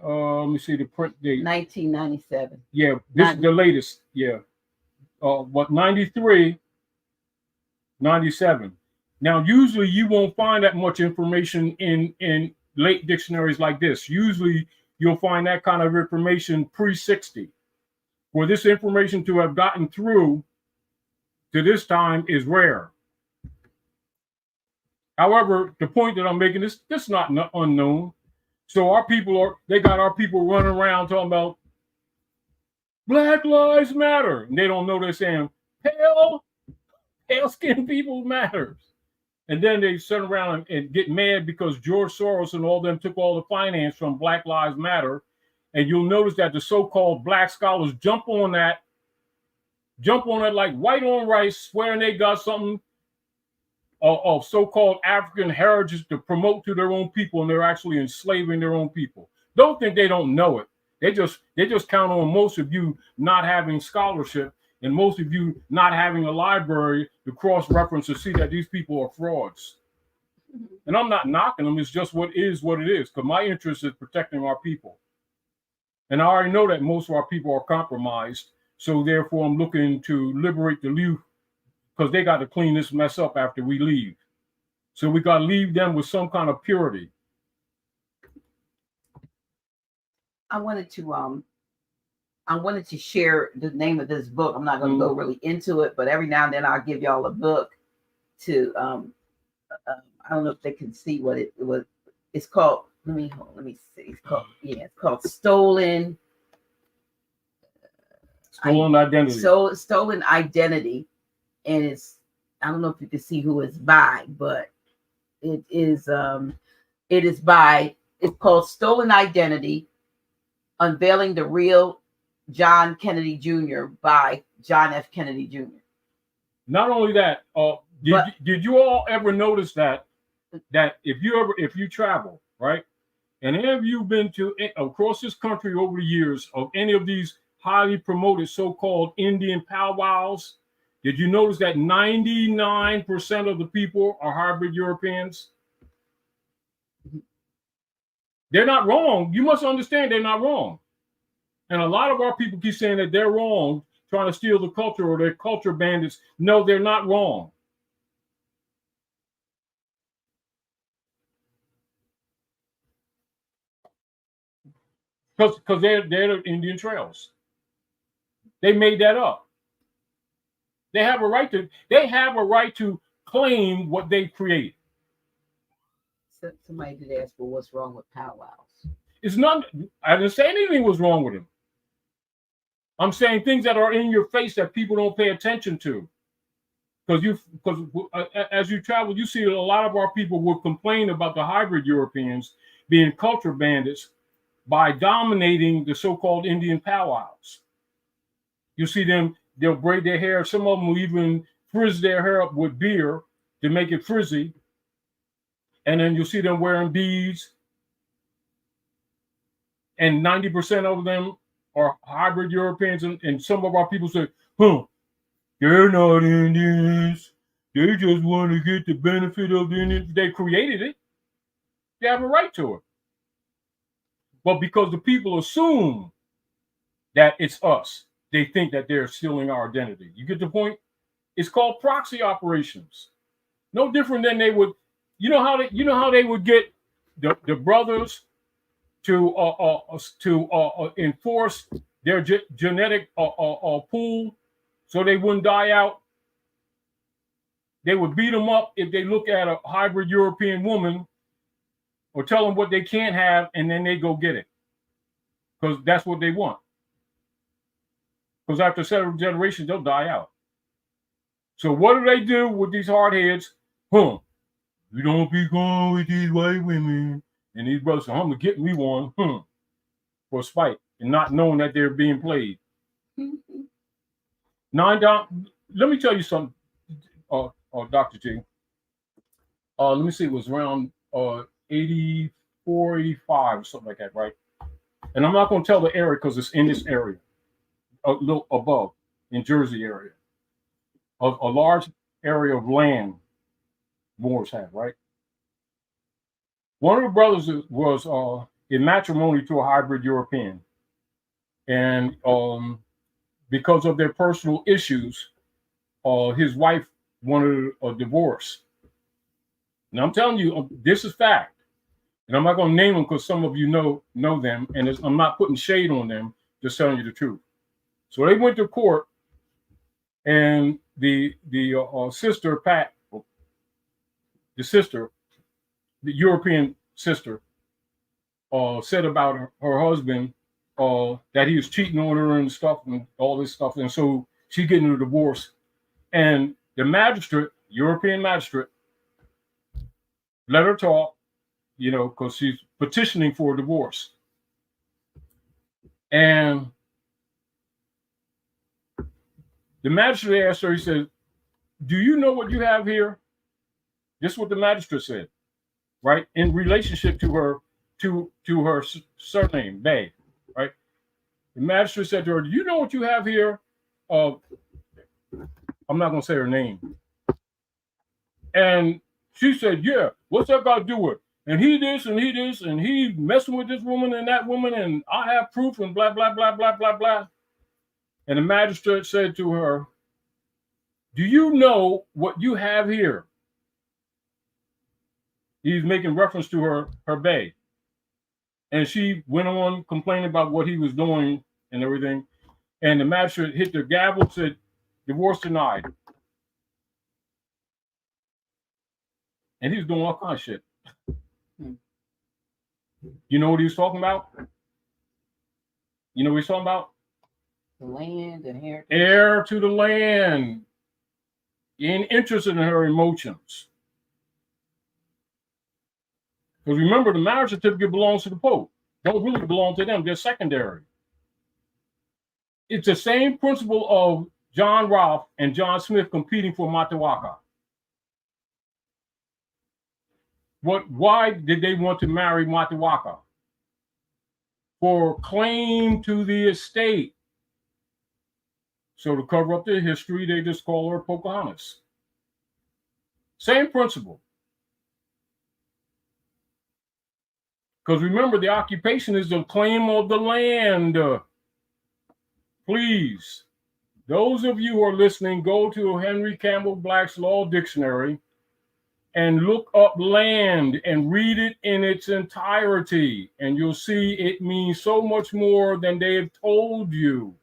Let me see the print date. 1997. Yeah, this is the latest. Yeah, 93, 97. Now, usually you won't find that much information in late dictionaries like this. Usually you'll find that kind of information pre-60. For this information to have gotten through to this time is rare. However, the point that I'm making is this is not unknown. So our people got our people running around talking about Black Lives Matter. And they don't know they're saying pale skinned people matters. And then they turn around and get mad because George Soros and all them took all the finance from Black Lives Matter. And you'll notice that the so-called Black scholars jump on that like white on rice, swearing they got something of so-called African heritage to promote to their own people, and they're actually enslaving their own people. Don't think they don't know it. They just count on most of you not having scholarship and most of you not having a library to cross-reference to see that these people are frauds. And I'm not knocking them. It's just what it is, because my interest is protecting our people. And I already know that most of our people are compromised So therefore, I'm looking to liberate the youth because they got to clean this mess up after we leave. So we got to leave them with some kind of purity. I wanted to share the name of this book. I'm not going to go really into it, but every now and then I'll give y'all a book to I don't know if they can see what it was. It's called. Let me see. It's called Stolen Identity. Stolen Identity, and it's, I don't know if you can see who it's by, but it's called Stolen Identity: Unveiling the Real John Kennedy Jr. by John F. Kennedy Jr. Not only that, did you all ever notice that if you travel, right, and have you been to across this country over the years of any of these highly promoted so-called Indian powwows, did you notice that 99% of the people are hybrid Europeans? They're not wrong. You must understand they're not wrong. And a lot of our people keep saying that they're wrong, trying to steal the culture or they're culture bandits. No, they're not wrong. Because they're the Indian trails. They made that up. They have a right to claim what they created. Somebody did ask, well, what's wrong with powwows? It's not. I didn't say anything was wrong with him. I'm saying things that are in your face that people don't pay attention to. Because as you travel, you see a lot of our people will complain about the hybrid Europeans being culture bandits by dominating the so-called Indian powwows. You see them, they'll braid their hair. Some of them will even frizz their hair up with beer to make it frizzy. And then you'll see them wearing beads. And 90% of them are hybrid Europeans. And some of our people say, they're not Indians. They just want to get the benefit of the Indians. They created it. They have a right to it. But because the people assume that it's us, they think that they're stealing our identity. You get the point? It's called proxy operations. No different than they would. You know how they would get the brothers to enforce their genetic pool so they wouldn't die out. They would beat them up if they look at a hybrid European woman or tell them what they can't have, and then they go get it because that's what they want. Because after several generations, they'll die out. So what do they do with these hard heads? You don't be going with these white women. And these brothers say, I'm going to get me one for spite and not knowing that they're being played. Let me tell you something, Dr. G. Let me see, it was around 84, 85 or something like that, right? And I'm not going to tell the area because it's in this area, a little above, in Jersey area. A large area of land Moors had, right? One of the brothers was in matrimony to a hybrid European. And because of their personal issues, his wife wanted a divorce. And I'm telling you, this is fact. And I'm not going to name them because some of you know them, and I'm not putting shade on them, just telling you the truth. So they went to court, and the sister, Pat, the European sister, said about her husband that he was cheating on her and stuff and all this stuff. And so she's getting a divorce. And the magistrate, European magistrate, let her talk, because she's petitioning for a divorce. And the magistrate asked her, he said, do you know what you have here? This is what the magistrate said, right? In relationship to her surname, Bey, right? The magistrate said to her, do you know what you have here? I'm not going to say her name. And she said, yeah, what's that got to do with? And he this, and he this, and he messing with this woman and that woman, and I have proof, and blah, blah, blah, blah, blah, blah. And the magistrate said to her, "Do you know what you have here?" He's making reference to her bay. And she went on complaining about what he was doing and everything. And the magistrate hit the gavel, said, "Divorce denied." And he was doing all kinds of shit. You know what he was talking about? You know what he's talking about? The land and inheritance. Heir to the land. He ain't interested in her emotions. Because remember, the marriage certificate belongs to the Pope. Don't really belong to them. They're secondary. It's the same principle of John Rolfe and John Smith competing for Matawaka. Why did they want to marry Matawaka? For claim to the estate. So to cover up their history, they just call her Pocahontas. Same principle. Because remember, the occupation is the claim of the land. Please, those of you who are listening, go to Henry Campbell Black's Law Dictionary and look up land and read it in its entirety. And you'll see it means so much more than they have told you.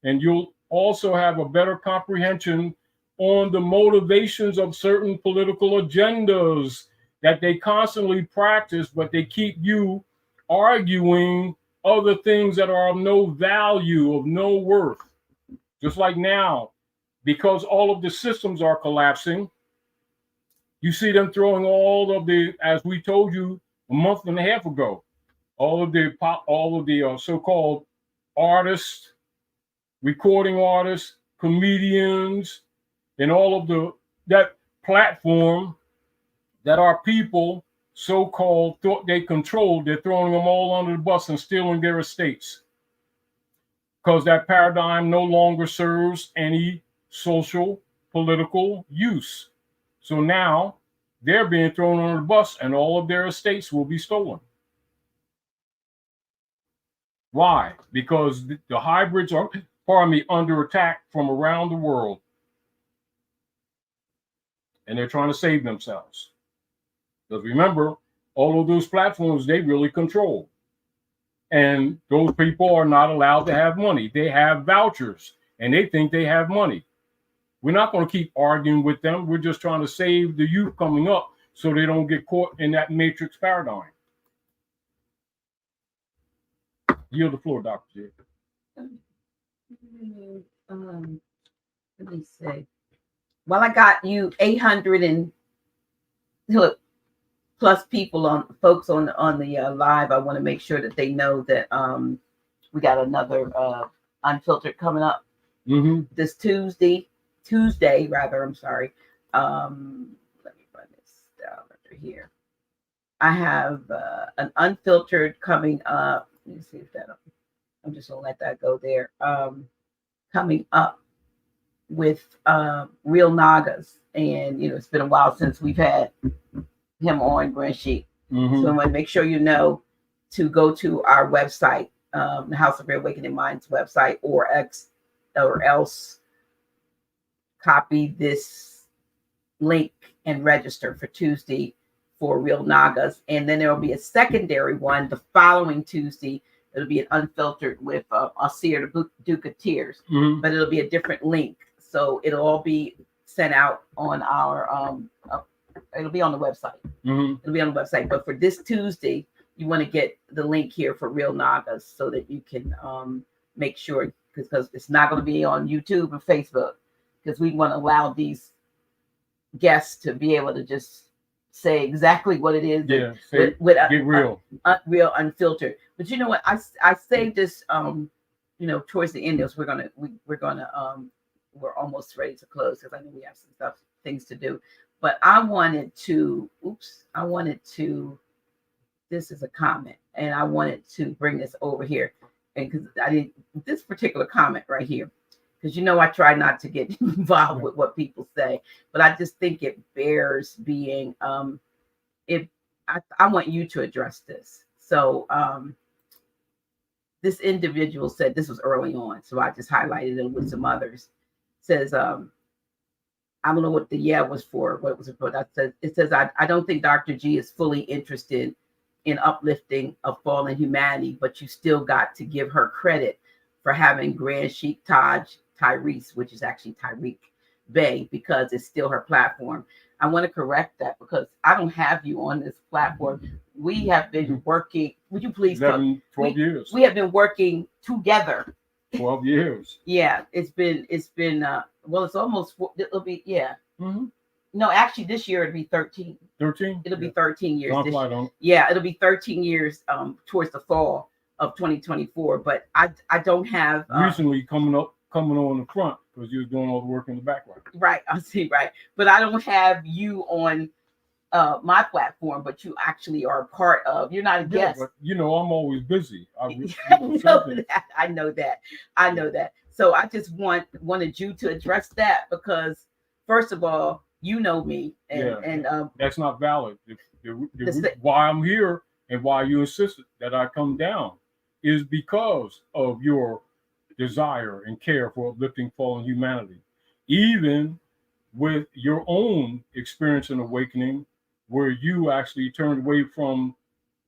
And you'll also have a better comprehension on the motivations of certain political agendas that they constantly practice, but they keep you arguing other things that are of no value, of no worth. Just like now, because all of the systems are collapsing, you see them throwing all of the, as we told you a month and a half ago, all of the so-called artists, recording artists, comedians, and all of that platform that our people so-called thought they controlled, they're throwing them all under the bus and stealing their estates. Because that paradigm no longer serves any social, political use. So now they're being thrown under the bus and all of their estates will be stolen. Why? Because the hybrids are, under attack from around the world. And they're trying to save themselves. Because remember, all of those platforms, they really control. And those people are not allowed to have money. They have vouchers and they think they have money. We're not going to keep arguing with them. We're just trying to save the youth coming up so they don't get caught in that matrix paradigm. Yield the floor, Dr. J. Let me see. Well, I got you 800 and plus people folks on the live. I want to make sure that they know that we got another Unfiltered coming up this Tuesday rather. I'm sorry. Let me run this down under here. I have an Unfiltered coming up. Let me see if that. I'm just gonna let that go there. Coming up with Real Nagas, and it's been a while since we've had him on Grand Sheik. So I want to make sure you know to go to our website, the House of Reawakening Minds website, or else copy this link and register for Tuesday for Real Nagas. And then there will be a secondary one the following Tuesday. It'll be an Unfiltered with Asir, the Duke of Tears, but it'll be a different link. So it'll all be sent out on our it'll be on the website. It'll be on the website. But for this Tuesday, you want to get the link here for Real Nagas so that you can make sure, because it's not going to be on YouTube or Facebook, because we want to allow these guests to be able to just say exactly what it is. Yeah, with get real. Real Unfiltered. But you know what? I saved this towards the end of this. We're almost ready to close because I know we have some things to do. But I wanted to, this is a comment, and I wanted to bring this over here. And because this particular comment right here, because I try not to get involved with what people say, but I just think it bears being, I want you to address this. So this individual said, this was early on, so I just highlighted it with some others. Says, I don't know what the was for, what was it for. It says, I don't think Dr. G is fully interested in uplifting of fallen humanity, but you still got to give her credit for having Grand Sheik Taj Tyrese, which is actually Tarik Bey, because it's still her platform. I want to correct that because I don't have you on this platform. We have been working. Would you please 12 years. We have been working together. 12 years. Yeah, it's been well, it's almost, it'll be, yeah. Mm-hmm. No, actually this year it'll be 13. 13? It'll be 13 years. Yeah, it'll be 13 years towards the fall of 2024. But I don't have recently coming on the front because you're doing all the work in the background. Right, I see, right. But I don't have you on my platform, but you actually are a part of. You're not a guest. But I'm always busy. I know that. So I just wanted you to address that because, first of all, you know me, and that's not valid. Why I'm here and why you insisted that I come down is because of your desire and care for uplifting fallen humanity, even with your own experience and awakening, where you actually turned away from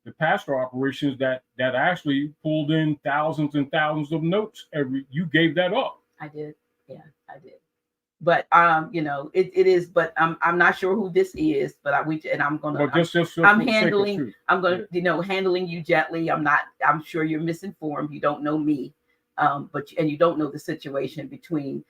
the pastor operations that actually pulled in thousands and thousands of notes you gave that up. I did. Yeah, I did. But it is, but I'm not sure who this is, but I'm handling you gently. I'm sure you're misinformed. You don't know me. But you don't know the situation between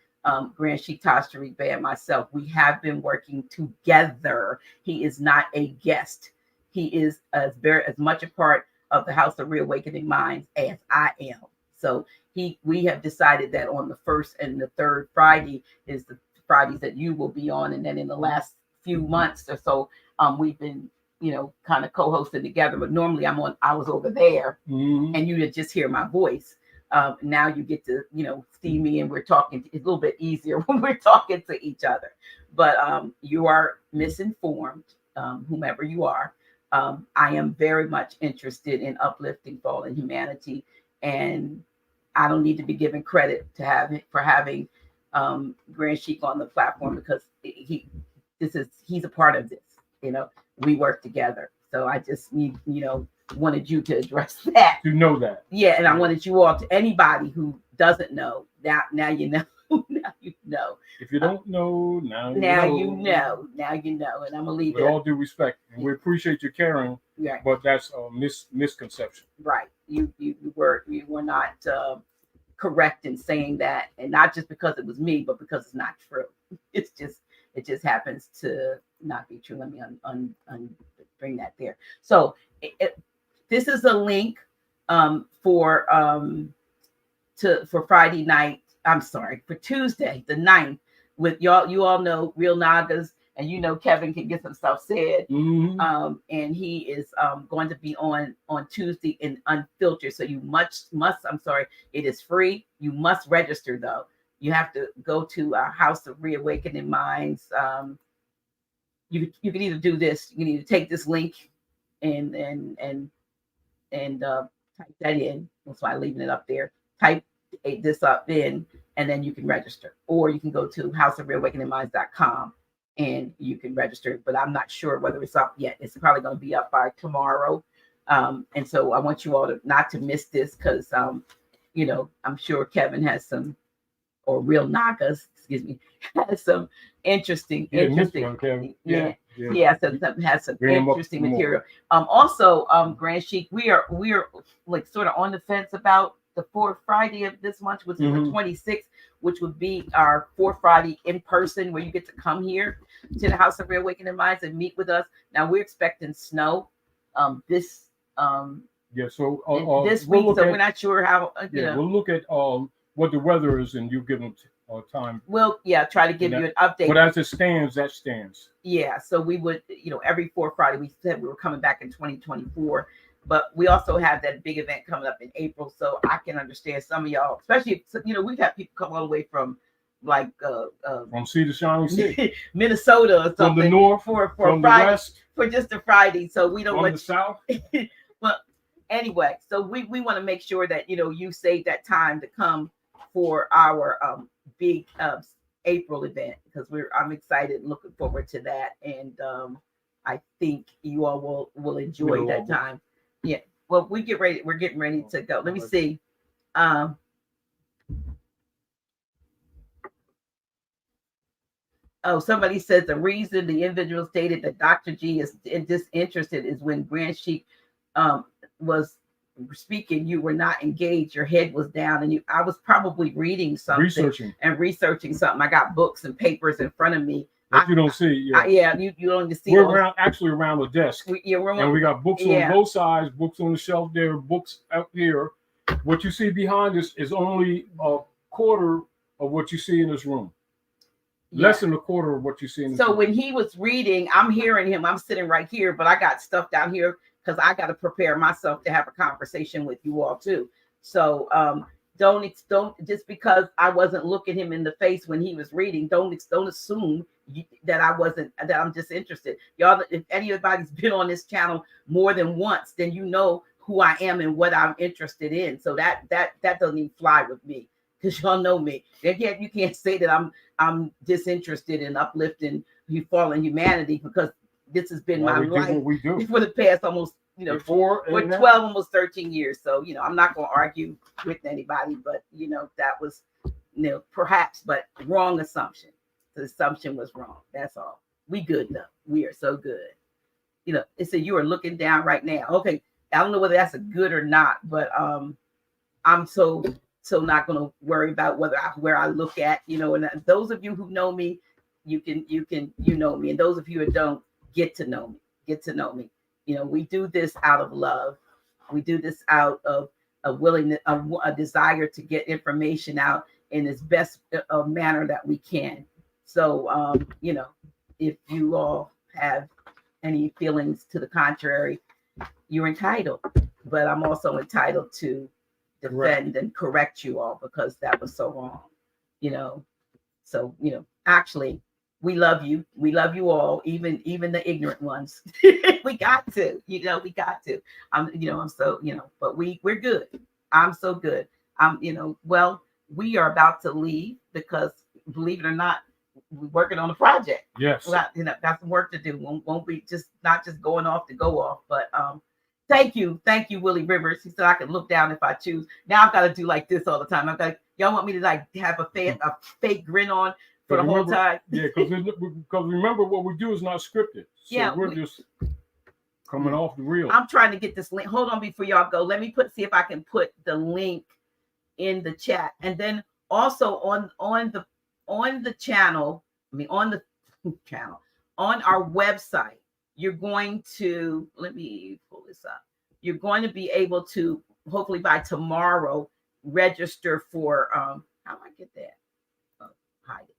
Grand Sheik Taj Tarik Bey and myself. We have been working together. He is not a guest. He is as much a part of the House of Reawakening Minds as I am. So we have decided that on the first and the third Friday is the Fridays that you will be on, and then in the last few months or so, we've been kind of co-hosting together. But normally I was over there, and you would just hear my voice. Now you get to see me, and we're talking. It's a little bit easier when we're talking to each other. But you are misinformed, whomever you are. I am very much interested in uplifting fallen humanity, and I don't need to be given credit for having Grand Sheik on the platform because he's a part of this. We work together, so I just need wanted you to address that. To know that. Yeah, and I wanted you all to anybody who doesn't know now you know. Now you know. If you don't know, now you know. Now you know, and I'm gonna leave it. With all due respect, and we appreciate your caring, right. But that's a misconception. Right. You were not correct in saying that, and not just because it was me, but because it's not true. It just happens to not be true. Let me bring that there. So this is a link for Friday night. I'm sorry, for Tuesday, the 9th, with y'all. You all know Real Nagas, and Kevin can get some stuff said. Mm-hmm. And he is going to be on Tuesday in Unfiltered. So you must. I'm sorry, it is free. You must register though. You have to go to House of Reawakening Minds. You can either do this. You can either take this link and type that in. That's why I'm leaving it up there. Type this up in, and then you can register, or you can go to houseofreawakeningminds.com and you can register, but I'm not sure whether it's up yet. It's probably going to be up by tomorrow. And so I want you all not to miss this because I'm sure Kevin has some, or Real Nagas, has some interesting. So has some interesting material. Also, Grand Sheik, we are like sort of on the fence about the fourth Friday of this month, which is the 26th, which would be our fourth Friday in person, where you get to come here to the House of Reawakening Minds and meet with us. Now we're expecting snow this this week, so we're not sure how. We'll look at what the weather is, and you give them time. We'll try to give you an update. But as it stands, that stands. Yeah, so we would every fourth Friday. We said we were coming back in 2024. But we also have that big event coming up in April, so I can understand some of y'all, especially we've had people come all the way from like from Sea to Shining Sea, Minnesota or something, from the north, for from Friday, the west, for just a Friday. So we don't from want the south. Well, Anyway, so we want to make sure that you save that time to come for our big April event, because I'm excited, looking forward to that, and I think you all will enjoy that time. Yeah. Well, we're getting ready to go. Let me see. Oh, somebody says the reason the individual stated that Dr. G is disinterested is when Grand Sheik was speaking, you were not engaged, your head was down, and I was probably reading something, researching something. I got books and papers in front of me that you don't see. You don't see. We're around the desk. And we got books on both sides, books on the shelf there, books up here. What you see behind us is only a quarter of what you see in this room. Less than a quarter of what you see in this room. So when he was reading, I'm hearing him. I'm sitting right here, but I got stuff down here because I got to prepare myself to have a conversation with you all too. So don't just because I wasn't looking him in the face when he was reading, don't assume that I'm disinterested. Y'all, if anybody's been on this channel more than once, then you know who I am and what I'm interested in. So that doesn't even fly with me, because y'all know me. Again, you can't say that I'm disinterested in uplifting fallen humanity, because this has been my life for the past almost, for 12, almost 13 years. So, I'm not going to argue with anybody, but, that was, perhaps, but wrong assumption. The assumption was wrong. That's all. We good though. We are so good. It said you are looking down right now. Okay. I don't know whether that's a good or not, but I'm so not going to worry about where I look at, and those of you who know me, you know me. And those of you who don't, get to know me. We do this out of love. We do this out of a willingness, a desire to get information out in as best a manner that we can. So, if you all have any feelings to the contrary, you're entitled, but I'm also entitled to defend and correct you all, because that was so wrong. So, actually, we love you. We love you all, even the ignorant ones. We got to, we got to. I'm so, but we're good. I'm so good. Well, we are about to leave because, believe it or not, we're working on a project. Yes. Got some work to do. Won't be not just going off to go off, but thank you, Willie Rivers. He said I can look down if I choose. Now I've got to do like this all the time. I'm like, y'all want me to like have a fake grin on for the whole time? Yeah, because remember, what we do is not scripted. So we're just coming off the reel. I'm trying to get this link. Hold on before y'all go. Let me see if I can put the link in the chat, and then also on the channel. On our website, you're going to, let me pull this up. You're going to be able to, hopefully by tomorrow, register for how do I get that? Oh, hide it.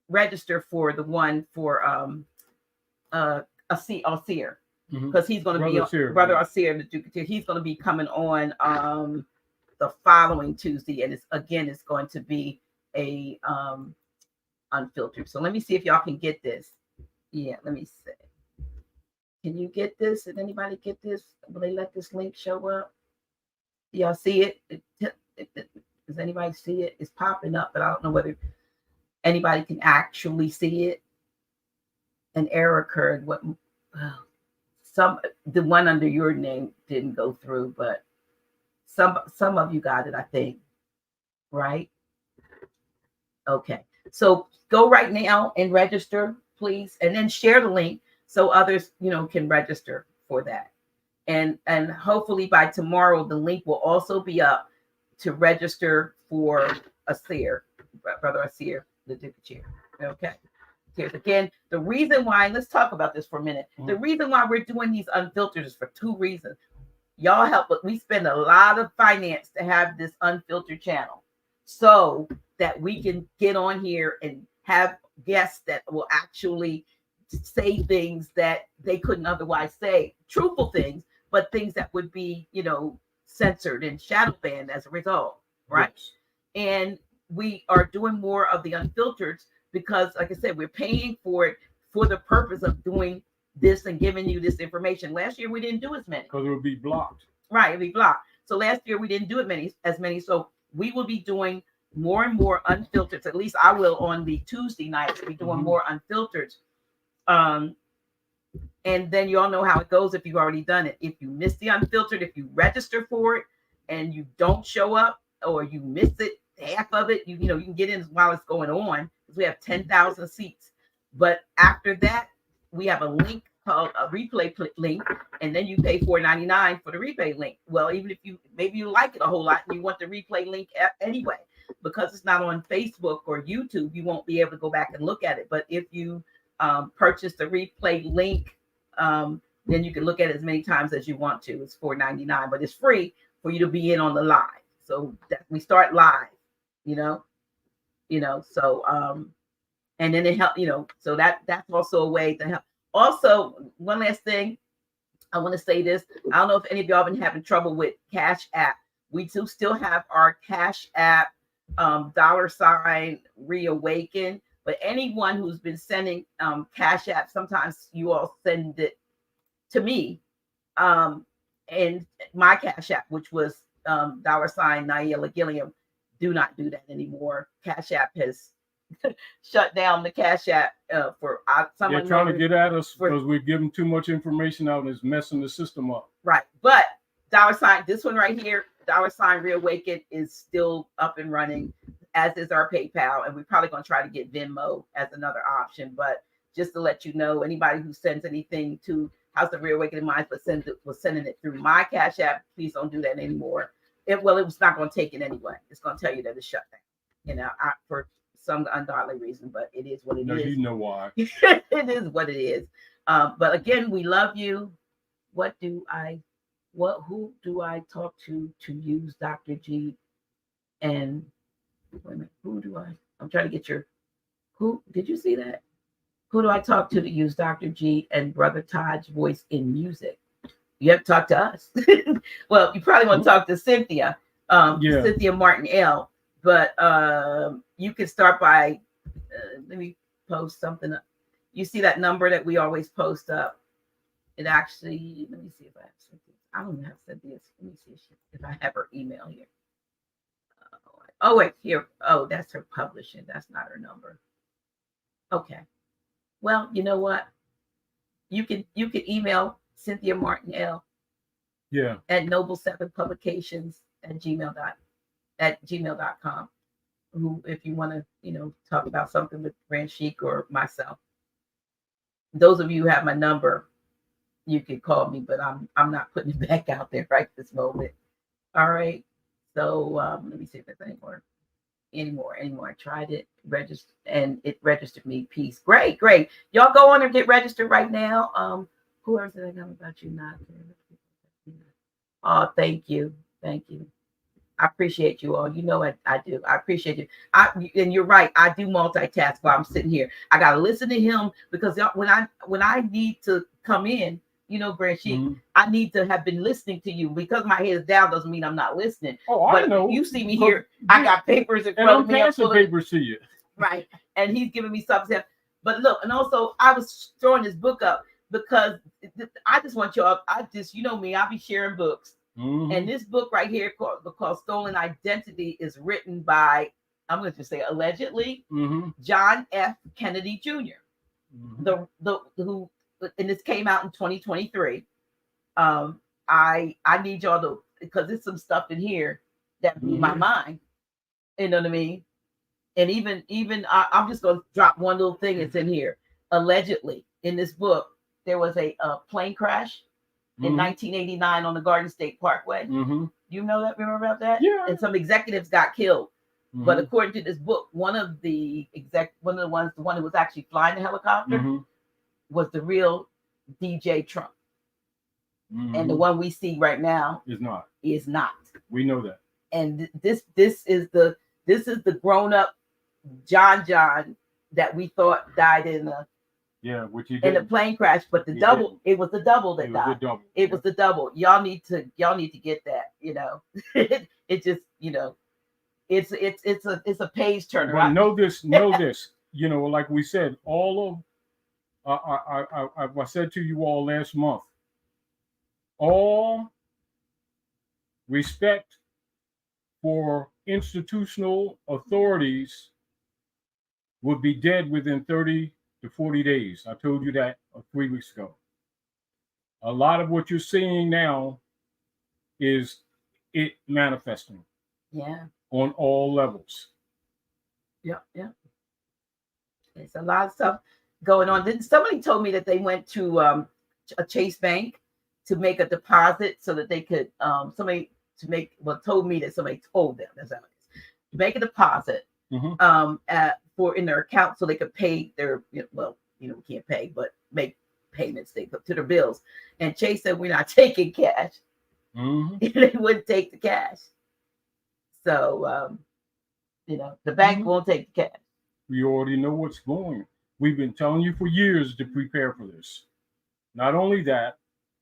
Register for the one for Asir, because he's going to be Brother Asir, the Duke. He's going to be coming on the following Tuesday, and it's going to be a unfiltered. So let me see if y'all can get this. Yeah, let me see. Can you get this? Did anybody get this? Will they let this link show up? Y'all see it? Does anybody see it? It's popping up, but I don't know whether anybody can actually see it. An error occurred. The one under your name didn't go through, but some of you got it, I think. Right? Okay. So go right now and register, please, and then share the link so others, can register for that. And hopefully by tomorrow, the link will also be up to register for Asir, Brother Asir, the Duke Chair. Okay. Here's again the reason why. Let's talk about this for a minute. The reason why we're doing these unfiltered is for two reasons. Y'all help, but we spend a lot of finance to have this unfiltered channel, so that we can get on here and have guests that will actually say things that they couldn't otherwise say, truthful things, but things that would be, censored and shadow banned as a result, right? Yes. And we are doing more of the unfiltered because, like I said, we're paying for it for the purpose of doing this and giving you this information. Last year, we didn't do as many. Because it would be blocked. Right, it'll be blocked. So last year we didn't do as many. So we will be doing more and more unfiltered. At least I will on the Tuesday nights be doing more unfiltered. And then you all know how it goes if you've already done it. If you miss the unfiltered, if you register for it and you don't show up or you miss it, half of it, you know, you can get in while it's going on because we have 10,000 seats. But after that, we have a link called a replay link, and then you pay $4.99 for the replay link. Well, even if maybe you like it a whole lot and you want the replay link anyway, because it's not on Facebook or YouTube, you won't be able to go back and look at it. But if you purchase the replay link, then you can look at it as many times as you want to. It's $4.99, but it's free for you to be in on the live. So that we start live, you know. So and then it help, so that's also a way to help. Also, one last thing, I want to say this. I don't know if any of y'all been having trouble with Cash App. We do still have our Cash App $ reawaken. But anyone who's been sending Cash App, sometimes you all send it to me, and my Cash App, which was $ Naila Gilliam. Do not do that anymore. Cash App has shut down the Cash App for someone. They're trying to get at us because we're giving too much information out and it's messing the system up. Right, but $ this one right here, $ reawaken is still up and running, as is our PayPal, and we're probably going to try to get Venmo as another option. But just to let you know, anybody who sends anything to House of Reawakening Minds but was sending it through my Cash App, please don't do that anymore. It was not going to take it anyway. It's going to tell you that it's shut down, for some ungodly reason, but it is what it is. You know why. It is what it is. But again, we love you. Who do I talk to use Dr. G? And wait a minute, I'm trying to get did you see that? Who do I talk to use Dr. G and Brother Taj's voice in music? You have to talk to us. Well, you probably want to talk to Cynthia, Cynthia Martin L. But you can start by, let me post something up. You see that number that we always post up? It actually, let me see if I have Cynthia. I don't have Cynthia's. Let me see if I have her email here. Oh, wait, here. Oh, that's her publishing. That's not her number. Okay. Well, you know what? You can email Cynthia Martin L. Yeah. At Noble7Publications at gmail.com. Who, if you want to, talk about something with Grand Sheik or myself. Those of you who have my number, you can call me, but I'm not putting it back out there right this moment. All right. So let me see if there's anymore. I tried it, register, and it registered me. Peace. Great. Y'all go on and get registered right now. Who else did I know about you? Not. Oh, thank you. I appreciate you all. You know I do. I appreciate you. And you're right. I do multitask while I'm sitting here. I gotta listen to him because when I need to come in, Grand Sheik, I need to have been listening to you. Because my head is down doesn't mean I'm not listening. Oh, but I know. You see me here. I got papers in front of me. I'm passing papers to you. Right. And he's giving me something. But look, and also I was throwing this book up because I just want y'all. You know me. I'll be sharing books. And this book right here called Stolen Identity is written by, I'm going to just say allegedly, John F. Kennedy Jr. And this came out in 2023. I need y'all to, because there's some stuff in here that blew my mind. You know what I mean? And even I'm just going to drop one little thing that's in here. Allegedly, in this book, there was a plane crash in 1989 on the Garden State Parkway. You know that? Remember about that? Yeah. And some executives got killed. But according to this book, the one who was actually flying the helicopter was the real DJ Trump. And the one we see right now is not. We know that. And this is the grown up John that we thought died in a plane crash, but it was the double that died. It was the double. Y'all need to get that, It just, it's a page turner. But know this, like we said, all of I said to you all last month, all respect for institutional authorities would be dead within 30 to 40 days. I told you that 3 weeks ago. A lot of what you're seeing now is it manifesting. Yeah. On all levels. Yeah. There's a lot of stuff going on. Then somebody told me that they went to a Chase Bank to make a deposit so that they could told me that somebody told them that's how it is, to make a deposit for in their account so they could pay their we can't pay, but make payments to their bills. And Chase said, we're not taking cash. They wouldn't take the cash. So the bank won't take the cash. We already know what's going. We've been telling you for years to prepare for this. Not only that,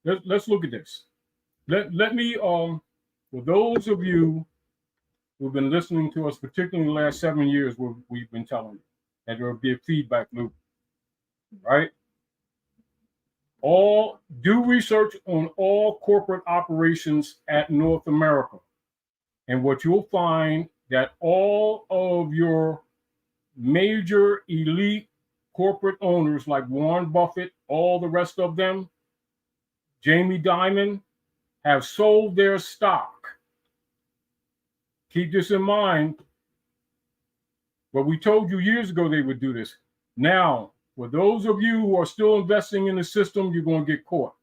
let's look at this. Let me for those of you who've been listening to us, particularly in the last 7 years, where we've been telling you that there will be a feedback loop, right? Do research on all corporate operations at North America. And what you'll find that all of your major elite corporate owners like Warren Buffett, all the rest of them, Jamie Dimon, have sold their stock. Keep this in mind. But we told you years ago they would do this. Now, for those of you who are still investing in the system, you're going to get caught.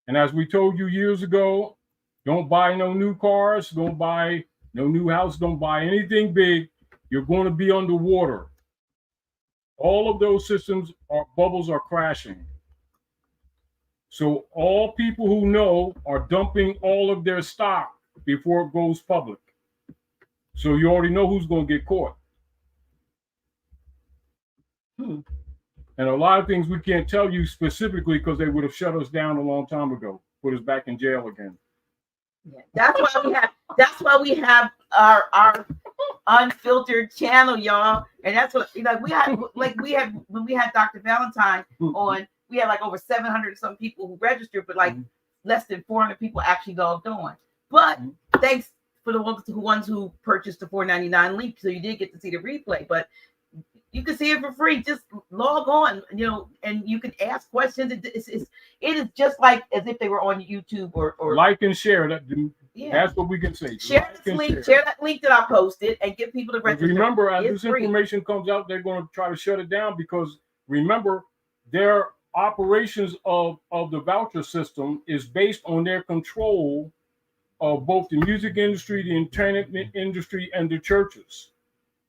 And as we told you years ago, don't buy no new cars, don't buy no new house, don't buy anything big. You're going to be underwater. All of those systems bubbles are crashing. So all people who know are dumping all of their stock before it goes public. So you already know who's going to get caught. And a lot of things we can't tell you specifically because they would have shut us down a long time ago, put us back in jail again. Yeah, that's why we have our unfiltered channel, y'all. And that's what we had when we had Dr. Valentine on, we had like over 700 some people who registered, but like less than 400 people actually logged on. But thanks for the ones who purchased the $4.99 link, so you did get to see the replay. But you can see it for free. Just log on, and you can ask questions. It is just like as if they were on YouTube or like and share that. That's what we can say. Share that link that I posted and get people to register. Remember, as this information comes out, they're going to try to shut it down because remember, their operations of the voucher system is based on their control of both the music industry, the entertainment industry, and the churches.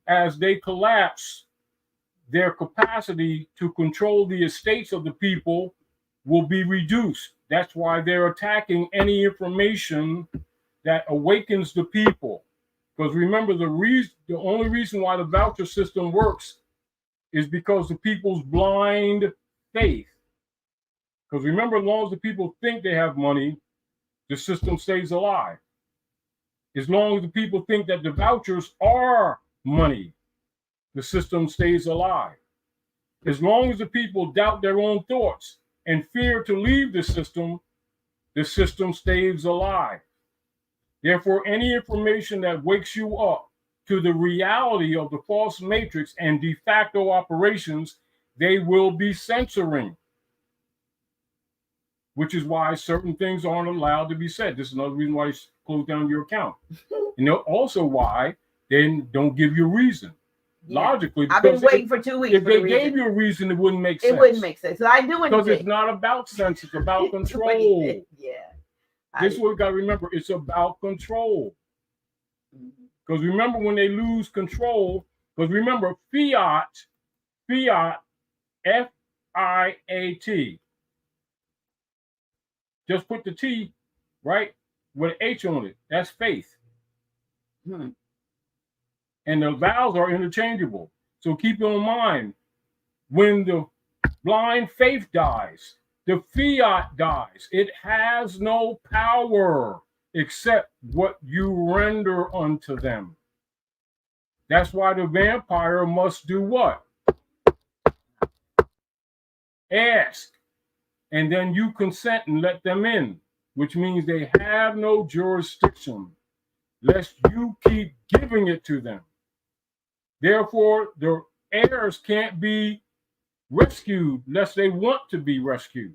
As they collapse, their capacity to control the estates of the people will be reduced. That's why they're attacking any information that awakens the people. Because remember, the only reason why the voucher system works is because the people's blind faith. Because remember, as long as the people think they have money, the system stays alive. As long as the people think that the vouchers are money, the system stays alive. As long as the people doubt their own thoughts and fear to leave the system stays alive. Therefore, any information that wakes you up to the reality of the false matrix and de facto operations, they will be censoring. Which is why certain things aren't allowed to be said. This is another reason why you close down your account. And also why they don't give you a reason. Logically, I've been waiting for 2 weeks. If they gave you a reason, it wouldn't make sense. It wouldn't make sense. So I do anything. Because it's not about sense, it's about control. This is what we got to remember. It's about control. Because remember, when they lose control, because remember, fiat, F-I-A-T. Just put the T, right, with an H on it. That's faith. And the vowels are interchangeable. So keep in mind, when the blind faith dies, the fiat dies. It has no power except what you render unto them. That's why the vampire must do what? Ask. And then you consent and let them in. which means they have no jurisdiction, lest you keep giving it to them. Therefore, the heirs can't be rescued lest they want to be rescued.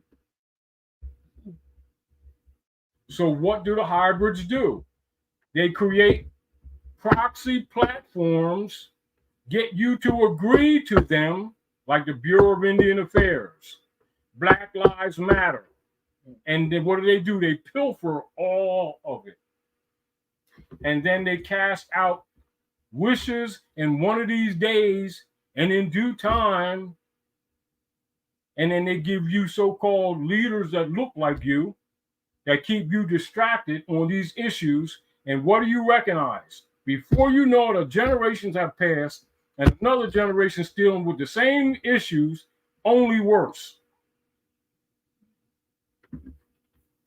So what do the hybrids do? They create proxy platforms, get you to agree to them, like the Bureau of Indian Affairs, Black Lives Matter. And then what do? They pilfer all of it. And then they cast out wishes in one of these days and in due time. And then they give you so-called leaders that look like you, that keep you distracted on these issues. And what do you recognize? Before you know it, the generations have passed and another generation still with the same issues, only worse.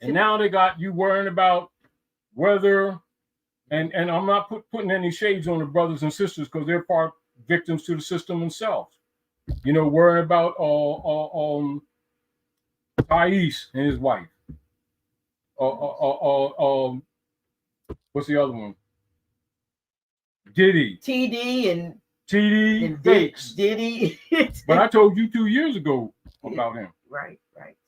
And now they got you worrying about whether, and I'm not putting any shades on the brothers and sisters because they're part victims to the system themselves. You know, worrying about Thais and his wife. What's the other one? Diddy. TD and Bakes. Diddy. But I told you 2 years ago about him. Right.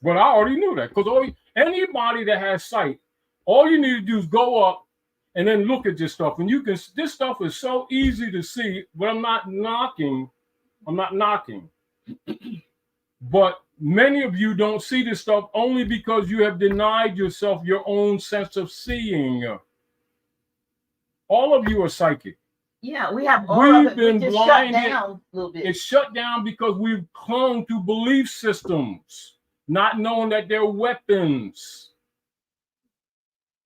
But I already knew that because anybody that has sight, all you need to do is go up and then look at this stuff. And you can, this stuff is so easy to see, but I'm not knocking. But many of you don't see this stuff only because you have denied yourself your own sense of seeing. All of you are psychic. Yeah, we have all We've of it. been We just blinded. shut down a little bit. It's shut down because we've clung to belief systems, not knowing that they're weapons.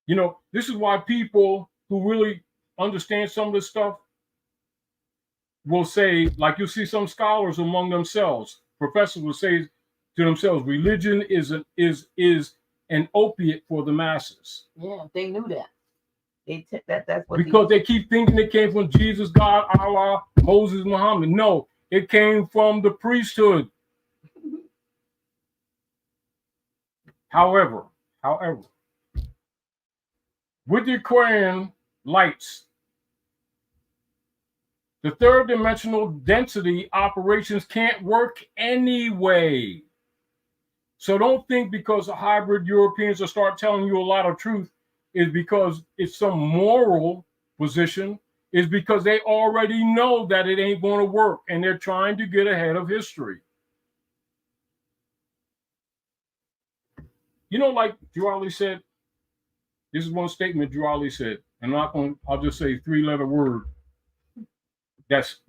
You know, this is why people who really understand some of this stuff will say, like you see some scholars among themselves, professors will say to themselves, religion is an opiate for the masses. Yeah, they knew that. That's what because they keep thinking it came from Jesus, God, Allah, Moses, Muhammad. No, it came from the priesthood. However, with the Aquarian lights, the third dimensional density operations can't work anyway. So don't think because the hybrid Europeans will start telling you a lot of truth is because it's some moral position, is because they already know that it ain't going to work and they're trying to get ahead of history. You know, like Jurali said, this is one statement Jurali said, and I'll just say 3-letter word that's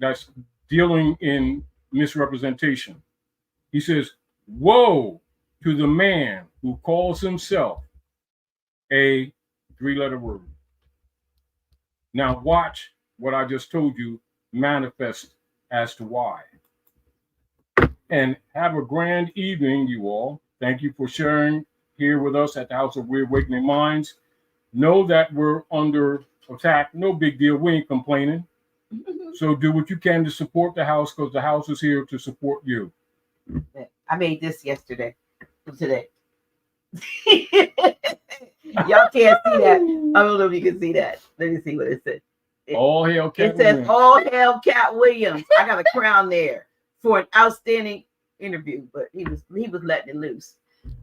dealing in misrepresentation. He says, woe to the man who calls himself a 3-letter word. Now watch what I just told you manifest as to why. And have a grand evening, you all. Thank you for sharing here with us at the House of Reawakening Minds. Know that we're under attack. No big deal. We ain't complaining. So do what you can to support the house because the house is here to support you. I made this today. Y'all can't see that. I don't know if you can see that. Let me see what it says. All hail Cat It says, Williams. all hail Cat Williams. I got a crown there for an outstanding interview, but he was letting it loose.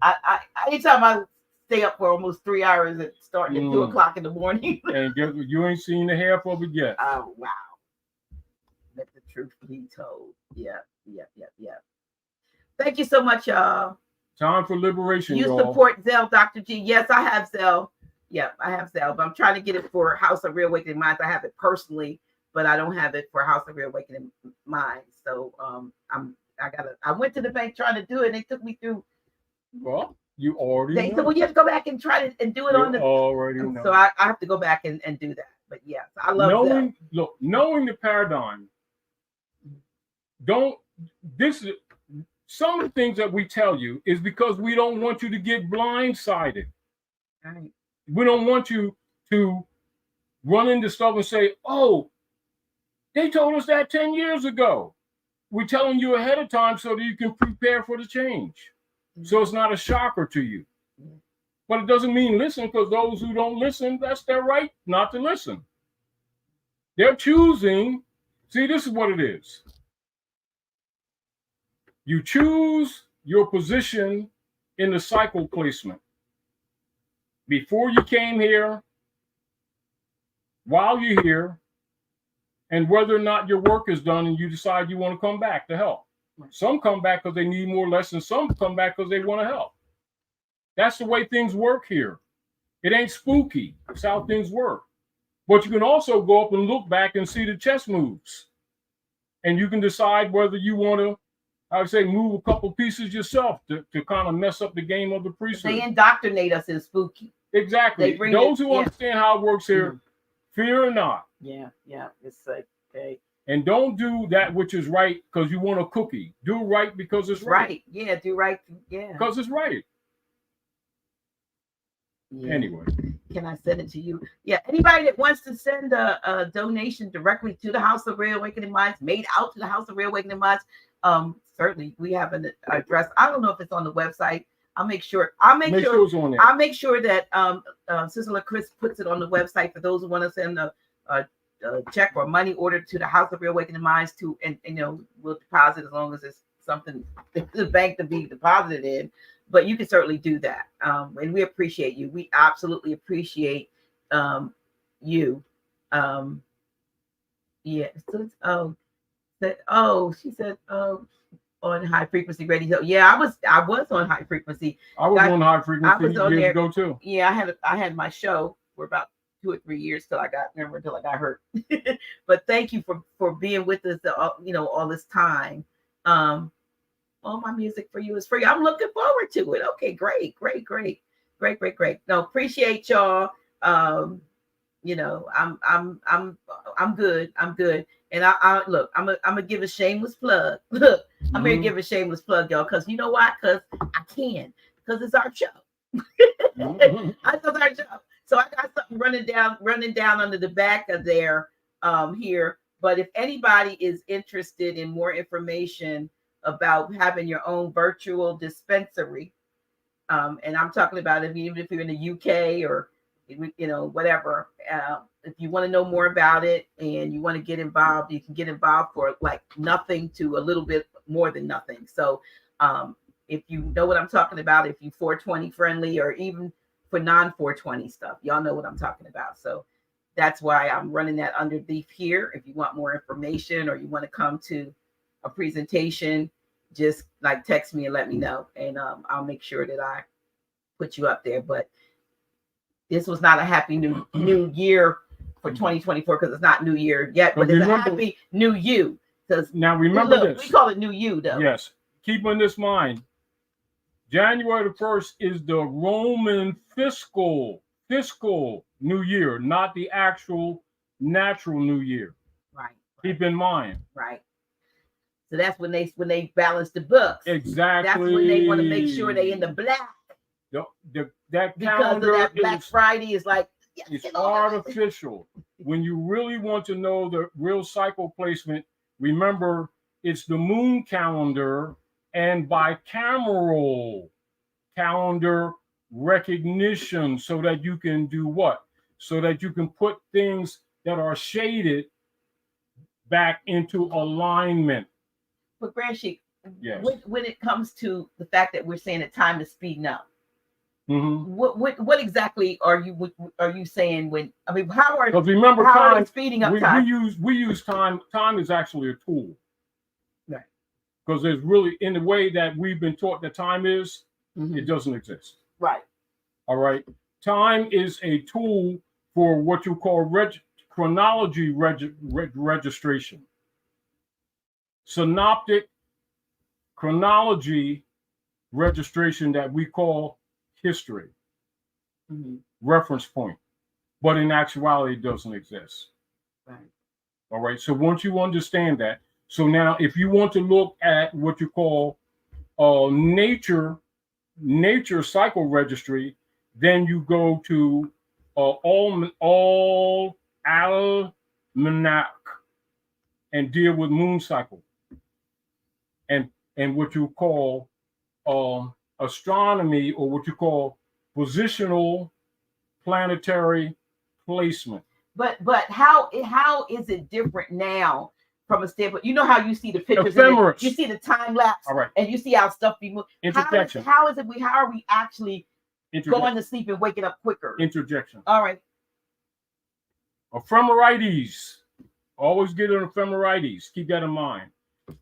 I anytime I stay up for almost 3 hours and starting at 2 o'clock in the morning. And guess what? You ain't seen the half of it yet. Oh wow. Let the truth be told. Yeah. Thank you so much, y'all. Time for liberation, You y'all. support Zell, Dr. G. Yes, I have Zell. Yeah, I have Zell, but I'm trying to get it for House of Reawakening Minds. I have it personally, but I don't have it for House of Reawakening Minds. So I went to the bank trying to do it, and they took me through. Well, you already They know. said, well, you have to go back and try to and do it on the. Already know. So I have to go back and do that. But yeah, I love Zell. Knowing the paradigm. Some of the things that we tell you is because we don't want you to get blindsided. Right. We don't want you to run into stuff and say, oh, they told us that 10 years ago. We're telling you ahead of time so that you can prepare for the change. So it's not a shocker to you. But it doesn't mean listen, because those who don't listen, that's their right not to listen. They're choosing. See, this is what it is. You choose your position in the cycle placement. Before you came here, while you're here, and whether or not your work is done and you decide you want to come back to help. Some come back because they need more lessons. Some come back because they want to help. That's the way things work here. It ain't spooky. It's how things work. But you can also go up and look back and see the chess moves. And you can decide whether you want to, I would say, move a couple pieces yourself to kind of mess up the game of the priesthood. They indoctrinate us in spooky. Exactly. Those who understand how it works here, fear not. Yeah. It's like, okay. And don't do that which is right because you want a cookie. Do right because it's right. Yeah, do right. Yeah. Because it's right. Yeah. Anyway. Can I send it to you? Yeah. Anybody that wants to send a donation directly to the House of Reawakening Minds, made out to the House of Reawakening Minds, certainly we have an address. I don't know if it's on the website. I'll make sure. Make sure it's on there. I'll make sure that Sister LaChris puts it on the website for those who want to send a check or money order to the House of Reawakening Minds to, and we'll deposit as long as it's something the bank to be deposited in. But you can certainly do that, and we appreciate you. We absolutely appreciate you. Yeah. So she said, on High Frequency Radio. Yeah, I was on High Frequency. I was on High Frequency years ago too. Yeah, I had my show for about 2 or 3 years till I got hurt. But thank you for being with us, all this time. All my music for you is free. I'm looking forward to it. Okay, great. No, appreciate y'all. I'm good. And I look, I'm gonna give a shameless plug. Look, I'm gonna give a shameless plug, y'all, because you know why? Because I can, because it's our show. I know our show. So I got something running down under the back of there here. But if anybody is interested in more information about having your own virtual dispensary, and I'm talking about even if you're in the UK or whatever, if you want to know more about it and you want to get involved, you can get involved for like nothing to a little bit more than nothing. So if you know what I'm talking about, if you 420 friendly or even for non 420 stuff, y'all know what I'm talking about. So that's why I'm running that underneath here. If you want more information or you want to come to a presentation, just like text me and let me know, and I'll make sure that I put you up there. But this was not a happy new year for 2024 because it's not New Year yet, but it's a happy new you. Because now remember this. We call it New You, though. Yes. Keep in this mind, January the 1st is the Roman fiscal New Year, not the actual natural New Year. Right. Keep in mind. Right. So that's when they balance the books. Exactly. That's when they want to make sure they in the black. That because of that Black Friday is like, it's artificial. When you really want to know the real cycle placement, remember it's the moon calendar and bicameral calendar recognition, so that you can do what? So that you can put things that are shaded back into alignment. But Grand Sheik, yes. when it comes to the fact that we're saying that time is speeding up, what exactly are you saying when? I mean, how are time speeding up? We use time. Time is actually a tool, right? Because there's really, in the way that we've been taught that time is, it doesn't exist. Right. All right. Time is a tool for what you call chronology registration. Synoptic chronology registration that we call history, reference point, but in actuality it doesn't exist. Right. All right. So once you understand that, so now if you want to look at what you call nature cycle registry, then you go to all almanac and deal with moon cycle and what you call astronomy, or what you call positional planetary placement. But how is it different now from a standpoint? You know how you see the pictures, Ephemeris. you see the time lapse, All right. and you see how stuff be moved. Interjection. How are we actually going to sleep and waking up quicker? Interjection. All right. Ephemerides. Always get an ephemerides. Keep that in mind.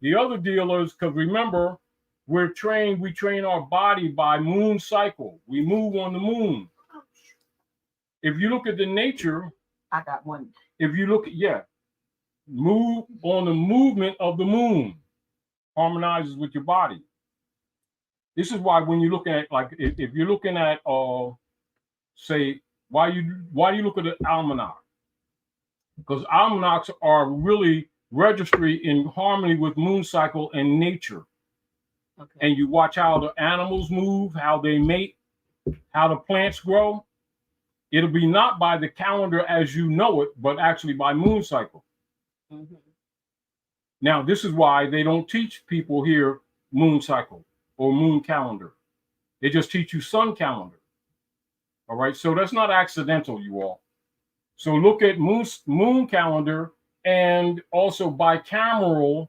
The other deal is, because remember, we train our body by moon cycle. We move on the moon. If you look at the nature, I got one. If you look at, move on the movement of the moon, harmonizes with your body. This is why when you look at, like, if you're looking at, say, why you look at the almanac? Because almanacs are really registry in harmony with moon cycle and nature. Okay. And you watch how the animals move, how they mate, how the plants grow. It'll be not by the calendar as you know it, but actually by moon cycle. Mm-hmm. Now, this is why they don't teach people here moon cycle or moon calendar. They just teach you sun calendar. All right. So that's not accidental, you all. So look at moon calendar and also bicameral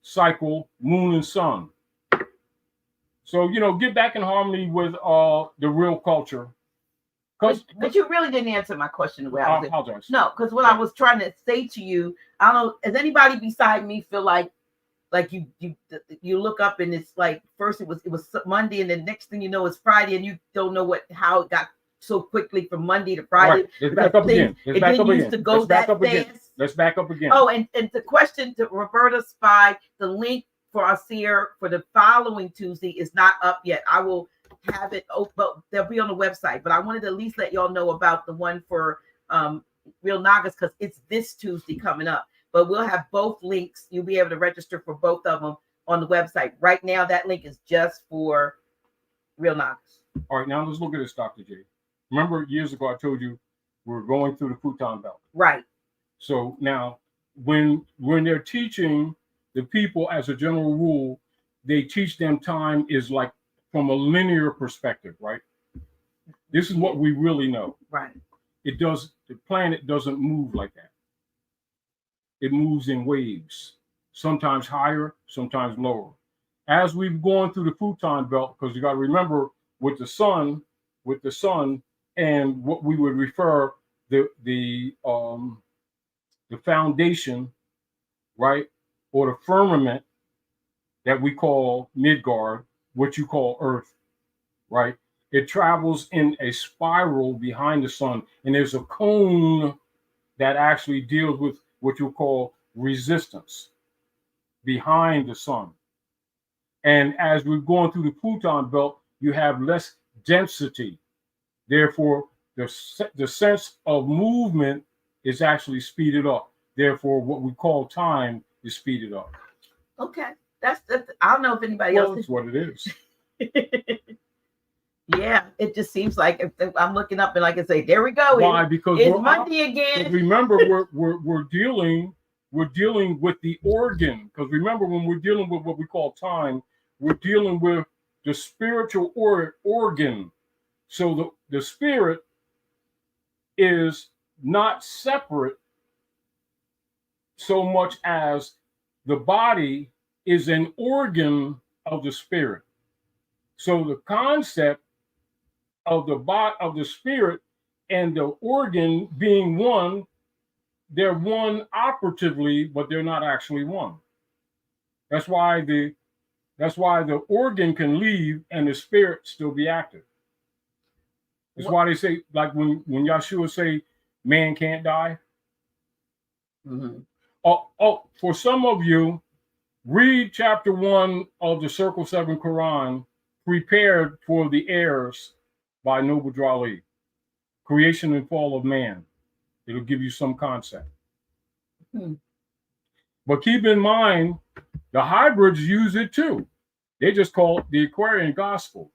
cycle, moon and sun. So, get back in harmony with the real culture. But you really didn't answer my question. I apologize. No, because what I was trying to say to you, I don't know, does anybody beside me feel like you look up and it's like, first it was Monday and the next thing you know it's Friday and you don't know how it got so quickly from Monday to Friday. Right. Let's back up again. Let's back up again. To go that fast. Let's back up again. Oh, and the question to Roberta Spy, the link for our seer for the following Tuesday is not up yet. I will have it open, but they'll be on the website. But I wanted to at least let y'all know about the one for Real Nagas because it's this Tuesday coming up. But we'll have both links. You'll be able to register for both of them on the website. Right now, that link is just for Real Nagas. All right, now let's look at this, Dr. J. Remember years ago I told you we're going through the futon belt. Right. So now when they're teaching the people as a general rule, they teach them time is like from a linear perspective, right? This is what we really know. Right. The planet doesn't move like that. It moves in waves, sometimes higher, sometimes lower. As we've gone through the futon belt, because you got to remember with the sun and what we would refer the foundation, right, or the firmament that we call Midgard, what you call Earth, right? It travels in a spiral behind the sun, and there's a cone that actually deals with what you call resistance behind the sun. And as we're going through the futon belt, you have less density. Therefore, the sense of movement is actually speeded up. Therefore, what we call time is speeded up. Okay. That's I don't know if anybody else. That's what it is. Yeah, it just seems like if I'm looking up and like I say, there we go. Why? Because it's Monday again. Remember, we're dealing with the organ. Because remember, when we're dealing with what we call time, we're dealing with the spiritual organ. So the spirit is not separate so much as the body is an organ of the spirit. So the concept of the spirit and the organ being one, they're one operatively, but they're not actually one. That's why the organ can leave and the spirit still be active. That's why they say, like when Yeshua say, man can't die. Mm-hmm. For some of you, read chapter 1 of the Circle 7 Quran, Prepared for the Heirs by Noble Drali, Creation and Fall of Man. It'll give you some concept. Hmm. But keep in mind, the hybrids use it too. They just call it the Aquarian Gospel.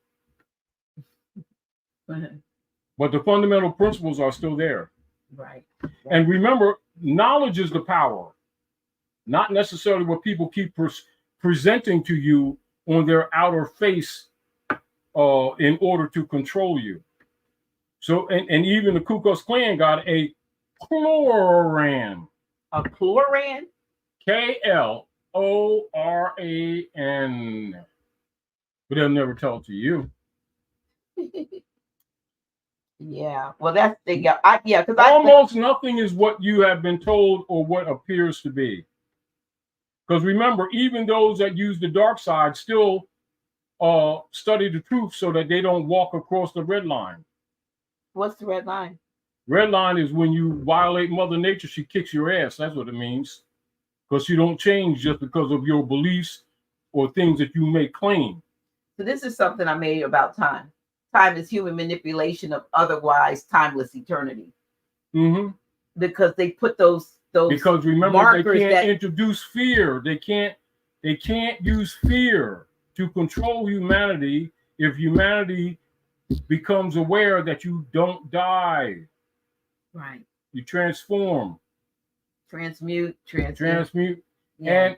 But the fundamental principles are still there. Right. And remember, knowledge is the power, not necessarily what people keep presenting to you on their outer face in order to control you. So, and even the Ku Klux Klan got a chloran. A chloran? Kloran. But they'll never tell it to you. Yeah. Well, that's the because almost nothing is what you have been told or what appears to be. Because remember, even those that use the dark side still study the truth so that they don't walk across the red line. What's the red line? Red line is when you violate Mother Nature, she kicks your ass. That's what it means. Because you don't change just because of your beliefs or things that you may claim. So this is something I made about time. Time is human manipulation of otherwise timeless eternity. Mm-hmm. Because they put those because remember they can't introduce fear. They can't use fear to control humanity if humanity becomes aware that you don't die. Right. You transform. Transmute. Yeah.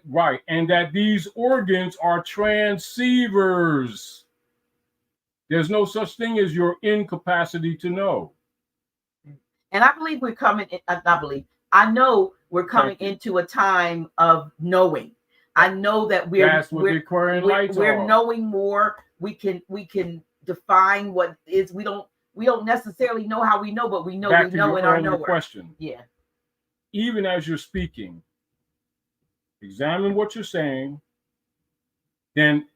And that these organs are transceivers. There's no such thing as your incapacity to know. And I believe we're coming in, I know we're coming into a time of knowing. I know that we're knowing more. We can define what is. We don't necessarily know how we know, but we know we know in our knower. Question. Yeah. Even as you're speaking, examine what you're saying, then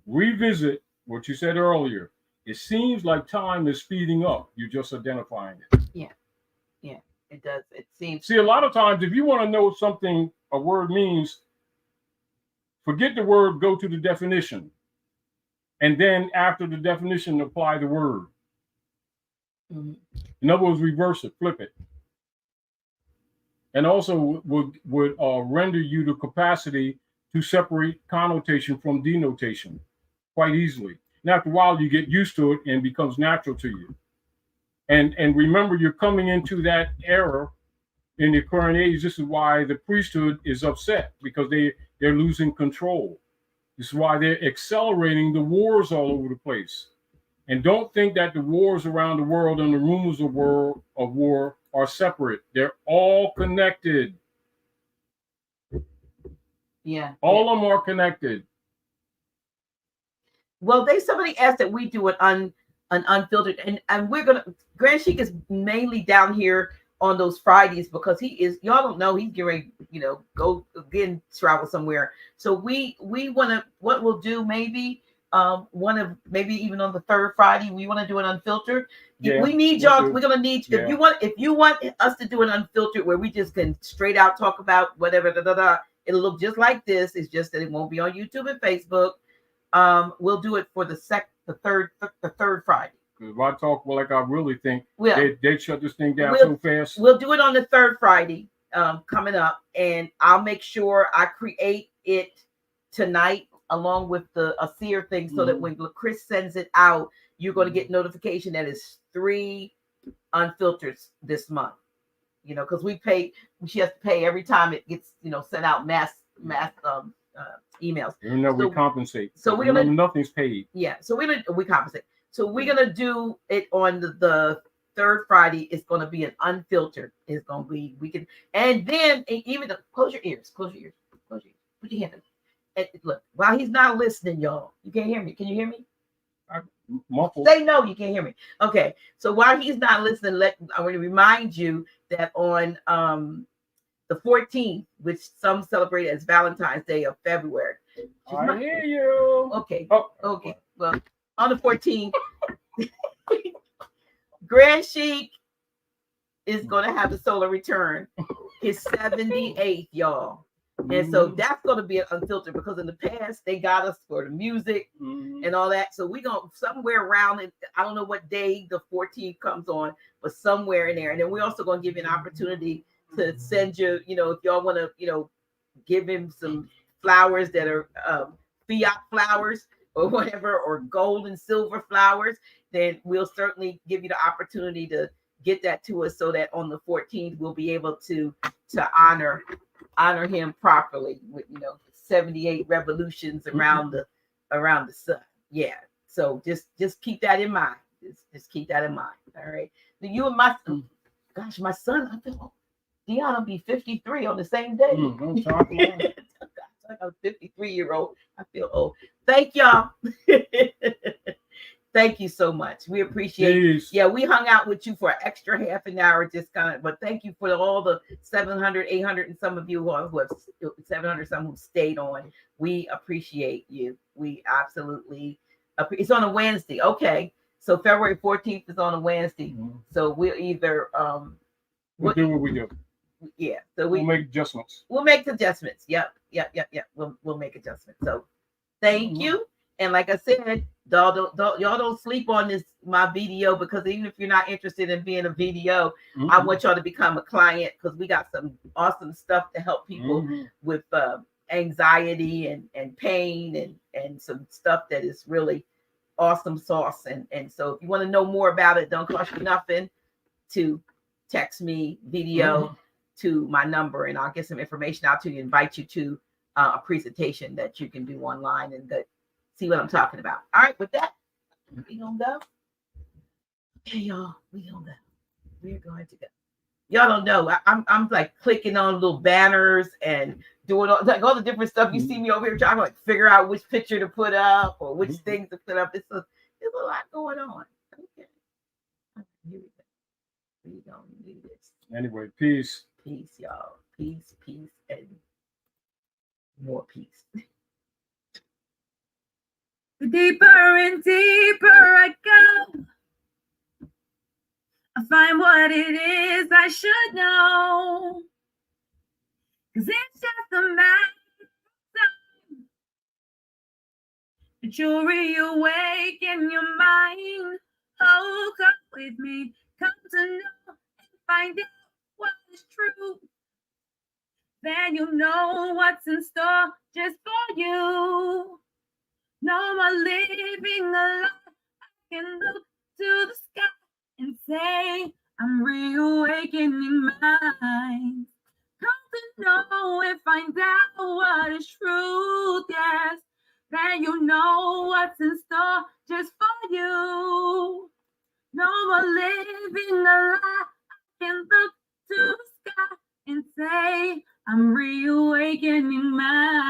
revisit what you said earlier. It seems like time is speeding up. You're just identifying it. Yeah. Yeah, it does. It seems. See, a lot of times, if you want to know something a word means, forget the word, go to the definition. And then after the definition, apply the word. Mm-hmm. In other words, reverse it, flip it. And also would render you the capacity to separate connotation from denotation quite easily. And after a while, you get used to it and it becomes natural to you. And remember, you're coming into that era in the current age. This is why the priesthood is upset, because they're losing control. This is why they're accelerating the wars all over the place. And don't think that the wars around the world and the rumors of war are separate. They're all connected. Yeah. All of them are connected. Well, somebody asked that we do an unfiltered, and we're gonna. Grand Sheik is mainly down here on those Fridays because he is. Y'all don't know he's getting ready, go again travel somewhere. So we want to. What we'll do maybe maybe even on the third Friday we want to do an unfiltered. Yeah, we need y'all. We're gonna need if you want us to do an unfiltered where we just can straight out talk about whatever. It'll look just like this. It's just that it won't be on YouTube and Facebook. We'll do it for the third Friday. If I talk like I really think, they'd shut this thing down so fast. We'll do it on the third Friday coming up, and I'll make sure I create it tonight along with the Asir thing, so that when Chris sends it out, you're going to get notification that it's 3 unfiltered this month. Because she has to pay every time it gets sent out mass emails. We compensate. So we're gonna nothing's paid. Yeah. So we compensate. So we're gonna do it on the third Friday. It's gonna be an unfiltered. It's gonna be and then even close your ears. Put your hand up. And look, while he's not listening, y'all, you can't hear me. Can you hear me? Say no, you can't hear me. Okay. So while he's not listening, I want to remind you that on the 14th, which some celebrate as Valentine's Day of February. I hear you. Okay. Okay. Well, on the 14th, Grand Sheik is going to have the solar return. His 78th, y'all. And so that's going to be an unfiltered, because in the past they got us for the music and all that. So we're going somewhere around it. I don't know what day the 14th comes on, but somewhere in there. And then we're also going to give you an opportunity to send you, if y'all want to, give him some flowers that are fiat flowers or whatever, or gold and silver flowers, then we'll certainly give you the opportunity to get that to us, so that on the 14th we'll be able to honor him properly with 78 revolutions around the sun. Yeah. So just keep that in mind. Just keep that in mind. All right. You and my gosh, my son, I feel Dion will be 53 on the same day. I'm talking about it. Like a 53-year-old. I feel old. Thank y'all. Thank you so much. We appreciate it. Yeah, we hung out with you for an extra half an hour, just kind of, but thank you for all the 700, 800, and some of you who have 700 some who stayed on. We appreciate you. We absolutely it's on a Wednesday. Okay. So February 14th is on a Wednesday. Mm-hmm. So we'll either we'll do what we do. Yeah. So we'll make adjustments. We'll make adjustments. Yep. We'll make adjustments. So thank you. And like I said, y'all don't sleep on my video, because even if you're not interested in being a video, I want y'all to become a client, because we got some awesome stuff to help people with anxiety and pain and some stuff that is really awesome sauce. And so if you want to know more about it, don't cost you nothing to text me video to my number, and I'll get some information out to you, invite you to a presentation that you can do online and see what I'm talking about. All right, with that, we gonna go. Okay, y'all, we gonna go. We're going to go. Y'all don't know. I'm like clicking on little banners and doing all the different stuff. You see me over here trying to like figure out which picture to put up or which things to put up. There's a lot going on. Okay. Here we go. We gonna do this. Anyway, peace. Peace, y'all. Peace, and more peace. The deeper and deeper I go, I find what it is I should know. 'Cause it's just a matter of time that you'll reawaken your mind. Oh, come with me, come to know and find out what is true. Then you'll know what's in store just for you. No more living a lie. I can look to the sky and say, I'm reawakening mine. Come to know and find out what is truth, yes. Then you know what's in store just for you. No more living a lie. I can look to the sky and say, I'm reawakening mine.